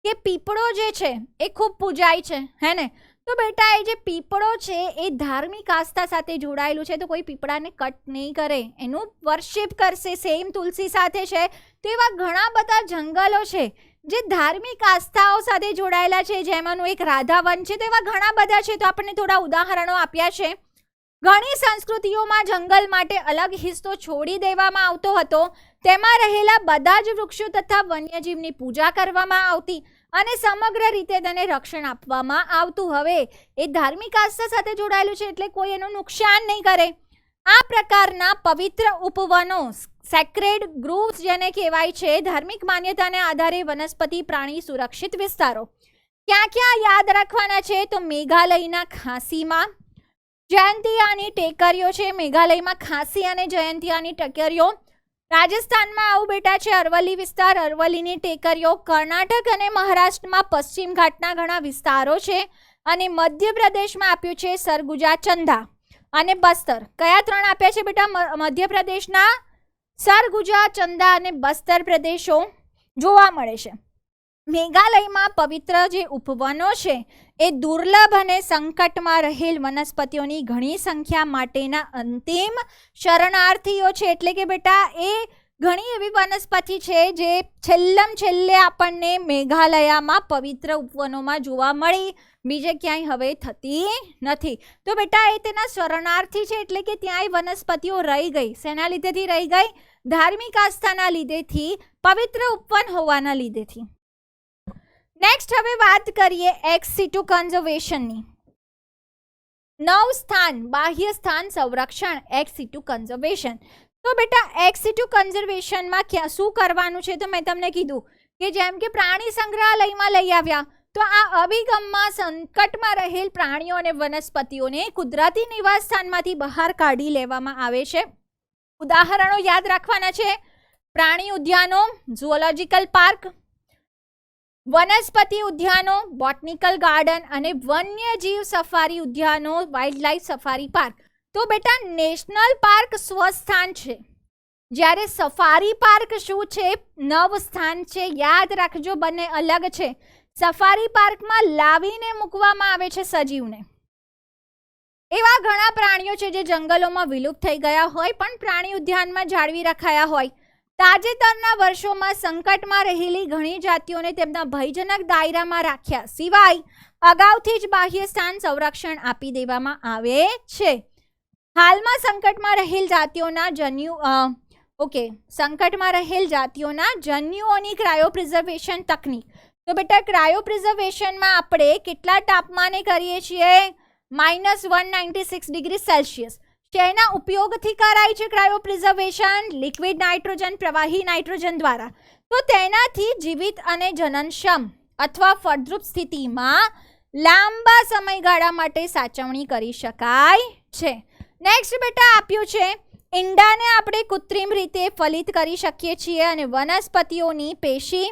કે પીપળો જે છે એ ખૂબ પૂજાય છે, હે ને? તો બેટા એ જે પીપળો છે એ ધાર્મિક આસ્થા સાથે જોડાયેલું છે. તો કોઈ પીપળાને કટ નહીં કરે, એનું વર્શિપ કરશે. સેમ તુલસી સાથે છે. તો એવા ઘણા બધા જંગલો છે જે ધાર્મિક આસ્થાઓ સાથે જોડાયેલા છે, જેમાંનું એક રાધાવન છે. તો એવા ઘણા બધા છે. તો આપણને થોડા ઉદાહરણો આપ્યા છે. ઘણી સંસ્કૃતિઓમાં જંગલ માટે અલગ હિસ્સો છોડી દેવામાં આવતો હતો. તેમાં રહેલા બધા જ વૃક્ષો તથા વન્યજીવની પૂજા કરવામાં આવતી અને સમગ્ર રીતે તેને રક્ષણ આપવામાં આવતું. હવે એ ધાર્મિક આસ્થા સાથે જોડાયેલું છે એટલે કોઈ એનું નુકસાન નહીં કરે. આ પ્રકારના પવિત્ર ઉપવનો સેક્રેડ ગ્રુવ્સ જેને કહેવાય છે, ધાર્મિક માન્યતાને આધારે વનસ્પતિ પ્રાણી સુરક્ષિત વિસ્તારો ક્યાં ક્યાં યાદ રાખવાના છે? તો મેઘાલયના ખાસીમાં જયંતિયાની ટેકરીઓ છે. મેઘાલયમાં ખાસી અને જયંતિયાની ટેકરીઓ. રાજસ્થાનમાં આવું બેટા છે અરવલ્લી વિસ્તાર, અરવલ્લીની ટેકરીઓ. કર્ણાટક અને મહારાષ્ટ્રમાં પશ્ચિમ ઘાટના ઘણા વિસ્તારો છે અને મધ્યપ્રદેશમાં આપ્યું છે સરગુજા, ચંદા અને બસ્તર. કયા 3 આપ્યા છે બેટા? મધ્યપ્રદેશના સરગુજા, ચંદા અને બસ્તર પ્રદેશો જોવા મળે છે. મેઘાલયમાં પવિત્ર જે ઉપવનો છે એ દુર્લભ અને સંકટમાં રહેલ વનસ્પતિઓની ઘણી સંખ્યા માટેના અંતિમ શરણાર્થીઓ છે. એટલે કે બેટા એ ઘણી એવી વનસ્પતિ છે જે છેલ્લે આપણને મેઘાલયમાં પવિત્ર ઉપવનોમાં જોવા મળી, બીજે ક્યાંય હવે થતી નથી. તો બેટા એ તેના શરણાર્થી છે એટલે કે ત્યાં વનસ્પતિઓ રહી ગઈ. શેના લીધેથી રહી ગઈ? ધાર્મિક આસ્થાના લીધેથી, પવિત્ર ઉપવન હોવાના લીધેથી. નેક્સ્ટ હવે વાત કરીએ એક્સ સિટુ કન્ઝર્વેશનની. 9 સ્થાન બાહ્ય સ્થાન સંરક્ષણ એક્સ સિટુ કન્ઝર્વેશન. તો બેટા એક્સ સિટુ કન્ઝર્વેશનમાં શું કરવાનું છે? તો મેં તમને કીધું કે જેમ કે પ્રાણી સંગ્રહાલયમાં લઈ આવ્યા, તો આ અભિગમમાં સંકટમાં રહેલ પ્રાણીઓ અને વનસ્પતિઓને કુદરતી નિવાસ સ્થાનમાંથી બહાર કાઢી લેવામાં આવે છે. ઉદાહરણો યાદ રાખવાના છે: પ્રાણી ઉદ્યાનો, ઝૂઓલોજિકલ પાર્ક, વનસ્પતિ ઉદ્યાનો, બોટનિકલ ગાર્ડન અને વન્યજીવ સફારી ઉદ્યાનો, વાઇલ્ડલાઇફ સફારી પાર્ક. તો બેટા નેશનલ પાર્ક સ્વસ્થાન છે, જ્યારે સફારી પાર્ક શું છે? નવ સ્થાન છે. યાદ રાખજો, બંને અલગ છે. સફારી પાર્કમાં લાવીને મૂકવામાં આવે છે સજીવને. એવા ઘણા પ્રાણીઓ છે જે જંગલોમાં વિલુપ્ત થઈ ગયા હોય પણ પ્રાણી ઉદ્યાનમાં જાળવી રખાયા હોય. તાજેતરના વર્ષોમાં સંકટમાં રહેલી ઘણી જાતિઓને તેમના ભયજનક દાયરામાં રાખ્યા સિવાય અગાઉથી જ બાહ્ય સ્થાન સંરક્ષણ આપી દેવામાં આવે છે. હાલમાં સંકટમાં રહેલ જાતિઓના જન્યુઓની ક્રાયોપ્રિઝર્વેશન તકનીક. તો બેટા ક્રાયોપ્રિઝર્વેશનમાં આપણે કેટલા તાપમાને કરીએ છીએ? -196 ડિગ્રી સેલ્સિયસ. તેના ઉપયોગથી કરાય છે ક્રાયોપ્રિઝર્વેશન લિક્વિડ નાઇટ્રોજન, પ્રવાહી નાઇટ્રોજન દ્વારા. તો તેનાથી જીવિત અને જનનક્ષમ અથવા ફળદ્રુપ સ્થિતિમાં લાંબા સમયગાળા માટે સાચવણી કરી શકાય છે. નેક્સ્ટ બેટા આપ્યું છે ઈંડાને આપણે કૃત્રિમ રીતે ફલિત કરી શકીએ છીએ અને વનસ્પતિઓની પેશી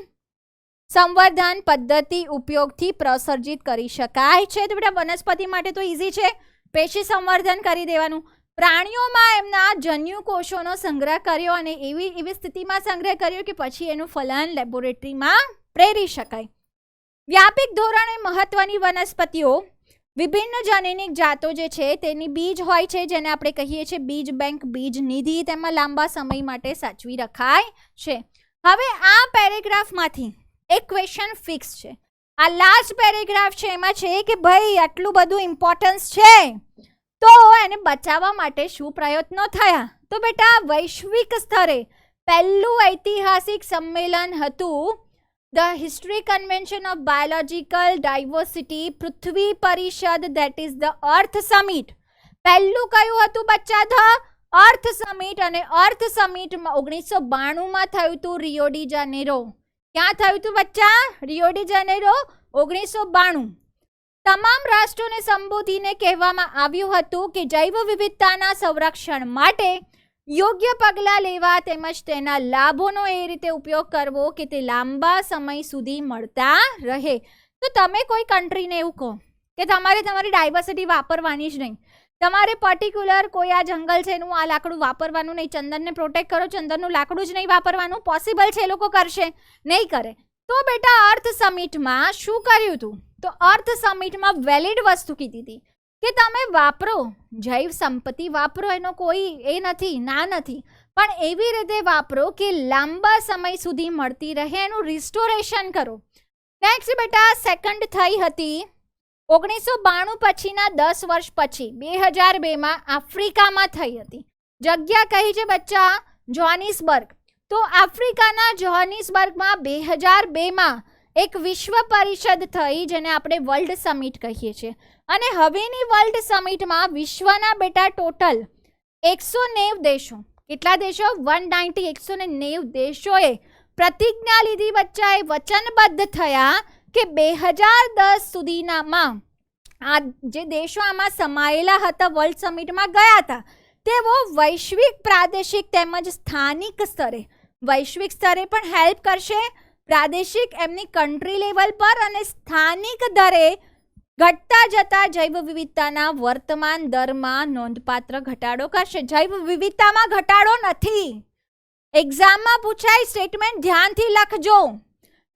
સંવર્ધન પદ્ધતિ ઉપયોગથી પ્રસર્જિત કરી શકાય છે. તો બેટા વનસ્પતિ માટે તો ઇઝી છે, પેશી સંવર્ધન કરી દેવાનું. પ્રાણીઓમાં એમના જન્યુ કોષોનો સંગ્રહ કર્યો અને એવી સ્થિતિમાં સંગ્રહ કર્યો કે પછી એનું ફલન લેબોરેટરીમાં પ્રેરી શકાય. વ્યાપક ધોરણે મહત્વની વનસ્પતિઓ વિભિન્ન જનીનિક જાતો જે છે તેની બીજ હોય છે, જેને આપણે કહીએ છીએ બીજ બેંક, બીજ નિધિ. તેમાં લાંબા સમય માટે સાચવી રખાય છે. હવે આ પેરેગ્રાફમાંથી એક ક્વેશ્ચન ફિક્સ છે. આ લાસ્ટ પેરેગ્રાફ છે, એમાં છે કે ભાઈ આટલું બધું ઇમ્પોર્ટન્સ છે તો એને બચાવવા માટે શું પ્રયત્નો થયા? તો બેટા વૈશ્વિક સ્તરે પહેલું ઐતિહાસિક સંમેલન હતું the history convention of biological diversity પૃથ્વી પરિષદ, that is the Earth Summit. પહેલું કયું હતું બચ્ચા? The Earth Summit. અને અર્થ સમિટમાં 1992માં થયું હતું રિયો ડી જાનેરો. ક્યાં થયું હતું બચ્ચા? Rio de Janeiro 1992. તમામ રાષ્ટ્રોને સંબોધીને કહેવામાં આવ્યું હતું કે જૈવ વિવિધતાના સંરક્ષણ માટે યોગ્ય પગલાં લેવા તેમજ તેના લાભોનો એ રીતે ઉપયોગ કરવો કે તે લાંબા સમય સુધી મળતા રહે. તો તમે કોઈ કન્ટ્રીને એવું કહો કે તમારે તમારી ડાયવર્સિટી વાપરવાની જ નહીં, તમારે પર્ટિક્યુલર કોઈ આ જંગલ છે એનું આ લાકડું વાપરવાનું નહીં, ચંદનને પ્રોટેક્ટ કરો, ચંદનનું લાકડું જ નહીં વાપરવાનું. પોસિબલ છે, એ લોકો કરશે? નહીં કરે. તો બેટા અર્થ સમિટમાં શું કર્યું હતું? તો અર્થ સમિટમાં વેલિડ વસ્તુ કીધી હતી કે તમે વાપરો, જૈવ સંપત્તિ વાપરો, એનો કોઈ એ નથી, ના નથી, પણ એવી રીતે વાપરો કે લાંબા સમય સુધી મળતી રહે, એનું રિસ્ટોરેશન કરો. નેક્સ્ટ બેટા સેકન્ડ થઈ હતી 1992 પછીના 10 વર્ષ પછી 2002માં આફ્રિકામાં થઈ હતી. જગ્યા કઈ છે બચ્ચા? જોહાનિસબર્ગ. તો આફ્રિકાના જોહાનિસબર્ગમાં 2002માં એક વિશ્વ પરિષદ થઈ જેને આપણે વર્લ્ડ સમિટ કહીએ છીએ. અને હવેની વર્લ્ડ સમિટમાં વિશ્વના બેટા ટોટલ 190 દેશો, કેટલા દેશો? 190 દેશોએ પ્રતિજ્ઞા લીધી, બચ્ચાએ વચનબદ્ધ થયા કે 2010 સુધીનામાં આ જે દેશો આમાં સમાયેલા હતા વર્લ્ડ સમિટમાં ગયા હતા તેઓ વૈશ્વિક, પ્રાદેશિક તેમજ સ્થાનિક સ્તરે, વૈશ્વિક સ્તરે પણ હેલ્પ કરશે, પ્રાદેશિક એમની કન્ટ્રી લેવલ પર અને સ્થાનિક દરે ઘટતા જતા જૈવ વિવિધતાના વર્તમાન દરમાં નોંધપાત્ર ઘટાડો કરશે. જૈવ વિવિધતામાં ઘટાડો નથી. એક્ઝામમાં પૂછાય સ્ટેટમેન્ટ ધ્યાનથી લખજો.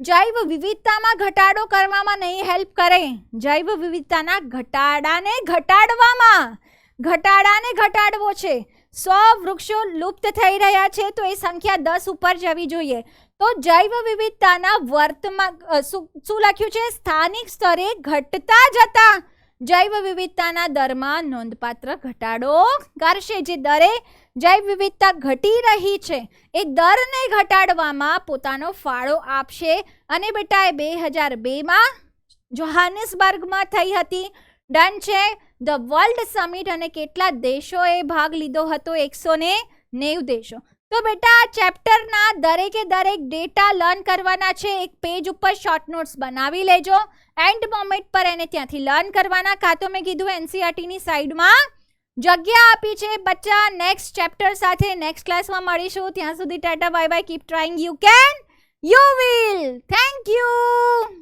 જૈવ વિવિધતામાં ઘટાડો કરવામાં નહીં હેલ્પ કરે. જૈવ વિવિધતાના ઘટાડાને ઘટાડવો છે. 100 વૃક્ષો લુપ્ત થઈ રહ્યા છે તો એ સંખ્યા 10 ઉપર જવી જોઈએ. તો જૈવ વિવિધતાના વર્તમાન શું લખ્યું છે? સ્થાનિક સ્તરે ઘટતા જતા જૈવ વિવિધતાના દરમાં નોંધપાત્ર ઘટાડો કરશે. જે દરે જૈવ વિવિધતા ઘટી રહી છે એ દરને ઘટાડવામાં પોતાનો ફાળો આપશે. અને બેટા એ 2002માં જોહાનિસબર્ગમાં થઈ હતી. ડન છે. ધ વર્લ્ડ સમિટ અને કેટલા દેશોએ ભાગ લીધો હતો? 190 દેશો. તો બેટા આ ચેપ્ટરના દરેકે દરેક ડેટા લર્ન કરવાના છે. એક પેજ ઉપર શોર્ટ નોટ્સ બનાવી લેજો. એન્ડ મોમેન્ટ પર એને ત્યાંથી લર્ન કરવાના. કાં તો મેં કીધું એનસીઆરટીની સાઈડમાં જગ્યા આપી છે. બચ્ચા નેક્સ્ટ ચેપ્ટર સાથે નેક્સ્ટ ક્લાસમાં મળીશું. ત્યાં સુધી Tata bye bye. Keep trying. You can, you will. Thank you.